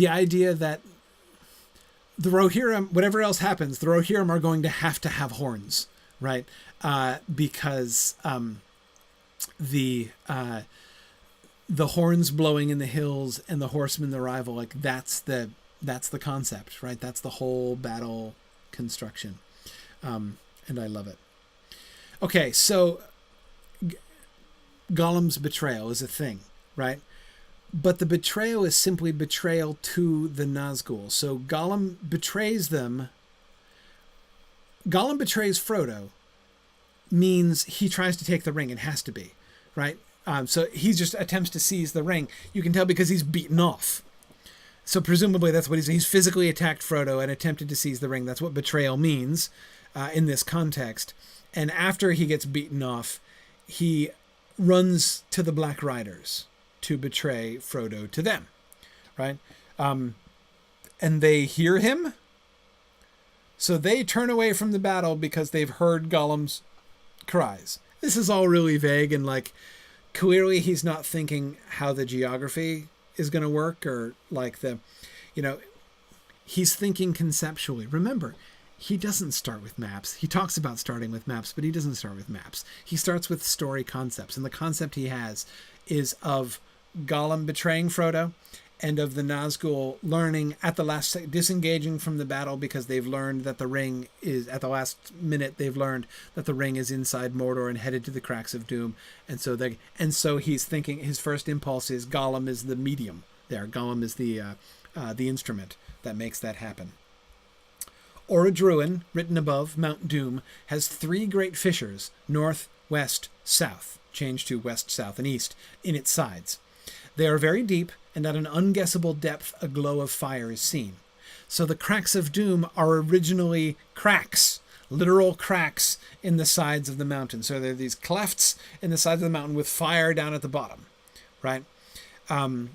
idea that the Rohirrim, whatever else happens, the Rohirrim are going to have horns, right? Because the horns blowing in the hills and the horsemen the rival, like that's the concept, right? That's the whole battle construction, and I love it. Okay, so Gollum's betrayal is a thing, right? But the betrayal is simply betrayal to the Nazgul. So Gollum betrays them. Gollum betrays Frodo means he tries to take the ring. It has to be, right? So he just attempts to seize the ring. You can tell because he's beaten off. So presumably that's what he's physically attacked Frodo and attempted to seize the ring. That's what betrayal means in this context. And after he gets beaten off, he runs to the Black Riders to betray Frodo to them, right? And they hear him. So they turn away from the battle because they've heard Gollum's cries. This is all really vague, and like clearly he's not thinking how the geography is going to work, or like he's thinking conceptually. Remember, he doesn't start with maps. He talks about starting with maps, but he doesn't start with maps. He starts with story concepts, and the concept he has is of Gollum betraying Frodo, and of the Nazgul learning at the last second, disengaging from the battle because they've learned that the ring is, at the last minute, they've learned that the ring is inside Mordor and headed to the cracks of doom. And so he's thinking, his first impulse is Gollum is the medium there. Gollum is the instrument that makes that happen. Orodruin, written above Mount Doom, has 3 great fissures, north, west, south, changed to west, south, and east, in its sides. They are very deep, and at an unguessable depth a glow of fire is seen. So the cracks of doom are originally cracks, literal cracks in the sides of the mountain. So there are these clefts in the sides of the mountain with fire down at the bottom, right? And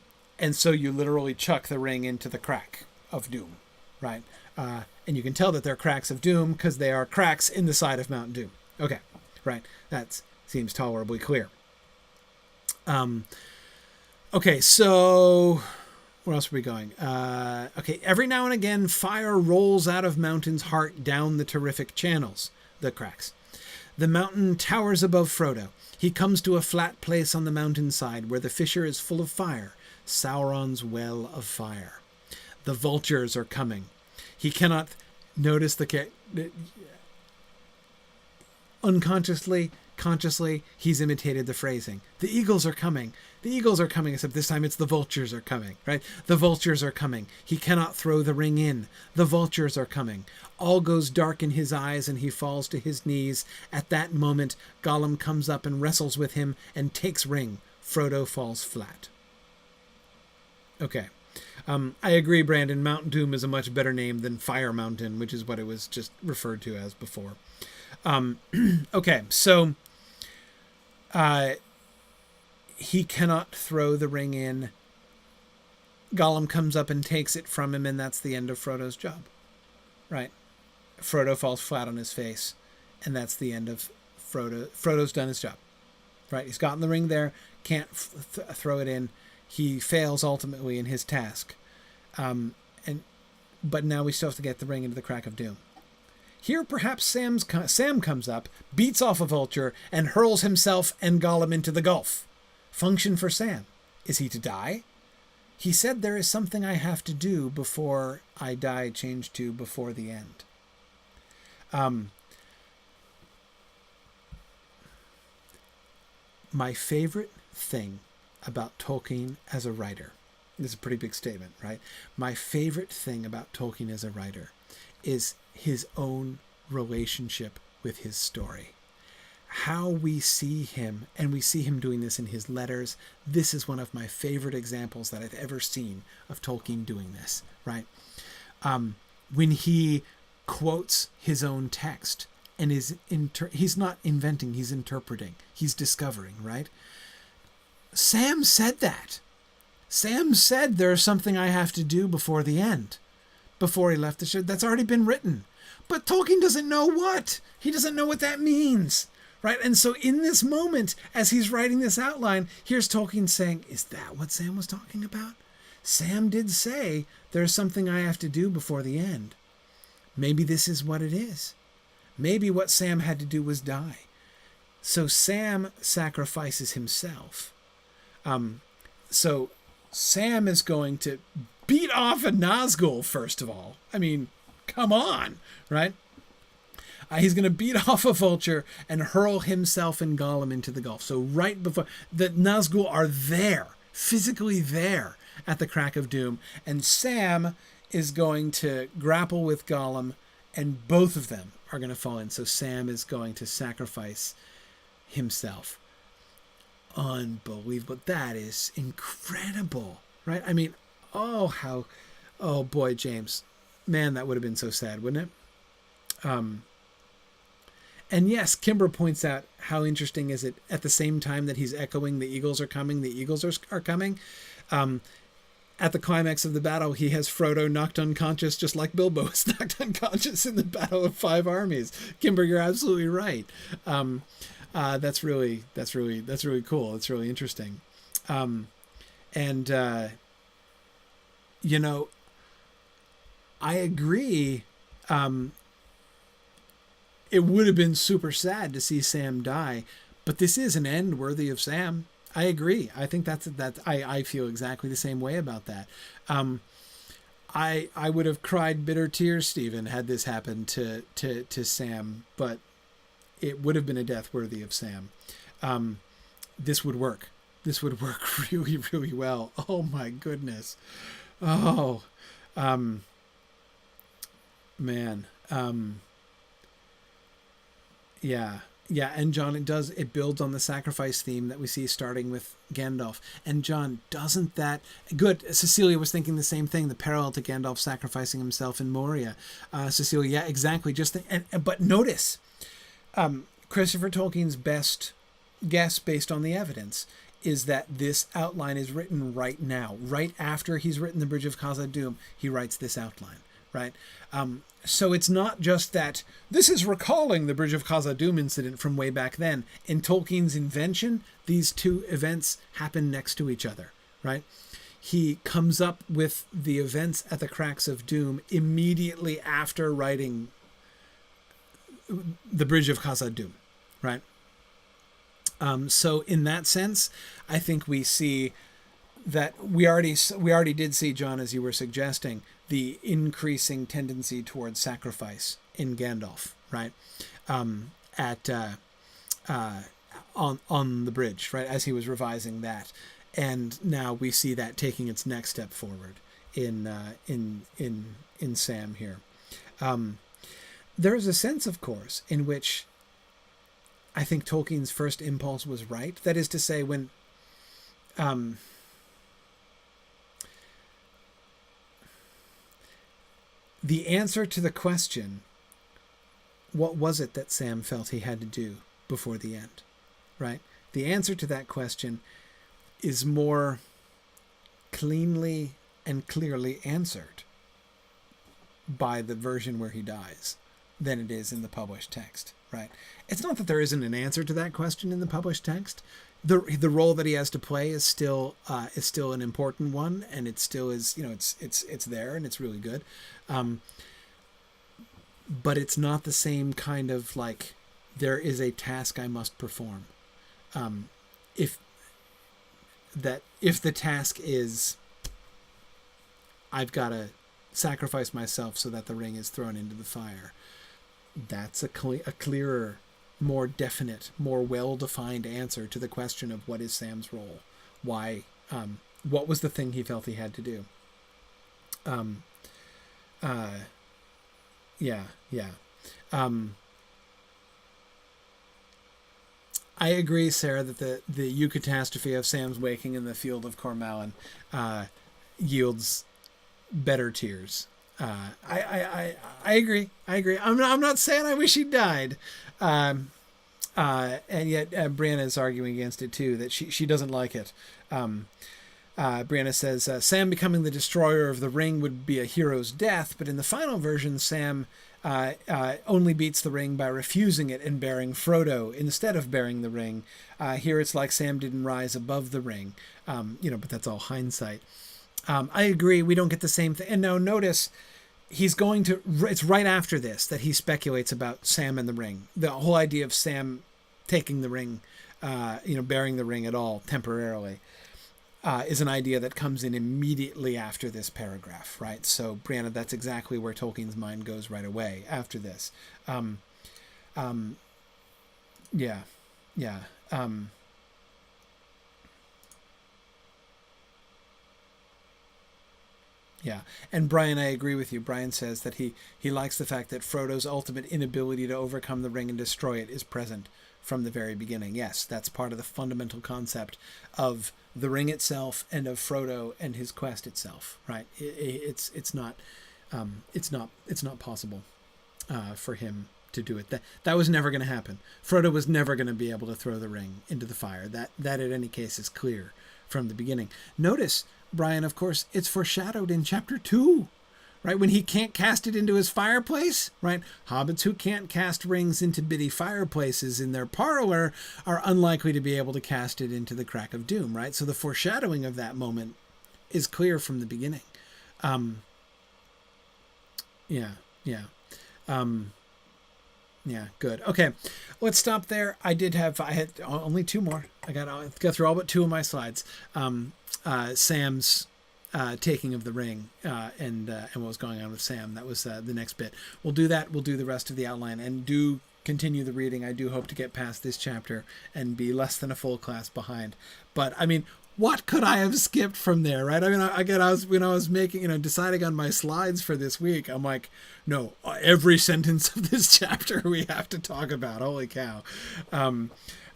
so you literally chuck the ring into the crack of doom, right? And you can tell that they're cracks of doom because they are cracks in the side of Mount Doom. Okay, right. That seems tolerably clear. Okay, so where else are we going? Okay, every now and again, fire rolls out of Mountain's heart down the terrific channels, the cracks. The mountain towers above Frodo. He comes to a flat place on the mountainside where the fissure is full of fire, Sauron's well of fire. The vultures are coming. He cannot notice unconsciously, consciously, he's imitated the phrasing. The eagles are coming. The eagles are coming, except this time it's the vultures are coming, right? The vultures are coming. He cannot throw the ring in. The vultures are coming. All goes dark in his eyes and he falls to his knees. At that moment, Gollum comes up and wrestles with him and takes ring. Frodo falls flat. Okay. I agree, Brandon. Mount Doom is a much better name than Fire Mountain, which is what it was just referred to as before. Okay, so he cannot throw the ring in. Gollum comes up and takes it from him, and that's the end of Frodo's job, right? Frodo falls flat on his face, and that's the end of Frodo. Frodo's done his job, right? He's gotten the ring there, can't throw it in. He fails ultimately in his task, but now we still have to get the ring into the crack of doom. Here, perhaps Sam comes up, beats off a vulture, and hurls himself and Gollum into the gulf. Function for Sam. Is he to die? He said there is something I have to do before I die, changed to before the end. My favorite thing about Tolkien as a writer, this is a pretty big statement, right? My favorite thing about Tolkien as a writer is his own relationship with his story. How we see him, and we see him doing this in his letters. This is one of my favorite examples that I've ever seen of Tolkien doing this, right? When he quotes his own text and he's not inventing, he's interpreting, he's discovering, right? Sam said that. Sam said there's something I have to do before the end, before he left the show. That's already been written. But Tolkien doesn't know what. He doesn't know what that means. Right? And so in this moment, as he's writing this outline, here's Tolkien saying, is that what Sam was talking about? Sam did say there's something I have to do before the end. Maybe this is what it is. Maybe what Sam had to do was die. So Sam sacrifices himself. So Sam is going to beat off a Nazgul, first of all. I mean, come on, right? He's going to beat off a vulture and hurl himself and Gollum into the gulf. So right before, the Nazgul are there, physically there at the crack of doom. And Sam is going to grapple with Gollum, and both of them are going to fall in. So Sam is going to sacrifice himself. Unbelievable. That is incredible, right? I mean, oh boy, James, man, that would have been so sad, wouldn't it? And yes, Kimber points out how interesting is it at the same time that he's echoing the eagles are coming, the eagles are coming. At the climax of the battle, he has Frodo knocked unconscious, just like Bilbo was knocked unconscious in the Battle of Five Armies. Kimber, you're absolutely right. That's really cool. It's really interesting. I agree. It would have been super sad to see Sam die, but this is an end worthy of Sam. I agree. I think I feel exactly the same way about that. I would have cried bitter tears, Stephen, had this happened to Sam, but it would have been a death worthy of Sam. This would work. This would work really, really well. Oh my goodness. Oh, man. Yeah. And John, it builds on the sacrifice theme that we see starting with Gandalf. And John, doesn't that good? Cecilia was thinking the same thing, the parallel to Gandalf sacrificing himself in Moria. Cecilia, yeah, exactly. But notice, Christopher Tolkien's best guess based on the evidence is that this outline is written right now. Right after he's written the Bridge of Khazad-dûm, he writes this outline, right? So it's not just that this is recalling the Bridge of Khazad-dûm incident from way back then. In Tolkien's invention, these two events happen next to each other, right? He comes up with the events at the cracks of doom immediately after writing the Bridge of Khazad-dûm, right? So in that sense, I think we see that we already did see, John, as you were suggesting, the increasing tendency towards sacrifice in Gandalf, right? On the bridge, right, as he was revising that, and now we see that taking its next step forward in Sam here. There is a sense, of course, in which I think Tolkien's first impulse was right. That is to say, when the answer to the question, what was it that Sam felt he had to do before the end, right? The answer to that question is more cleanly and clearly answered by the version where he dies than it is in the published text, right? It's not that there isn't an answer to that question in the published text. The role that he has to play is still an important one, and it still is, it's there and it's really good. But it's not the same kind of like, there is a task I must perform. If the task is, I've got to sacrifice myself so that the ring is thrown into the fire, that's a clearer, more definite, more well-defined answer to the question of what is Sam's role? Why, what was the thing he felt he had to do? I agree, Sarah, that the eucatastrophe of Sam's waking in the field of Cormallen yields better tears. I agree. I'm not saying I wish he died. And yet Brianna is arguing against it too, that she doesn't like it. Brianna says, Sam becoming the destroyer of the ring would be a hero's death, but in the final version, Sam only beats the ring by refusing it and bearing Frodo instead of bearing the ring. Here it's like Sam didn't rise above the ring, but that's all hindsight. I agree. We don't get the same thing. And now notice it's right after this that he speculates about Sam and the ring. The whole idea of Sam taking the ring, bearing the ring at all temporarily, is an idea that comes in immediately after this paragraph, right? So, Brianna, that's exactly where Tolkien's mind goes right away after this. Yeah. Yeah. And Brian, I agree with you. Brian says that he likes the fact that Frodo's ultimate inability to overcome the ring and destroy it is present from the very beginning. Yes, that's part of the fundamental concept of the ring itself and of Frodo and his quest itself, right? It's not possible for him to do it. That was never going to happen. Frodo was never going to be able to throw the ring into the fire. That in any case is clear from the beginning. Notice, Brian, of course, it's foreshadowed in chapter 2, right? When he can't cast it into his fireplace, right? Hobbits who can't cast rings into bitty fireplaces in their parlor are unlikely to be able to cast it into the crack of doom, right? So the foreshadowing of that moment is clear from the beginning. Yeah, good. Okay, let's stop there. I had only 2 more. I got to go through all but 2 of my slides. Sam's taking of the ring and what was going on with Sam. That was the next bit. We'll do that. We'll do the rest of the outline and do continue the reading. I do hope to get past this chapter and be less than a full class behind. But I mean, what could I have skipped from there, right? I mean, when I was making, deciding on my slides for this week, I'm like, no, every sentence of this chapter we have to talk about. Holy cow.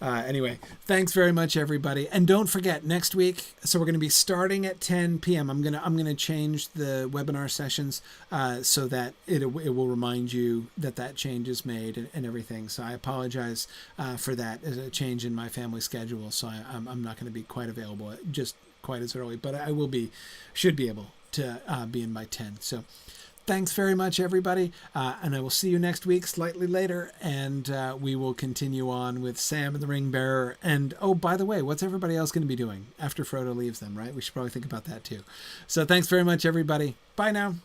Anyway, thanks very much, everybody. And don't forget, next week, so we're going to be starting at 10 p.m. I'm gonna change the webinar sessions so that it will remind you that change is made and everything. So I apologize for that as a change in my family schedule. So I'm not going to be quite available just quite as early, but I should be able to be in by 10. So thanks very much, everybody. And I will see you next week, slightly later. And we will continue on with Sam and the Ring Bearer. And, oh, by the way, what's everybody else going to be doing after Frodo leaves them, right? We should probably think about that, too. So thanks very much, everybody. Bye now.